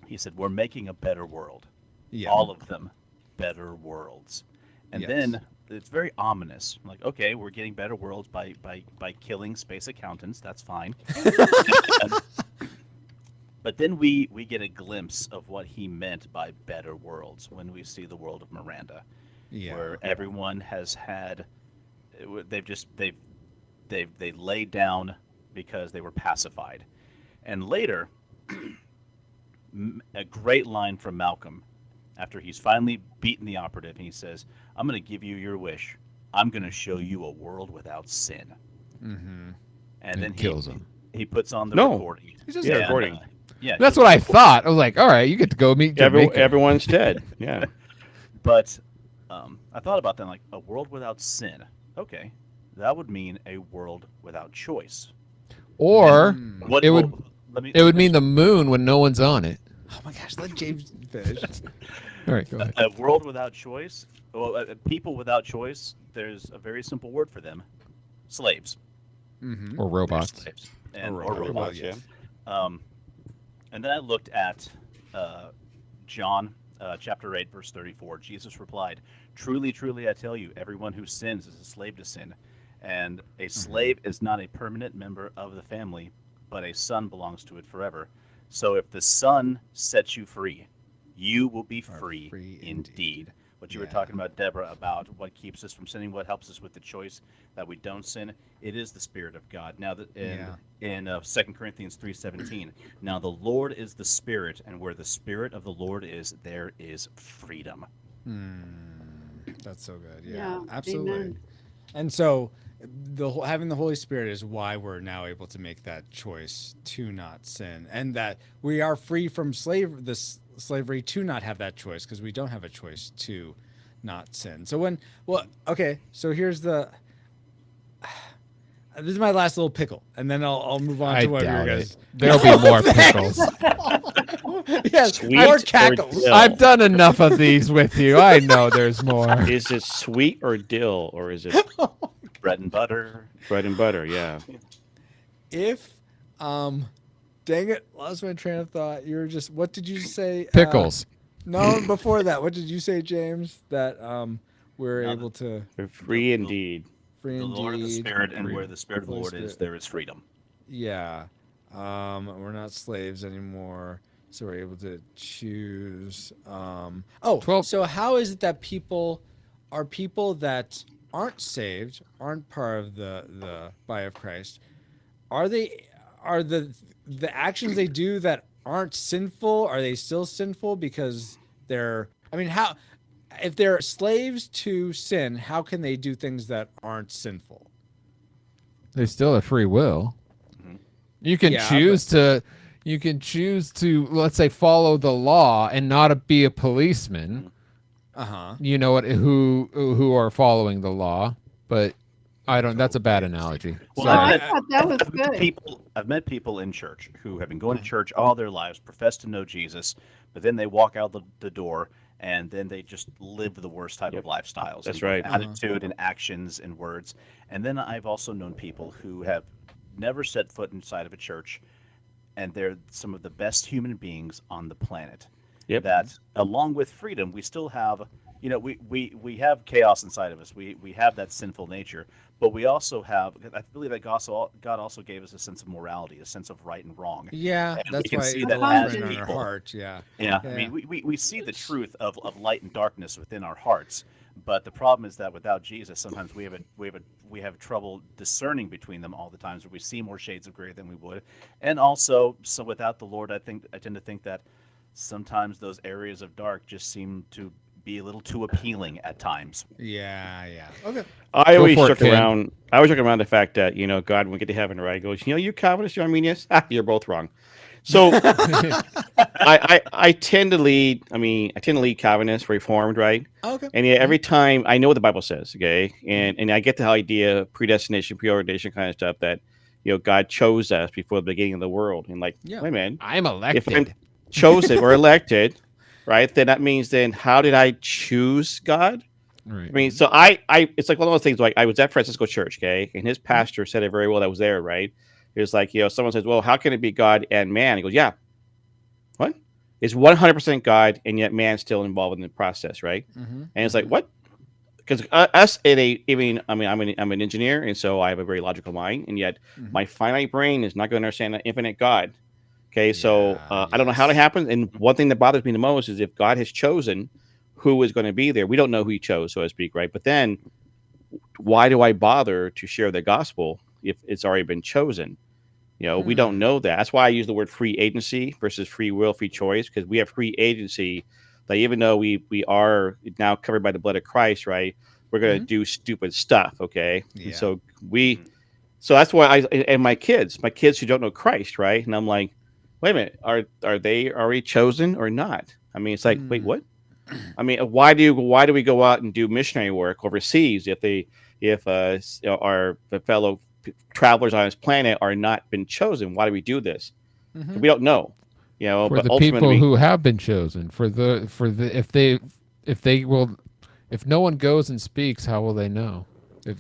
he said, "We're making a better world. Yeah. All of them better worlds." And Yes. then it's very ominous. Like, okay, we're getting better worlds by killing space accountants. That's fine. But then we get a glimpse of what he meant by better worlds when we see the world of Miranda, where everyone has had, they laid down because they were pacified, and later, a great line from Malcolm, after he's finally beaten the operative, and he says, "I'm going to give you your wish. I'm going to show you a world without sin." Mm-hmm. And then kills him. He puts on the No. recording. He does the recording. Yeah, That's what I thought. I was like, all right, you get to go meet Jamaica. Everyone's dead. Yeah. But I thought about that, like a world without sin. Okay, that would mean a world without choice. Or it would mean the moon when no one's on it. Oh my gosh, let James finish. All right, go ahead. A world without choice. Well, people without choice. There's a very simple word for them: slaves. Mm-hmm. Or robots. Slaves. Or robots, robots. yeah. And then I looked at John chapter 8, verse 34. Jesus replied, "Truly, truly, I tell you, everyone who sins is a slave to sin. And a slave is not a permanent member of the family, but a son belongs to it forever. So if the Son sets you free, you will be free indeed." What you were talking about, Deborah, about what keeps us from sinning, what helps us with the choice that we don't sin, it is the Spirit of God. Now, in 2 Corinthians 3:17, now the Lord is the Spirit, and where the Spirit of the Lord is, there is freedom. That's so good. Yeah, absolutely. amen. And so, having the Holy Spirit is why we're now able to make that choice to not sin, and that we are free from slavery to not have that choice, because we don't have a choice to not sin. So so here's this is my last little pickle, and then I'll move on to what you guys. There'll be more pickles. Yes, Sweet more or cackles. dill? I've done enough of these with you. I know there's more. Is it sweet or dill, or is it Bread and butter. bread and butter? Yeah. If, dang it, lost my train of thought. You were just, what did you say? Pickles. No, before that, what did you say, James? That we're able to They're free indeed. free The Lord of the indeed. Spirit, and where the Spirit of the Holy Lord is, Spirit. there is freedom. Yeah, we're not slaves anymore, so we're able to choose. So how is it that people that aren't saved, aren't part of the body of Christ, are the actions they do that aren't sinful, are they still sinful because they're, I mean, how, if they're slaves to sin, how can they do things that aren't sinful? They still have free will. You can choose to, let's say, follow the law and not be a policeman. You know what? Who are following the law, but I don't. That's a bad analogy. Well, I thought that was good. I've met people in church who have been going to church all their lives, profess to know Jesus, but then they walk out the door and then they just live the worst type of lifestyles. That's and right. Attitude and actions and words. And then I've also known people who have never set foot inside of a church, and they're some of the best human beings on the planet. Yep. That along with freedom, we still have, we have chaos inside of us. We have that sinful nature, but we also have, I believe that God also gave us a sense of morality, a sense of right and wrong. Yeah, And that's we can why see it that lies as in our people. heart. Yeah. Yeah, I mean, we see the truth of light and darkness within our hearts, but the problem is that without Jesus, sometimes we have trouble discerning between them all the times, where we see more shades of gray than we would, and also, so without the Lord, I tend to think that sometimes those areas of dark just seem to be a little too appealing at times. Yeah. Okay. I always joke around the fact that, God, when we get to heaven, right, goes, you Calvinists, you Arminians, you're both wrong. So I tend to lead Calvinist, Reformed, right? Okay. And yet every time I know what the Bible says, okay, and I get the idea of predestination, preordination kind of stuff, that God chose us before the beginning of the world. And like, Yeah. wait a minute, I'm if elected. I'm chosen or elected, right? Then that means then how did I choose God? Right. I mean, so I it's like one of those things. Like I was at Francisco Church, okay, and his pastor said it very well. That was there, right? It was like, someone says, "Well, how can it be God and man?" He goes, "Yeah, what? It's 100% God, and yet man's still involved in the process, right?" And it's like, what? Because us in I'm an engineer, and so I have a very logical mind, and yet my finite brain is not going to understand an infinite God. Okay, so I don't know how that happens. And one thing that bothers me the most is if God has chosen who is going to be there, we don't know who He chose, so to speak, right? But then, why do I bother to share the gospel if it's already been chosen? We don't know that. That's why I use the word free agency versus free will, free choice, because we have free agency. That even though we are now covered by the blood of Christ, right? We're going to do stupid stuff, okay? Yeah. And so so that's why and my kids who don't know Christ, right? And I'm like, wait a minute, are they already chosen or not? I mean, it's like, wait, what? I mean, why do we go out and do missionary work overseas if our fellow travelers on this planet are not been chosen? Why do we do this? We don't know, For but the ultimately, people who have been chosen, if no one goes and speaks, how will they know?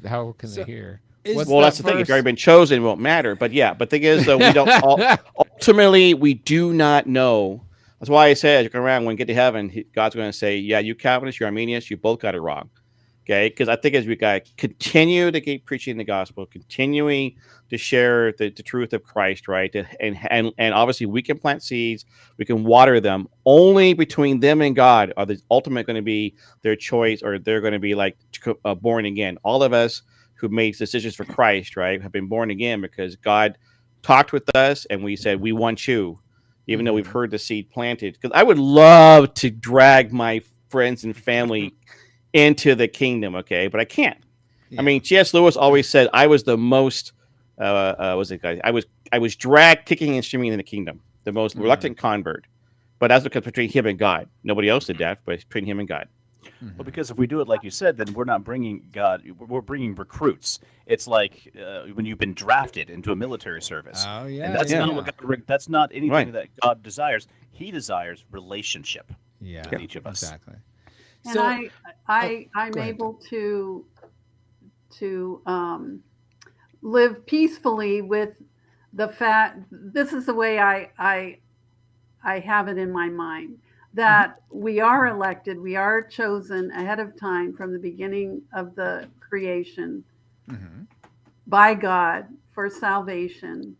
How can they hear? Well, that's the thing. If you've already been chosen, it won't matter. But the thing is, though, we don't. Ultimately, we do not know. That's why I said, you come around when we get to heaven, God's going to say, "Yeah, you Calvinists, you Arminians, you both got it wrong." Okay, because I think as we got to continue to keep preaching the gospel, continuing to share the truth of Christ, right? And obviously, we can plant seeds, we can water them. Only between them and God are the ultimate going to be their choice, or they're going to be like born again. All of us who made decisions for Christ, right, have been born again because God talked with us and we said, we want you, even though we've heard the seed planted. Because I would love to drag my friends and family into the kingdom, okay, but I can't. I mean, C.S. Lewis always said I was the most, I was dragged kicking and screaming in the kingdom, the most reluctant convert. But that's because between him and God. Nobody else did that, but between him and God. Well, because if we do it like you said, then we're not bringing God. We're bringing recruits. It's like when you've been drafted into a military service. Oh yeah, and that's not what God, that's not anything that God desires. He desires relationship. Yeah, with each of us. Exactly. And So, I'm go ahead. able to live peacefully with the fact. This is the way I have it in my mind, that we are elected, we are chosen ahead of time from the beginning of the creation by God for salvation.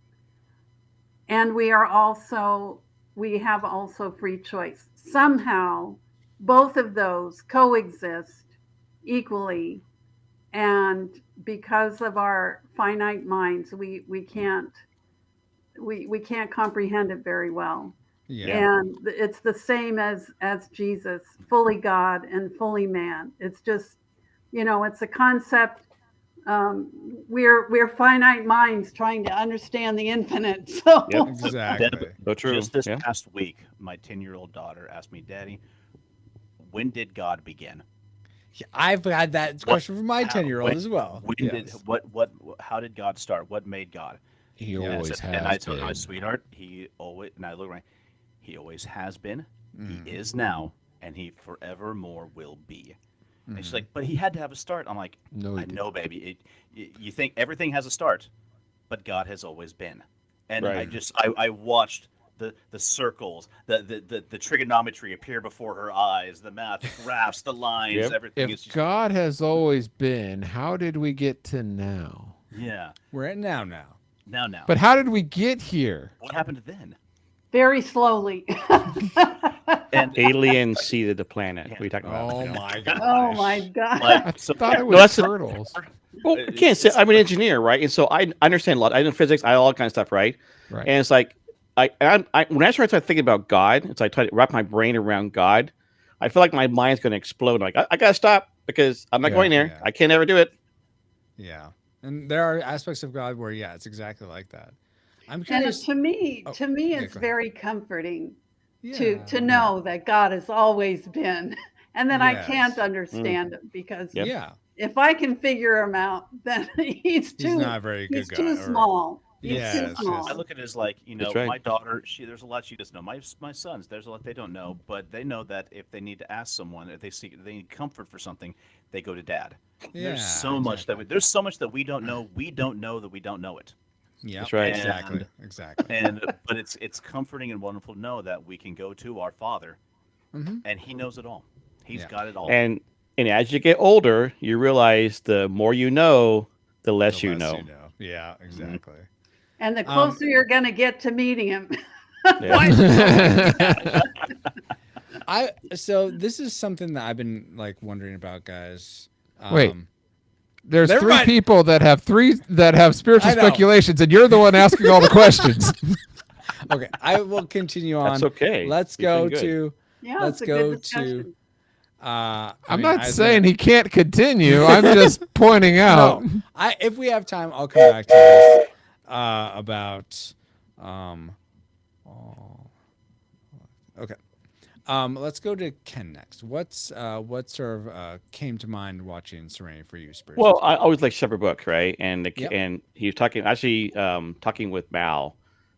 And we have also free choice. Somehow, both of those coexist equally. And because of our finite minds, we can't comprehend it very well. Yeah. And it's the same as Jesus, fully God and fully man. It's just, it's a concept. We're finite minds trying to understand the infinite. So Exactly. So true. Just this past week, my 10-year-old daughter asked me, "Daddy, when did God begin?" Yeah, I've had that question from my 10-year-old as well. How did God start? What made God? He always has and I told been. my sweetheart, he always has been, he is now, and he forevermore will be. And she's like, "But he had to have a start." I'm like, No, "I know, baby. You think everything has a start, but God has always been." And I watched the circles, the trigonometry appear before her eyes, the math, the graphs, the lines, everything. If God has always been, how did we get to now? Yeah, we're at now. Now. But how did we get here? What happened then? very slowly. And aliens seeded the planet. What are you talking about? Oh my god. Oh my god. I thought it was turtles. Well, I can't say I'm an engineer, right? And so I understand a lot. I know physics, all that kind of stuff, right? Right. And it's like when I start thinking about God, it's like I try to wrap my brain around God. I feel like my mind's going to explode. Like I gotta stop because I'm not going there. Yeah. I can't ever do it. Yeah, and there are aspects of God where it's exactly like that. I'm And curious. to me, Oh, it's go ahead. very comforting Yeah, to know that God has always been, and that I Yes. can't understand him because Yeah. if I can figure him out, then he's He's not a very good he's guy. too or- small. Yes, I look at it as like, you know, That's right. my daughter, there's a lot she doesn't know. My sons, there's a lot they don't know, but they know that if they need to ask someone, if they need comfort for something, they go to dad. There's so much that we don't know. We don't know that we don't know it. Yeah, That's right. Exactly. But it's comforting and wonderful to know that we can go to our Father, and He knows it all. He's got it all. And as you get older, you realize the more you know, the less you know. Yeah, exactly. And the closer you're going to get to meeting him. So this is something that I've been like wondering about, guys. Wait. There's Never three mind. people that have spiritual I know. speculations, and you're the one asking all the questions. Okay, I will continue on. That's okay. Let's You're go doing to. Yeah, Let's it's a go good discussion. to. I'm not saying he can't continue. I'm just pointing out. No, if we have time, I'll come back to this about. Okay. Let's go to Ken next. What sort of came to mind watching Serenity for you, Spurs? Well, I always like Shepherd Book, right? And Yep. and he was talking with Mal.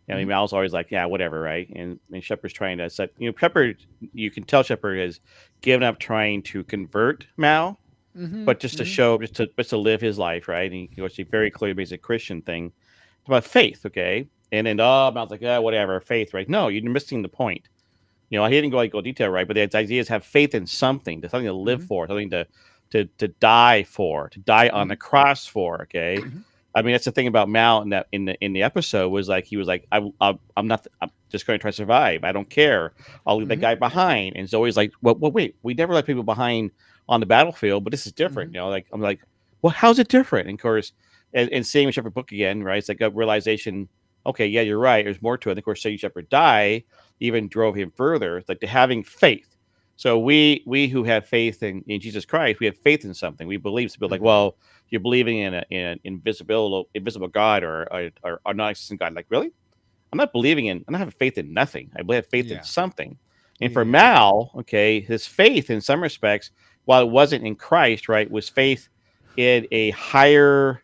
I mean, Mal's always like, yeah, whatever, right? And Shepard's trying to set, Shepard, you can tell Shepard has given up trying to convert Mal, but just to show, just to live his life, right? And he actually very clearly makes a Christian thing. It's about faith, okay? And then Mal's like, whatever, faith, right? No, you're missing the point. He didn't go detail, right? But the idea is have faith in something, something to live for, something to die for, to die on the cross for, okay? I mean, that's the thing about Mal in the episode was like he was like, I'm just going to try to survive. I don't care. I'll leave that guy behind. And Zoe's like, well, wait, we never let people behind on the battlefield, but this is different. Like I'm like, well, how's it different? And of course, and seeing Shepherd Book again, right? It's like a realization. Okay, yeah, you're right. There's more to it. And of course, seeing Shepherd die even drove him further. It's like to having faith. So we who have faith in Jesus Christ, we have faith in something. We believe to be like, well, you're believing in an invisible God or a non-existent God. Like, really? I'm not having faith in nothing. I have faith in something. And for Mal, okay, his faith in some respects, while it wasn't in Christ, right, was faith in a higher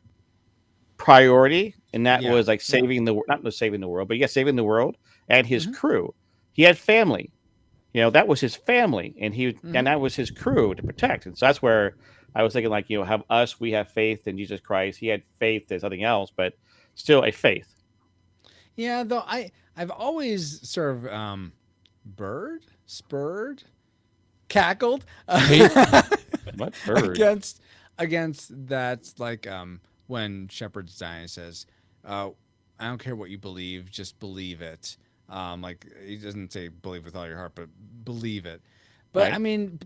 priority, and that was like saving the not saving the world, but saving the world and his crew. He had family. That was his family, and and that was his crew to protect. And so that's where I was thinking, like, we have faith in Jesus Christ. He had faith in something else, but still a faith. Yeah, though I've always sort of spurred, cackled what bird? against that, like when Shepard's dying, he says, I don't care what you believe, just believe it. Like he doesn't say believe with all your heart, but believe it. But Right. I mean,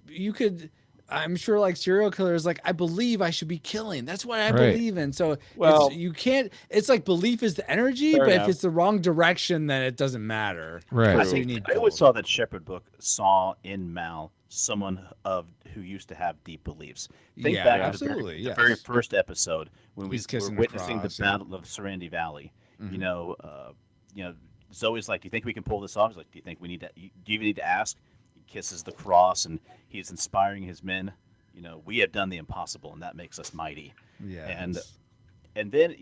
I'm sure like serial killers, like I believe I should be killing. That's what I believe in. So you can't. It's like belief is the energy, but if it's the wrong direction, then it doesn't matter. Right. I always saw that Shepherd Book saw in Mal someone who used to have deep beliefs. Think back to the very first episode when we were witnessing the Battle of Serenity Valley. Zoe's like, "Do you think we can pull this off?" He's like, "Do you think we need to? Do you even need to ask?" He kisses the cross, and he's inspiring his men. We have done the impossible, and that makes us mighty. Yeah. And then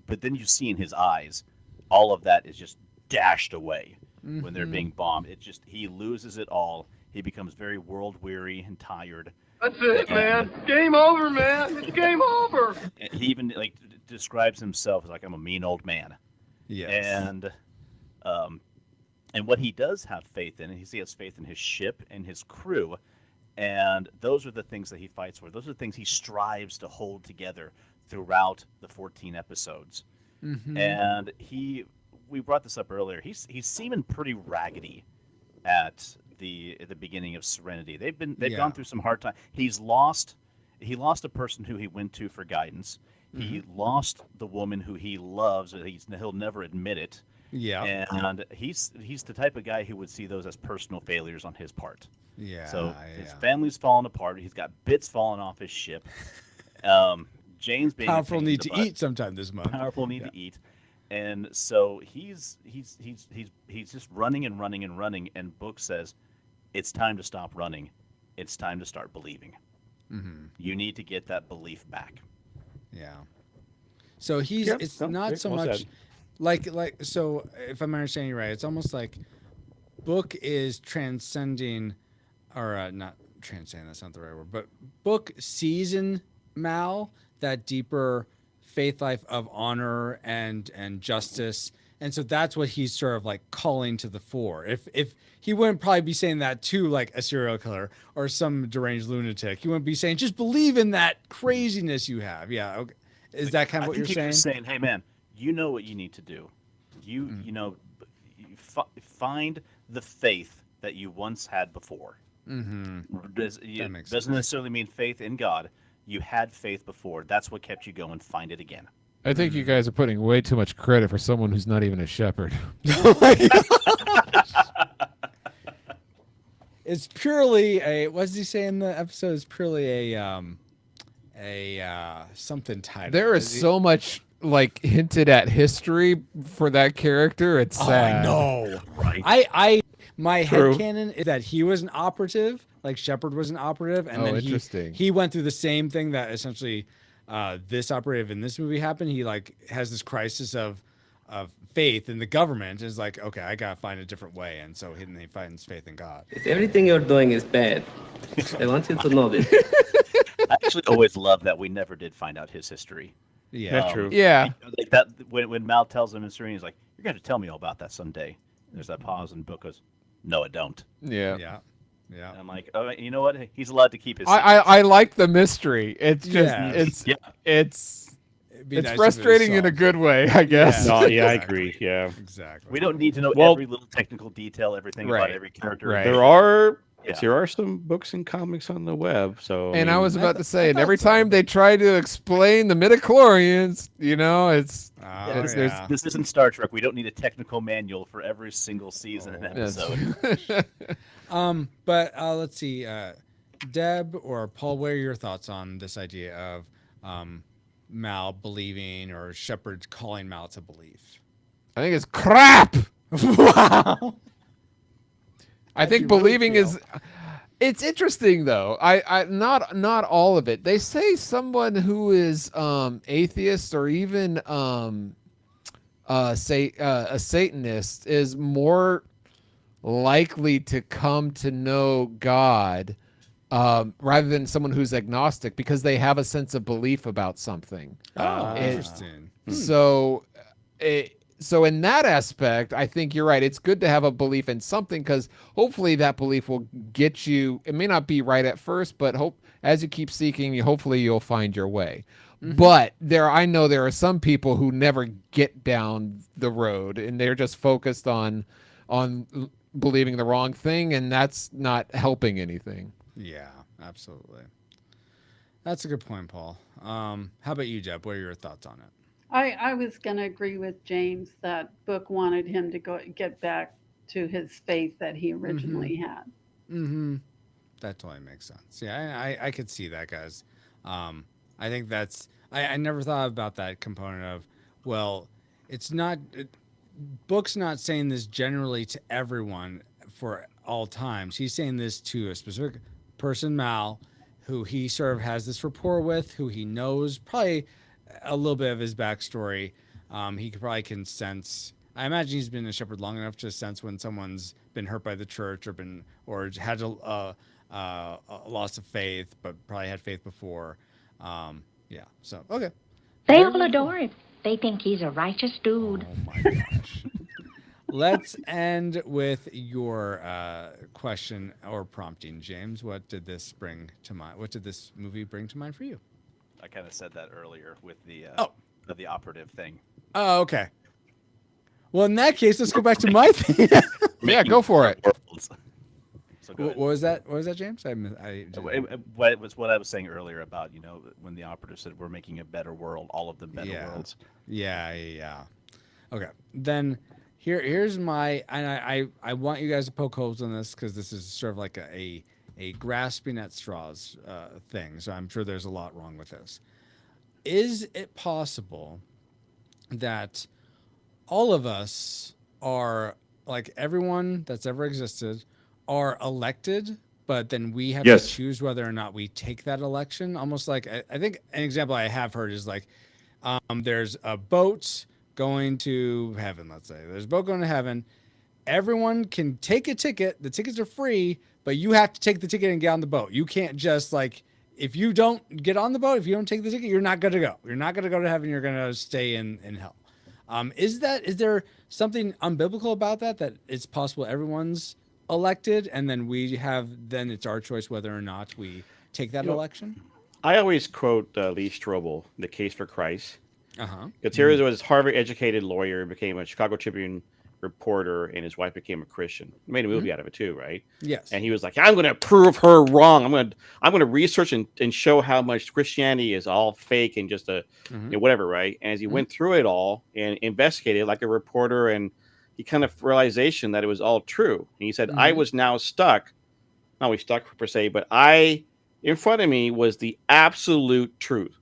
but then you see in his eyes, all of that is just dashed away when they're being bombed. He loses it all. He becomes very world weary and tired. That's it, man. Game over, man. It's game over. And he even describes himself as like, I'm a mean old man. Yes. And what he does have faith in, he has faith in his ship and his crew, and those are the things that he fights for. Those are the things he strives to hold together throughout the 14 episodes. And we brought this up earlier. He's seeming pretty raggedy at the beginning of Serenity. They've gone through some hard time. He lost a person who he went to for guidance. He lost the woman who he loves. He'll never admit it. Yeah. And he's the type of guy who would see those as personal failures on his part. Yeah. So his family's falling apart. He's got bits falling off his ship. Jane's being powerful need to eat sometime this month. Powerful need to eat. And so he's just running and running and running. And Book says, it's time to stop running. It's time to start believing. You need to get that belief back. Yeah. So it's not so much. So if I'm understanding you right, it's almost like book is transcending, or not transcending. That's not the right word, but book sees in Mal that deeper faith life of honor and justice, and so that's what he's sort of like calling to the fore. If he wouldn't probably be saying that to like a serial killer or some deranged lunatic, he wouldn't be saying just believe in that craziness you have. Yeah, okay. Is that kind of what you're saying? Just saying, hey man, you know what you need to do. You find the faith that you once had before. Doesn't necessarily mean faith in God. You had faith before. That's what kept you going. Find it again. I think you guys are putting way too much credit for someone who's not even a shepherd. It's purely a. What does he say in the episode? It's purely a something title. There is so much like hinted at history for that character. It's sad. I know, right? My headcanon is that he was an operative, like Shepard was an operative, and then he went through the same thing that essentially this operative in this movie happened. He like has this crisis of faith in the government. Is like, okay, I gotta find a different way, and so he finds faith in God. If everything you're doing is bad, I want you to know this. I actually always love that we never did find out his history. Yeah, that's true. Yeah, like that when Mal tells him in Serenity, he's like, "You're going to tell me all about that someday." There's that pause, and Book goes, "No, I don't." Yeah. And I'm like, oh, you know what? He's allowed to keep his. I like the mystery. It's just it's nice frustrating in a good way, I guess. No, yeah, I agree. Yeah, exactly. We don't need to know every little technical detail, everything about every character. Right. There are some books and comics on the web. So I was about to say, and every time they try to explain the midichlorians, it's this isn't Star Trek. We don't need a technical manual for every single season and episode. But let's see, Deb or Paul, what are your thoughts on this idea of Mal believing or Shepard calling Mal to believe? I think it's crap. Wow. I think believing is. It's interesting though. I not all of it. They say someone who is atheist or even a Satanist is more likely to come to know God rather than someone who's agnostic because they have a sense of belief about something. Interesting. So in that aspect, I think you're right. It's good to have a belief in something because hopefully that belief will get you. It may not be right at first, but as you keep seeking, hopefully you'll find your way. Mm-hmm. But I know there are some people who never get down the road and they're just focused on believing the wrong thing, and that's not helping anything. Yeah, absolutely. That's a good point, Paul. How about you, Deb? What are your thoughts on it? I was going to agree with James that Book wanted him to get back to his faith that he originally had. Mm-hmm. That totally makes sense. Yeah, I could see that, guys. I think that's... I never thought about that component of, well, it's not... Book's not saying this generally to everyone for all times. He's saying this to a specific person, Mal, who he sort of has this rapport with, who he knows probably a little bit of his backstory. He can sense. I imagine he's been a shepherd long enough to sense when someone's been hurt by the church or had a loss of faith, but probably had faith before. Yeah. So okay. They all adore him. They think he's a righteous dude. Oh my gosh. Let's end with your question or prompting, James. What did this bring to mind? What did this movie bring to mind for you? I kind of said that earlier with the operative thing. Oh, okay. Well, in that case, let's go back to my thing. Yeah, go for it. So what was that? What was that, James? It was what I was saying earlier about when the operative said we're making a better world, all of the better worlds. Yeah. Okay, then here's my, and I want you guys to poke holes in this because this is sort of like a grasping at straws thing. So I'm sure there's a lot wrong with this. Is it possible that all of us are, like everyone that's ever existed, are elected, but then we have to choose whether or not we take that election? Almost like, I think an example I have heard is like, there's boats, going to heaven, let's say. There's a boat going to heaven. Everyone can take a ticket. The tickets are free, but you have to take the ticket and get on the boat. You can't just like, if you don't get on the boat, if you don't take the ticket, you're not going to go. You're not going to go to heaven. You're going to stay in hell. Is there something unbiblical about that it's possible everyone's elected and then then it's our choice whether or not we take that election? I always quote Lee Strobel, The Case for Christ. Because here Mm-hmm. was harbor-educated lawyer, became a Chicago Tribune reporter, and his wife became a Christian. He made a movie out of it too, right? Yes. And he was like, "I'm going to prove her wrong. I'm going to research and show how much Christianity is all fake and just whatever, right?" And as he went through it all and investigated like a reporter, and he kind of realization that it was all true. And he said, "I was now stuck, not only stuck per se, but in front of me was the absolute truth.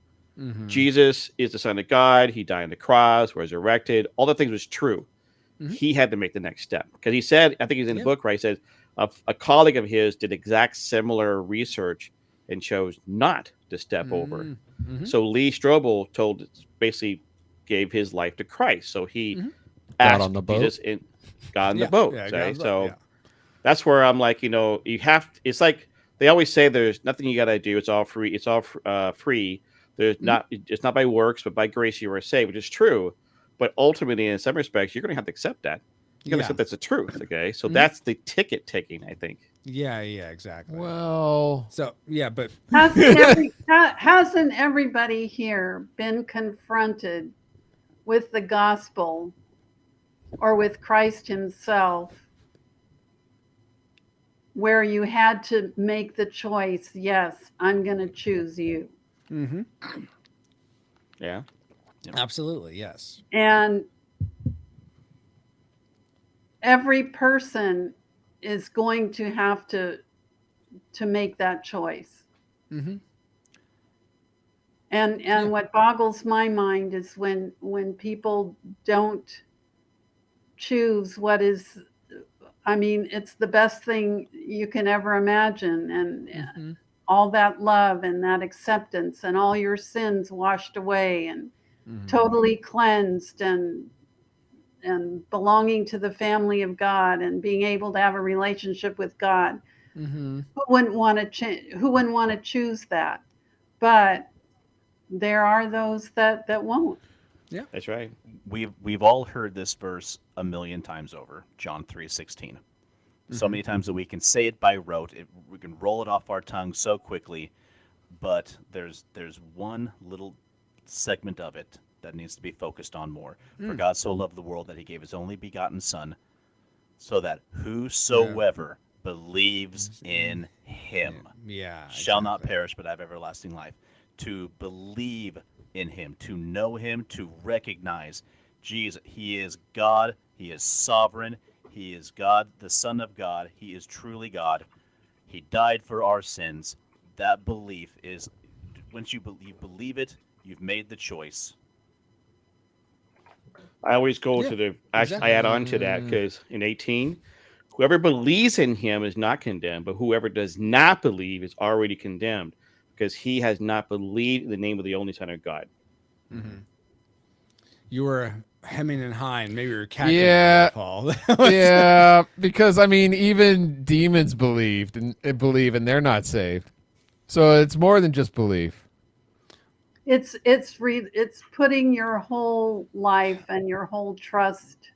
Jesus is the Son of God. He died on the cross, resurrected. All the things was true." He had to make the next step because he said, I think he's in the book, right? He says a colleague of his did exact similar research and chose not to step over. So Lee Strobel basically gave his life to Christ. So he asked on the boat. Jesus and got on the boat. Yeah, Okay? So that's where I'm like, you have. It's like they always say, there's nothing you got to do. It's all free. It's all free. There's not. It's not by works, but by grace you are saved, which is true. But ultimately, in some respects, you're going to have to accept that. You're going to accept that's the truth. Okay, so that's the ticket taking, I think. Yeah, exactly. Well, so yeah, but Hasn't everybody here been confronted with the gospel or with Christ himself, where you had to make the choice? Yes, I'm going to choose you. Yeah. Absolutely, yes. And every person is going to have to make that choice. And what boggles my mind is when people don't choose what is, I mean, it's the best thing you can ever imagine, and all that love and that acceptance and all your sins washed away and totally cleansed and belonging to the family of God and being able to have a relationship with God. Who wouldn't want to choose that? But there are those that won't. Yeah, that's right. We've all heard this verse a million times over, John 3:16. So many times that we can say it by rote, we can roll it off our tongue so quickly, but there's one little segment of it that needs to be focused on more. For God so loved the world that he gave his only begotten Son, so that whosoever believes in him shall not perish but have everlasting life. To believe in him, to know him, to recognize Jesus. He is God. He is sovereign. He is God, the Son of God. He is truly God. He died for our sins. That belief is, once you believe it, you've made the choice. I always go to the, I add on to that because in 18, whoever believes in him is not condemned, but whoever does not believe is already condemned because he has not believed in the name of the only Son of God. You were hemming and hawing. Maybe you were cackling, Paul. Yeah, because I mean, even demons believe and they're not saved. So it's more than just belief. It's putting your whole life and your whole trust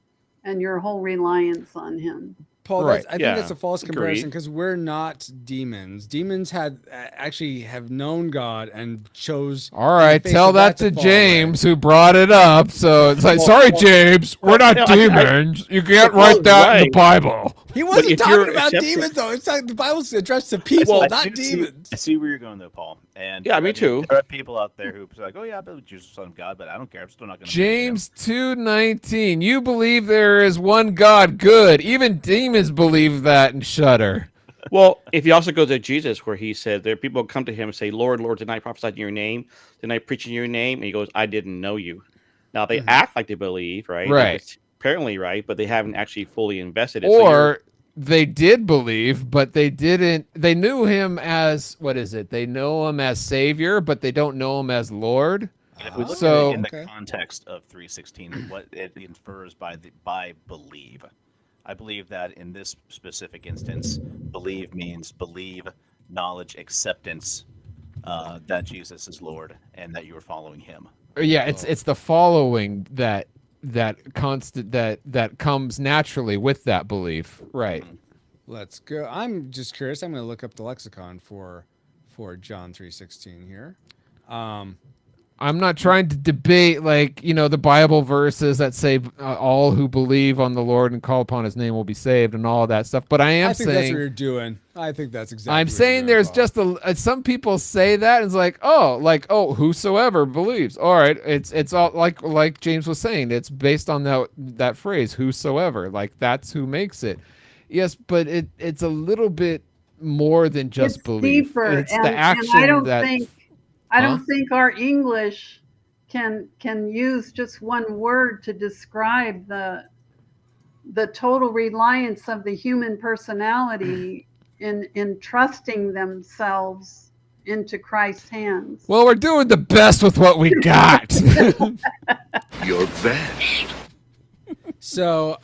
and your whole reliance on him. Paul, I think that's a false comparison because we're not demons. Demons actually have known God and chose. All right, tell that to James, who brought it up. So it's like, sorry, James, we're not demons. You can't write that in the Bible. He wasn't talking about demons, though. It's like the Bible's addressed to people, not demons. I see where you're going, though, Paul. And yeah, me too. There are people out there who are like, "Oh yeah, I believe Jesus is the Son of God," but I don't care. I'm still not going to. James 2:19. You believe there is one God, good. Even demons believe that and shudder. Well, if you also go to Jesus, where he said there are people who come to him and say, "Lord, Lord, did I prophesy in your name? Did I preach in your name?" And he goes, "I didn't know you." Now they act like they believe, right? Right. Apparently, right, but they haven't actually fully invested it. Or they did believe, but they didn't. They knew him as, what is it? They know him as Savior, but they don't know him as Lord. And if we look So- at it in okay. the context of 316, what it infers by believe, I believe that in this specific instance, believe means believe, knowledge, acceptance that Jesus is Lord and that you are following Him. Yeah, it's the following that comes naturally with that belief, right? Let's go. I'm just curious. I'm going to look up the lexicon for John 3:16 here. I'm not trying to debate the Bible verses that say all who believe on the Lord and call upon His name will be saved and all of that stuff. But I am I think saying that's what you're doing. I think that's exactly. I'm what saying you're there's doing, just some people say that and it's like whosoever believes. All right, it's all like James was saying. It's based on that phrase whosoever. Like that's who makes it. Yes, but it's a little bit more than just It's belief. deeper, It's and, the action I don't that. think our English can use just one word to describe the total reliance of the human personality in trusting themselves into Christ's hands. Well, we're doing the best with what we got. Your best. So,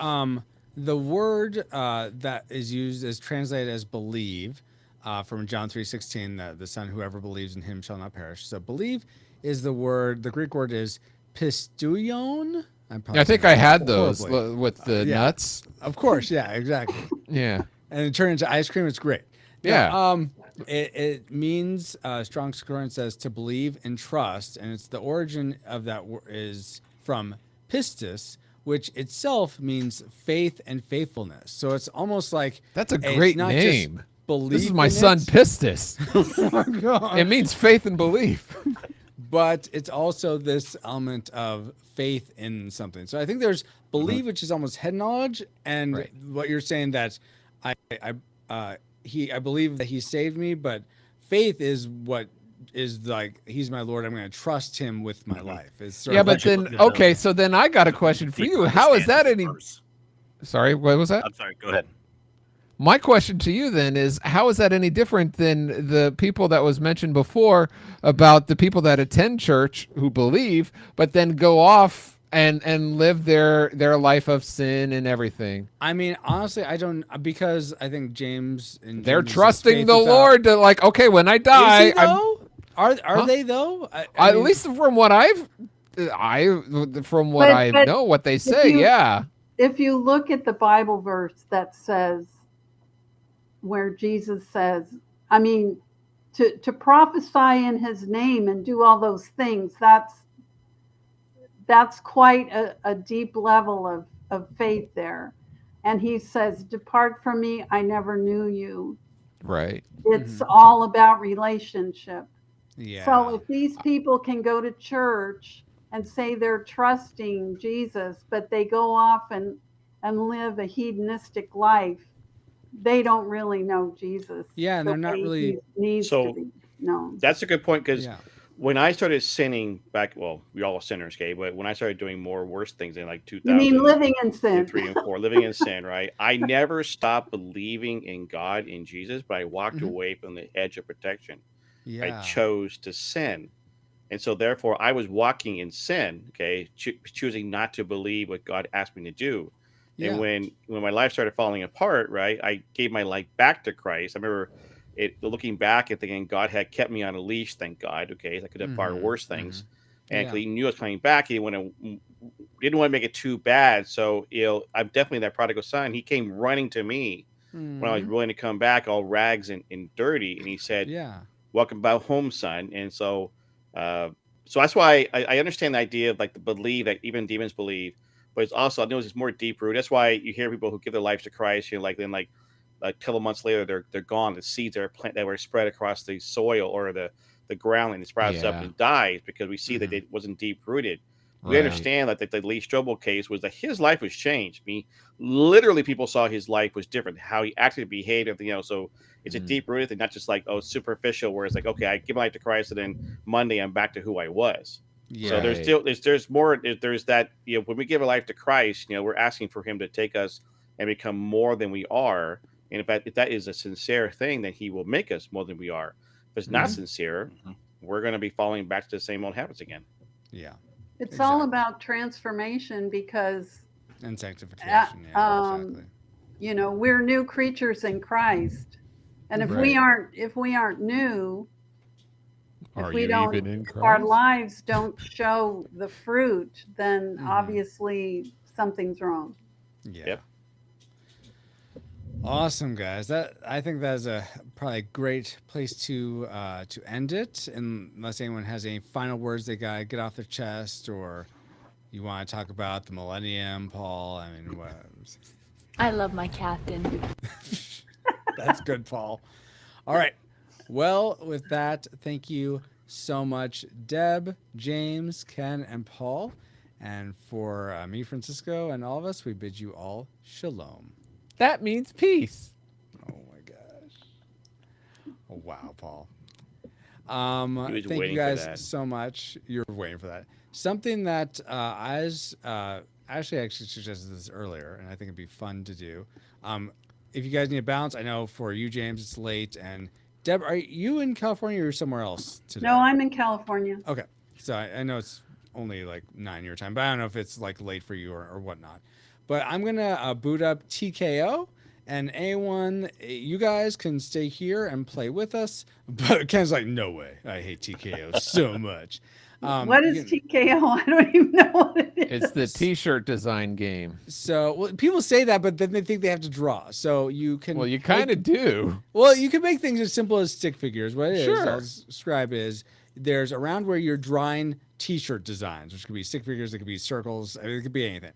the word that is used is translated as believe from John 3:16. The Son, whoever believes in Him shall not perish. So, believe is the word. The Greek word is pisteuon. I think I had those horribly. with the nuts. Of course, yeah, exactly. Yeah. And it turned into ice cream. It's great. Yeah. No, it means Strong's Concordance says to believe and trust, and it's the origin of that is from pistis, which itself means faith and faithfulness. So it's almost like That's a it's great not name. just belief This is my in son it. Pistis. Oh my God. It means faith and belief. But it's also this element of faith in something. So I think there's belief, which is almost head knowledge, and what you're saying that I believe that He saved me, but faith is what is like He's my Lord. I'm going to trust Him with my life. It's sort Yeah, of but then okay, so then I got a question for you. How is that any? Sorry, what was that? I'm sorry. Go ahead. My question to you then is, how is that any different than the people that was mentioned before about the people that attend church who believe, but then go off and live their life of sin and everything? I mean, honestly, I don't, because I think James and They're James trusting faith the without- Lord to okay, when I die, Is he though? Are Huh? they though? At least from what I know, what they say, yeah. If you look at the Bible verse that says, where Jesus says, I mean, to prophesy in His name and do all those things, that's quite a deep level of faith there. And He says, depart from me, I never knew you. Right. It's all about relationship. Yeah. So if these people can go to church and say they're trusting Jesus, but they go off and live a hedonistic life, they don't really know Jesus. Yeah, and the they're not way really- he needs So to be known. that's a good point because Yeah. when I started sinning back, well, we all sinners, okay, but when I started doing more worse things in like You 2000, mean living in sin? 3 and 4, living in sin, right? I never stopped believing in God, in Jesus, but I walked away from the edge of protection. Yeah. I chose to sin. And so therefore I was walking in sin, okay, choosing not to believe what God asked me to do. Yeah. And when my life started falling apart, right, I gave my life back to Christ. I remember looking back and thinking God had kept me on a leash, thank God, okay, I could have far worse things. And 'cause He knew I was coming back, He didn't want to make it too bad. So, I'm definitely that prodigal son. He came running to me when I was willing to come back, all rags and dirty. And He said, Yeah. welcome back home, son. And so that's why I understand the idea of like the belief that even demons believe, but it's also, I know it's more deep root. That's why you hear people who give their lives to Christ, then like a couple months later, they're gone. The seeds that were spread across the soil or the ground, and it sprouts up and dies because we see that it wasn't deep rooted. We Right. understand that the Lee Strobel case was that his life was changed. Literally, people saw his life was different, how he acted, behaved, everything else. So it's a deep rooted thing, not just like superficial, where it's like, okay, I give my life to Christ, and then Monday I'm back to who I was. Yeah. So there's still there's more. There's that, when we give our life to Christ, we're asking for Him to take us and become more than we are. And if that is a sincere thing, then He will make us more than we are. If it's not sincere, we're going to be falling back to the same old habits again. Yeah. It's all about transformation because and sanctification. Yeah, exactly. you know, we're new creatures in Christ. And if we aren't new, Are if we you don't, even in if our Christ? lives don't show the fruit, then obviously something's wrong. Yeah. Yep. Awesome, guys. I think that is a probably a great place to end it. Unless anyone has any final words they gotta get off their chest, or you want to talk about the millennium, Paul. I mean, what? I love my captain. That's good, Paul. All right. Well, with that, thank you so much, Deb, James, Ken, and Paul. And for me, Francisco, and all of us, we bid you all shalom. That means peace. Oh my gosh. Oh, wow, Paul. He was Thank you waiting for guys that. so much. You're waiting for that. Something that I actually suggested this earlier, and I think it'd be fun to do. If you guys need a balance, I know for you, James, it's late. And Deb, are you in California or somewhere else today? No, I'm in California. Okay. So I know it's only like 9 your time, but I don't know if it's like late for you or whatnot. But I'm going to boot up TKO, and A1, you guys can stay here and play with us. But Ken's like, no way. I hate TKO so much. What is TKO? I don't even know what it is. It's the T-shirt design game. So, well, people say that, but then they think they have to draw. So you can. Well, you kind of do. Well, you can make things as simple as stick figures. What it is, Sure. I'll describe is there's a round where you're drawing T-shirt designs, which could be stick figures, it could be circles, it could be anything.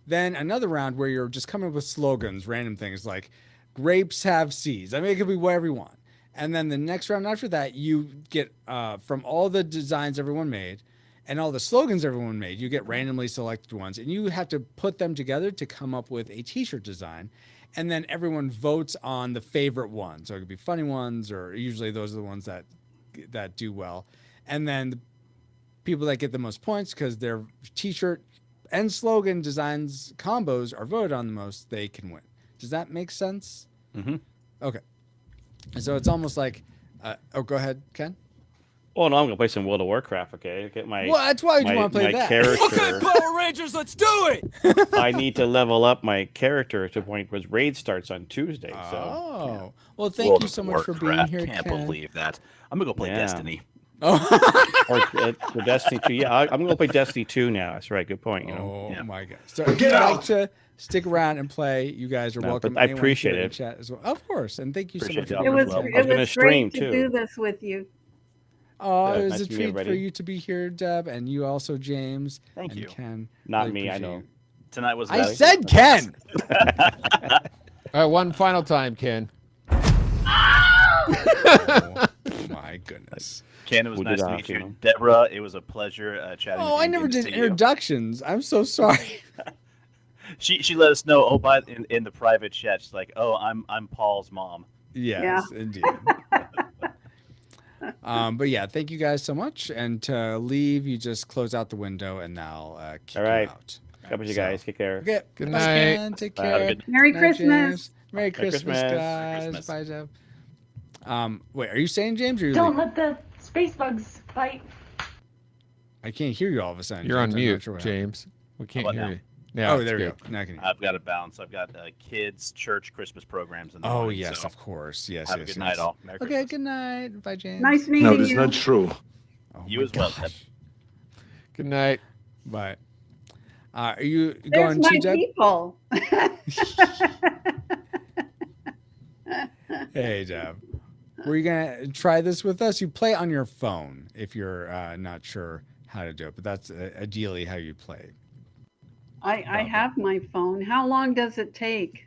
Then another round where you're just coming up with slogans, random things like grapes have seeds. I mean, it could be whatever you want. And then the next round after that, you get from all the designs everyone made and all the slogans everyone made, you get randomly selected ones, and you have to put them together to come up with a T-shirt design. And then everyone votes on the favorite one. So it could be funny ones, or usually those are the ones that do well. And then the people that get the most points, because their T-shirt and slogan designs combos are voted on the most, they can win. Does that make sense? Mm-hmm. Okay. So it's almost like, go ahead, Ken. Oh no, I'm gonna play some World of Warcraft. Okay, get my. Well, that's why you want to play my that. Character. Okay, Power Rangers, let's do it! I need to level up my character to the point where raid starts on Tuesday. So. Oh, well, thank you so much for being here, Can't Ken. believe that. I'm gonna go play Destiny. Oh. or Destiny 2. Yeah, I'm gonna play Destiny 2 now. That's right. Good point. You know. Oh my god. So if you'd like to stick around and play, you guys are welcome. But I Anyone appreciate here in it. Chat as well. Of course, and thank you so much. Appreciate For it. being It here. was gonna stream, great to too. do this with you. Oh, Yeah, it was nice a to meet treat for everybody. you to be here, Deb, and you also, James. Thank and you. Ken. Not Really me. I appreciate know. you. Tonight was. I said Ken. All right, one final time, Ken. Oh, my goodness. Ken, it was Who nice did to I meet have, you. Deborah, it was a pleasure chatting with Oh, you. I and never getting did to see you. introductions. I'm so sorry. She let us know. Oh, in the private chat, she's like, "Oh, I'm Paul's mom." Yes, indeed. But yeah, thank you guys so much. And to leave, you just close out the window, and I'll kick All right. you out. God bless you guys. Take care. Okay. Good Bye, night. Ken. Take Bye. Have a care. good- Merry Night, Christmas. James. Merry Merry Christmas, Christmas. guys. Merry Christmas. Bye, Deb. Wait, are you saying James or are you Don't leaving? let the space bugs bite. I can't hear you all of a sudden. You're on James. I'm not mute, sure what happened. James. We can't about hear now? you. Yeah, Oh, it's there we good. go. Now I can hear. I've got a balance. I've got kids, church, Christmas programs in the Oh morning, yes, so of course. Yes, have yes, a good yes. night, all. Merry Okay, Christmas. good night. Bye, James. Nice meeting No, you. that's not true. Oh, You my as well, gosh. Ted. Good night. Bye. Are you There's going my to Deb? people. Hey, Deb. Were you gonna try this with us? You play on your phone if you're not sure how to do it, but that's ideally how you play. I have my phone. How long does it take?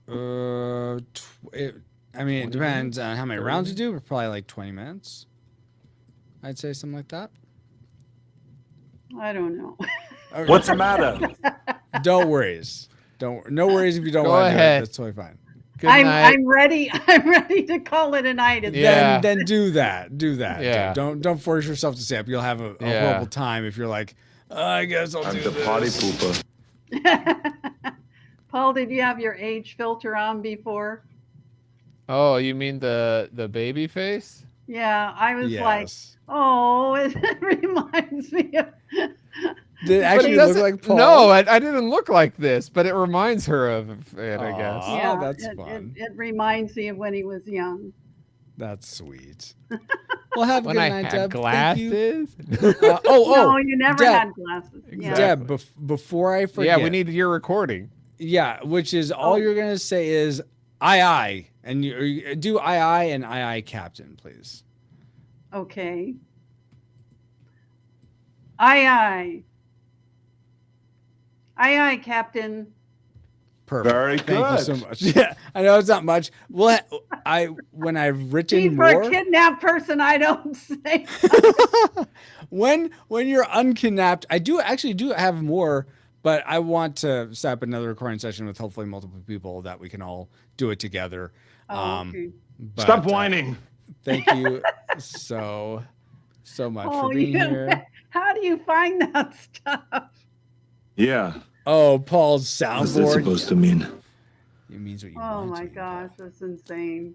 I mean, it depends on how many rounds you do, but probably like 20 minutes. I'd say something like that. I don't know. Okay. What's the matter? No worries if you don't Go want to do it. ahead. That's totally fine. Good I'm night. I'm ready. I'm ready to call it a night. It's Yeah. Then do that. Do that. Yeah. Don't force yourself to stay up. You'll have a Yeah. horrible time if you're like, I guess I'll I'm do the this. party pooper. Paul, did you have your age filter on before? Oh, you mean the baby face? Yeah, I was like, Yes. oh, it reminds me of. Did it actually But look like Paul? No, I didn't look like this, but it reminds her of it, I guess. Yeah, that's it, fun. It reminds me of when he was young. That's sweet. Well, have a When good I night, had Deb. Thank you. glasses. No, you never Deb, had glasses. Yeah. Deb, before I forget. Yeah, we need your recording. Yeah, which is all you're gonna say is aye, and you do aye and aye, Captain, please. Okay. Aye, Captain. Perfect. Very Thank you so good. much. Yeah, I know it's not much. Well, when I've written Gee, more, for a kidnapped person, I don't say. when you're unkidnapped, I do have more, but I want to set up another recording session with hopefully multiple people that we can all do it together. Okay. But, Stop whining. Thank you so much for being here. How do you find that stuff? Yeah. Oh, Paul's What's soundboard. that supposed to mean? It means what you Oh want my to. gosh, that's insane.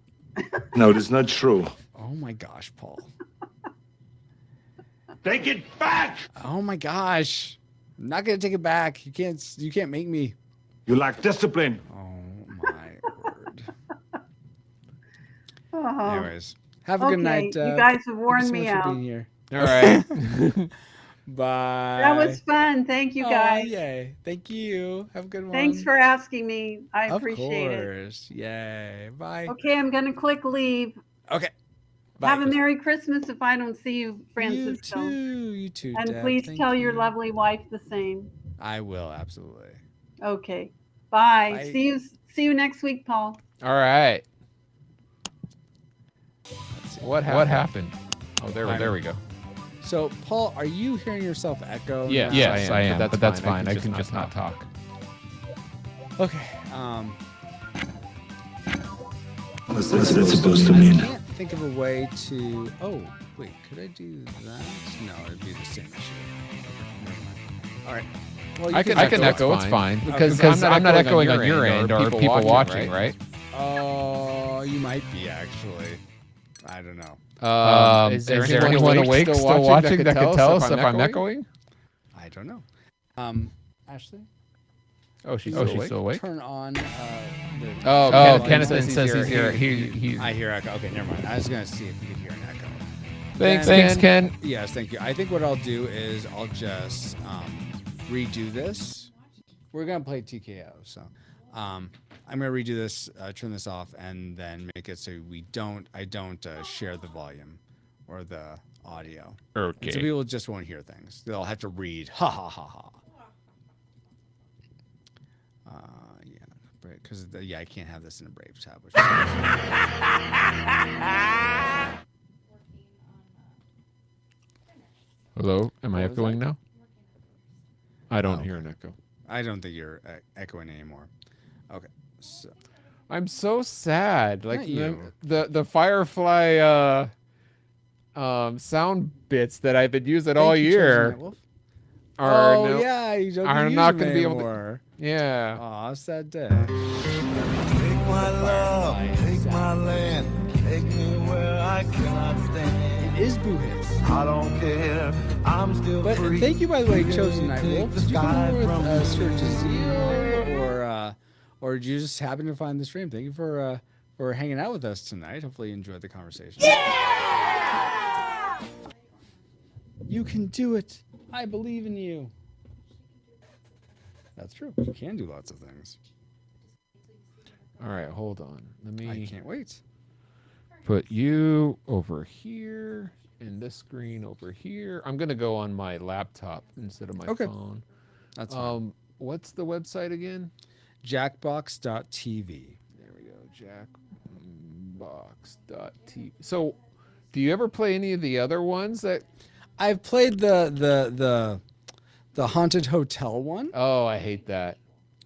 No, it is not true. Oh my gosh, Paul. Take it back. Oh my gosh. I'm not gonna take it back. You can't make me. You lack discipline. Oh my word. Oh. Anyways, have a good night. You guys have Thank worn you so me much for out. being here. All right. Bye. That was fun. Thank you, Aw, guys. yay. Thank you. Have a good one. Thanks for asking me. I Of appreciate it. course. Yay. Bye. Okay, I'm going to click leave. Okay. Bye. Have a Merry Christmas if I don't see you, Francisco. You too, And Deb. please Thank tell your you. lovely wife the same. I will, absolutely. Okay. Bye. Bye. See you next week, Paul. All right. What happened? Oh, there we go. So, Paul, are you hearing yourself echo? Yes, now? yes, I am. But that's fine. I can just not talk. Okay. What's that supposed to mean? I can't think of a way to. Oh, wait. Could I do that? No, it'd be the same issue. Okay, never mind. All right. Well, I can echo. It's fine because I'm not echoing on your end or people watching, right? Oh, you might be actually. I don't know. Is there anyone awake still watching that could tell us if I'm echoing? I don't know. Ashley? Oh, she's still awake? Turn on Kenneth says he's here. I hear echo. Okay, never mind. I was going to see if you could hear an echo. Thanks, Ken. Yes, thank you. I think what I'll do is I'll just redo this. We're going to play TKO, so I'm going to redo this, turn this off, and then make it so I don't share the volume or the audio. Okay. And so people just won't hear things. They'll have to read. Ha ha ha ha. Yeah, because I can't have this in a Brave tab. Which Hello, am I echoing now? I don't hear an echo. I don't think you're echoing anymore. Okay, so I'm so sad. Like Not you. the Firefly sound bits that I've been using all Thank you, year Chosen Night Wolf. are you don't are use not them going to be able to. anymore. Yeah. Aw, sad day. Take my love, take my land, take me where I cannot stand. It is Boo Hits. I don't care, I'm still But free. thank you, by the way, You Chosen can Night take Wolf. the Did you come sky over from with Sir me. Jazeel, or did you just happen to find the stream? Thank you for hanging out with us tonight. Hopefully you enjoyed the conversation. Yeah! You can do it. I believe in you. That's true. You can do lots of things. All right, hold on. Let me. I can't wait. Put you over here and this screen over here. I'm gonna go on my laptop instead of my phone. That's fine. What's the website again? Jackbox.tv. There we go. Jackbox.tv. So, do you ever play any of the other ones that? I've played the haunted hotel one. Oh, I hate that.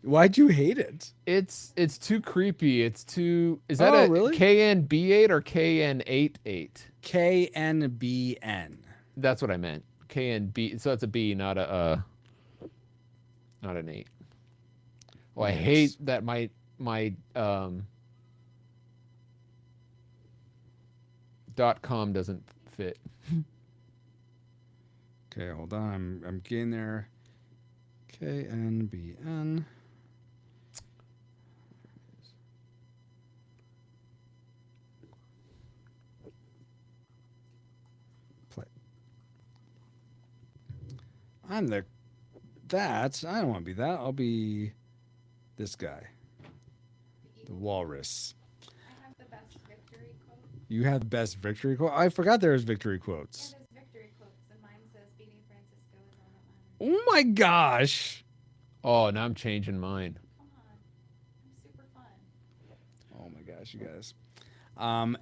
Why'd you hate it? It's too creepy. It's too. Is that a really? KNB8 or KN88? KNBN. That's what I meant. KNB. So it's a B, not an 8. Oh, I hate that my .com doesn't fit. Okay, hold on. I'm getting there. KNBN. Play. I don't want to be that. I'll be this guy. The walrus. I have the best victory quote. You have the best victory quote? I forgot there was victory quotes. Yeah, there's victory quotes, and mine says beating Francisco is all that matters. Oh my gosh. Oh, now I'm changing mine. Come on. I'm super fun. Oh my gosh, you guys.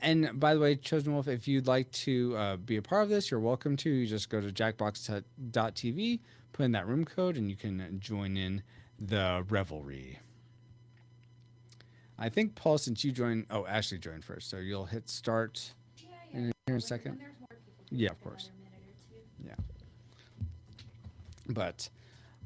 And by the way, Chosen Wolf, if you'd like to be a part of this, you're welcome to. You just go to jackbox.tv, put in that room code, and you can join in the revelry. I think, Paul, since you joined... Oh, Ashley joined first, so you'll hit start in here in a second. Yeah, of course. Yeah. But,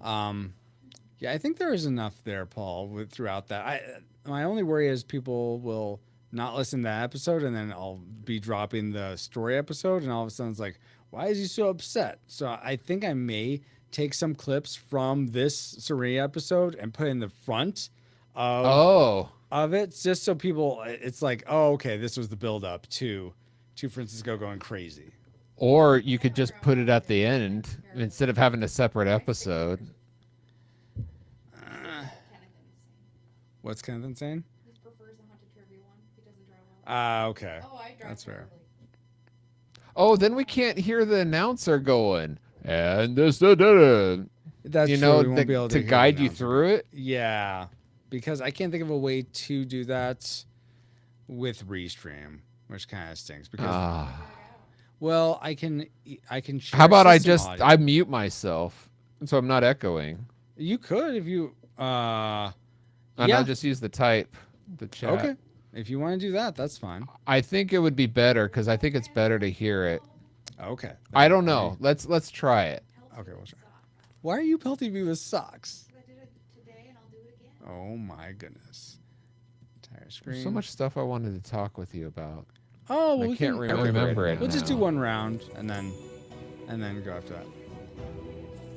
yeah, I think there is enough there, Paul, throughout that. My only worry is people will not listen to that episode, and then I'll be dropping the story episode, and all of a sudden it's like, why is he so upset? So I think I may take some clips from this Serenity episode and put in the front of it, just so people, it's like, oh, okay, this was the build-up to Francisco going crazy. Or you could just put it at the end instead of having a separate episode. What's Kenneth saying? He prefers the Haunted Trivia one. He doesn't draw well. Okay. Oh, I draw That's fair. Oh, then we can't hear the announcer going, and this, That's you true. know, We won't be able to hear the guide you announcer. through it. Yeah, because I can't think of a way to do that with Restream, which kind of stinks. Because, well, I can. Share How about I system just audio. I mute myself so I'm not echoing? You could if you. And Yeah. I'll just use the chat. Okay. If you want to do that, that's fine. I think it would be better because I think it's better to hear it. Okay. I don't know. Let's try it. Okay, we'll try. Why are you pelting me with socks? I did it today, and I'll do it again. Oh my goodness. Entire screen. There's so much stuff I wanted to talk with you about. Oh, well, I we can't can remember it. We'll just do now. one round and then go after that.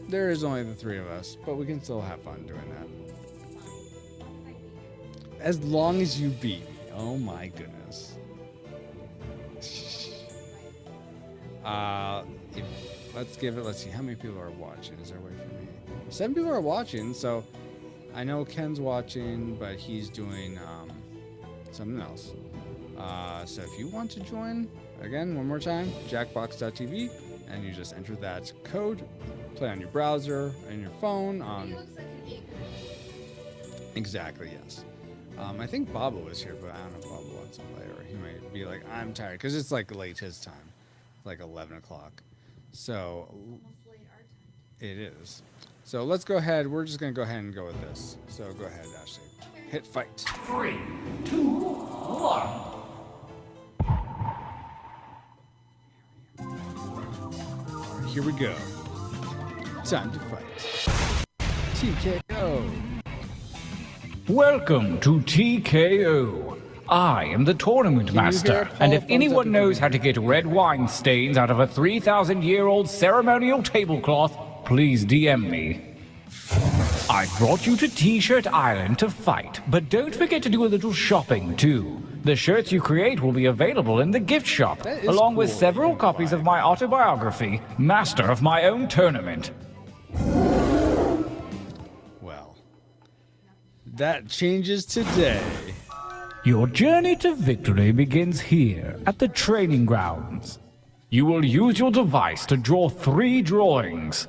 There is only the three of us, but we can still have fun doing that. As long as you beat me. Oh my goodness. Let's see how many people are watching. Is there a way for me? 7 people are watching, so I know Ken's watching, but he's doing something else. So if you want to join, again, one more time, jackbox.tv, and you just enter that code, play on your browser and your phone. Exactly, yes. I think Baba was here, but I don't know if Baba wants to play, or he might be like, I'm tired, because it's like late his time, like 11 o'clock. So it is. So let's go ahead. We're just going to go ahead and go with this. So go ahead, Ashley. Hit fight. 3, 2, 1. Here we go. Time to fight. TKO. Welcome to TKO. I am the tournament master, and if anyone knows how to get red wine stains out of a 3,000-year-old ceremonial tablecloth, please DM me. I brought you to T-Shirt Island to fight, but don't forget to do a little shopping too. The shirts you create will be available in the gift shop, along with several copies of my autobiography, Master of My Own Tournament. Well, that changes today. Your journey to victory begins here, at the training grounds. You will use your device to draw 3 drawings.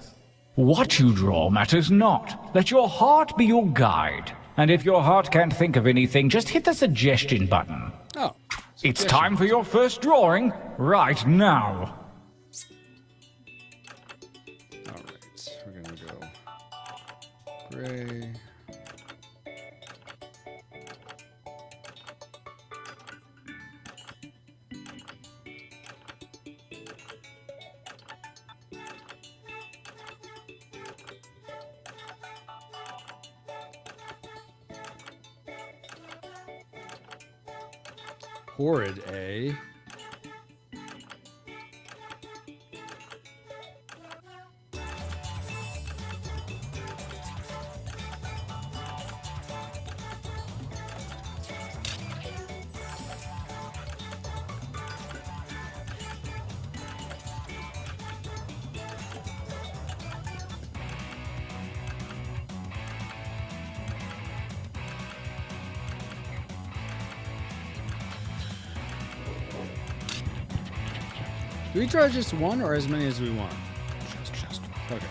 What you draw matters not. Let your heart be your guide. And if your heart can't think of anything, just hit the suggestion button. Oh. It's time for your first drawing, right now. Alright, we're gonna go gray. Horrid A. Do we draw just one or as many as we want? Just. Okay.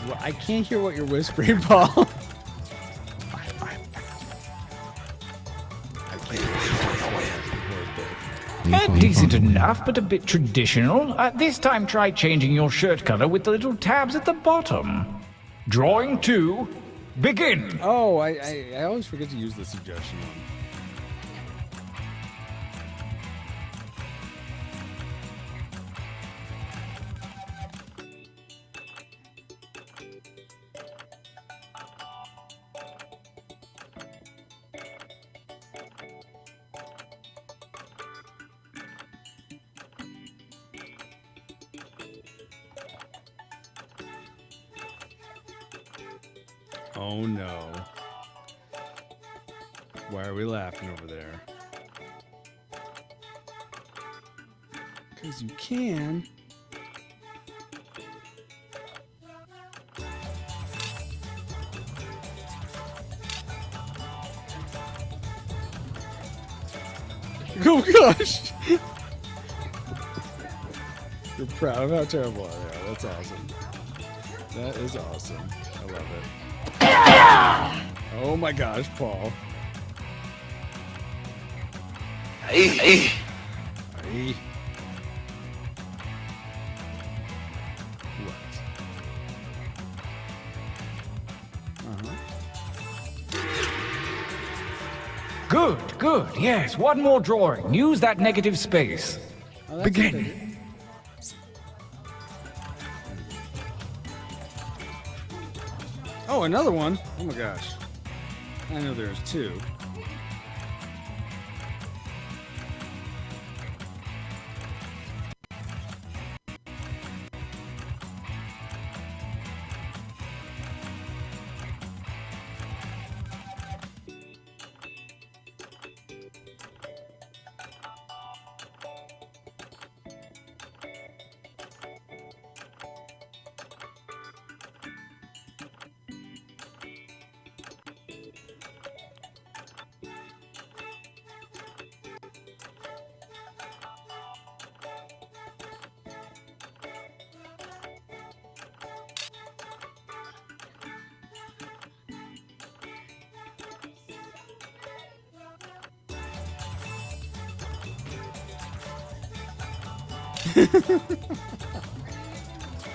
Well, I can't hear what you're whispering, Paul. Decent enough, but a bit traditional. This time try changing your shirt color with the little tabs at the bottom. Drawing 2, begin. Oh, I always forget to use the suggestion one. Oh no. Why are we laughing over there? Because you can. Oh gosh! You're proud of how terrible I am. That's awesome. That is awesome. I love it. Oh my gosh, Paul. Hey. What? Good. Yes, one more drawing. Use that negative space. Oh, that's Begin. Oh, another one? Oh my gosh. I know there's 2.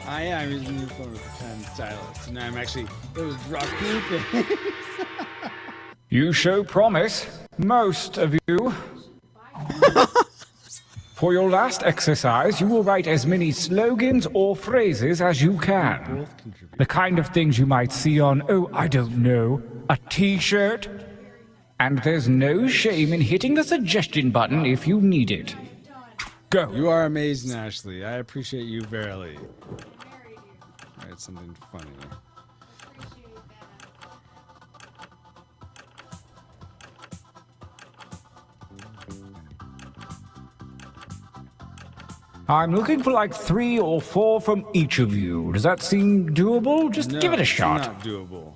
I am using the new phone with a pen stylus, and I'm actually able to draw cool things. You show promise, most of you. For your last exercise, you will write as many slogans or phrases as you can. The kind of things you might see on, oh, I don't know, a t-shirt. And there's no shame in hitting the suggestion button if you need it. Go. You are amazing, Ashley. I appreciate you verily. Write something funny. I'm looking for like 3 or 4 from each of you. Does that seem doable? Just give it a shot. It's not doable.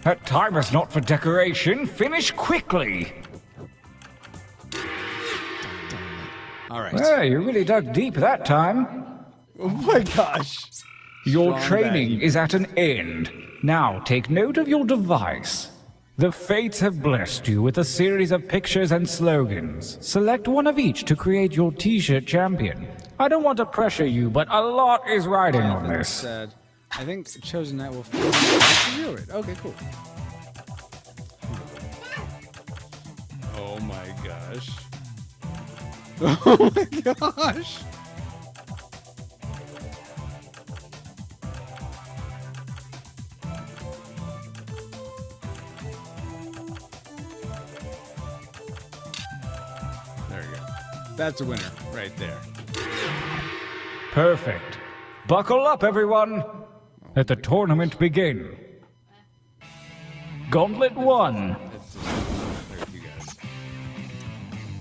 That time is not for decoration. Finish quickly. All right. Well, you really dug deep that time. Oh my gosh. Your Strong training bag. is at an end. Now take note of your device. The fates have blessed you with a series of pictures and slogans. Select one of each to create your t-shirt champion. I don't want to pressure you, but a lot is riding on That's this. sad. I think Chosen Knight will do it. Okay, cool. Oh my gosh. Oh my gosh. That's a winner right there. Perfect. Buckle up, everyone. Let the tournament begin. Gauntlet 1.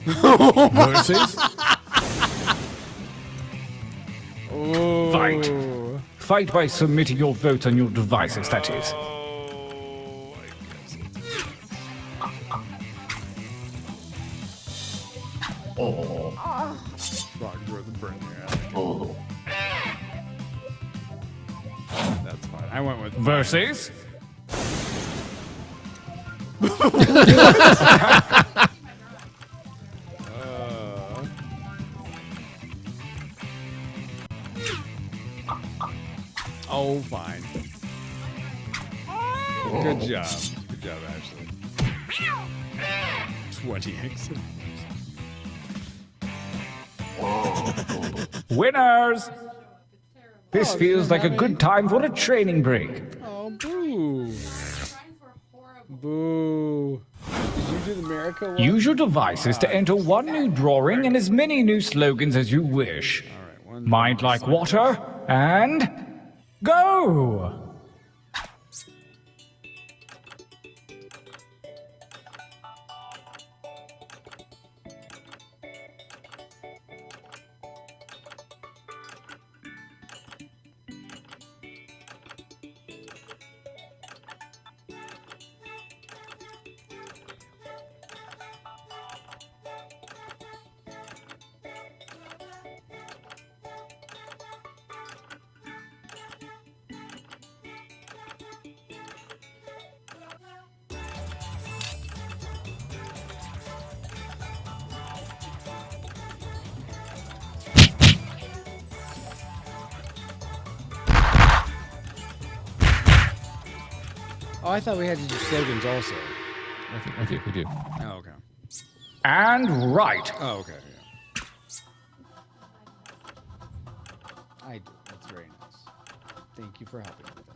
Versus. Fight. Fight by submitting your votes on your devices, that is. Frog throw the burn there. That's fine. I went with Versus. Oh, fine. Good job. Good job, Ashley. 20 exits. Winners! This feels like a good time for a training break. Oh, boo. Boo. Did you do the America one? Use your devices to enter one new drawing and as many new slogans as you wish. Mind like water, and go! Oh, I thought we had to do slogans also. I think we do. Oh, okay. And right. Oh, okay. Yeah. I do. That's very nice. Thank you for helping with that.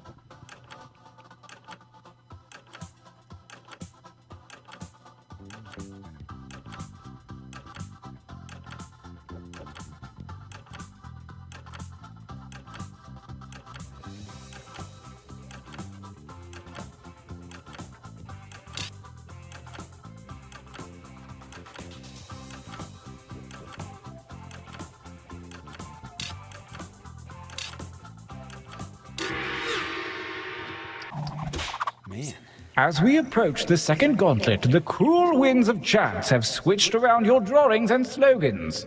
As we approach the second gauntlet, the cruel winds of chance have switched around your drawings and slogans.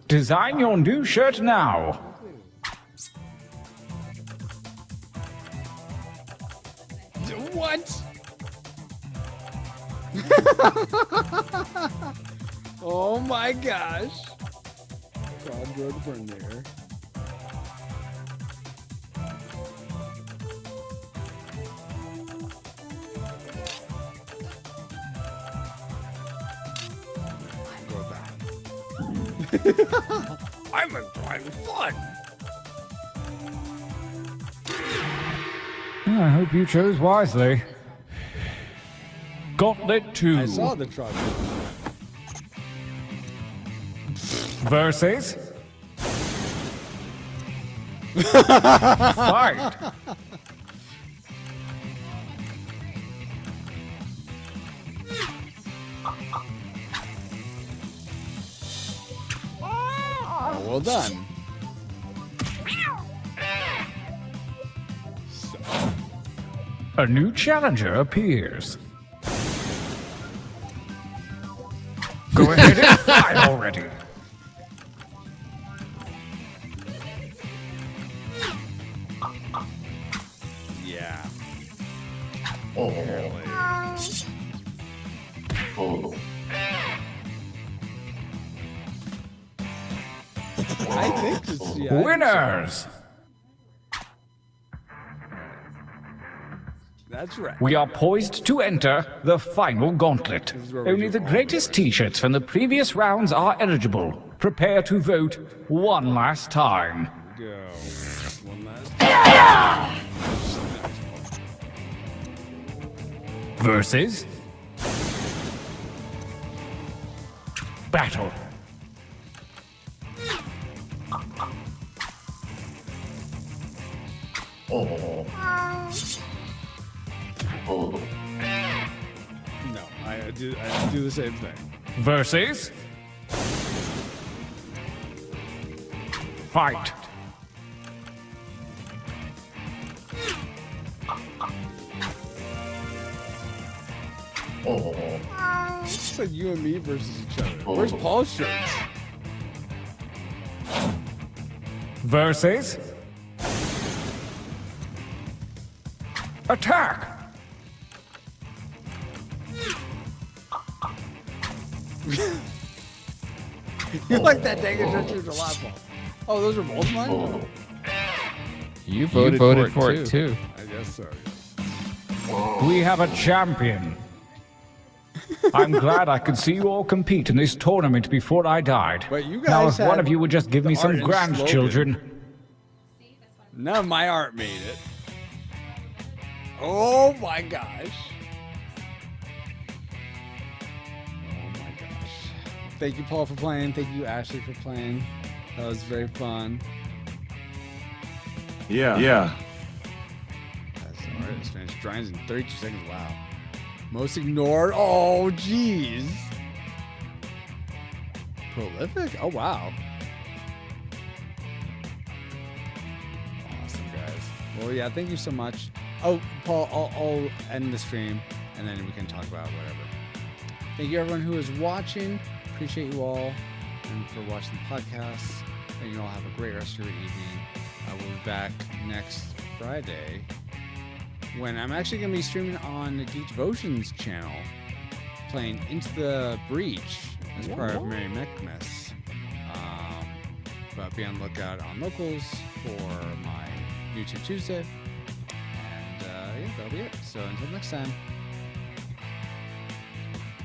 Design your new shirt now. What? Oh my gosh. God drove the burn there. I'm enjoying fun. I hope you chose wisely. Gauntlet 2. I saw the truck. Versus. Fight. Well done. A new challenger appears. Go ahead and fight already. Yeah. Oh. I think it's Winners! That's right. We are poised to enter the final gauntlet. Only the greatest t-shirts from the previous rounds are eligible. Prepare to vote one last time. Go. One last. Versus. Battle. No, I do the same thing. Versus. Fight. It's like you and me versus each other. Where's Paul's shirts? Versus. Attack. You like that dang adventure a lot, Paul. Oh, those are both mine? You voted for it too. I guess so. We have a champion. I'm glad I could see you all compete in this tournament before I died. But you now, guys if one had of you would just give me the some art and grandchildren. None of my art made it. Oh my gosh. Oh my gosh. Thank you, Paul, for playing. Thank you, Ashley, for playing. That was very fun. Yeah. That's all right. It's finished drawings in 32 seconds. Wow. Most ignored. Oh, jeez. Prolific? Oh, wow. Awesome, guys. Well, yeah, thank you so much. Oh, Paul, I'll end the stream, and then we can talk about whatever. Thank you, everyone who is watching. Appreciate you all and for watching the podcast. And you all have a great rest of your evening. We'll be back next Friday when I'm actually going to be streaming on the Geek Devotions channel, playing Into the Breach as part of Merry Mechmas. But be on the lookout on Locals for my YouTube Tuesday. And yeah, that'll be it. So until next time,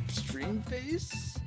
stream face.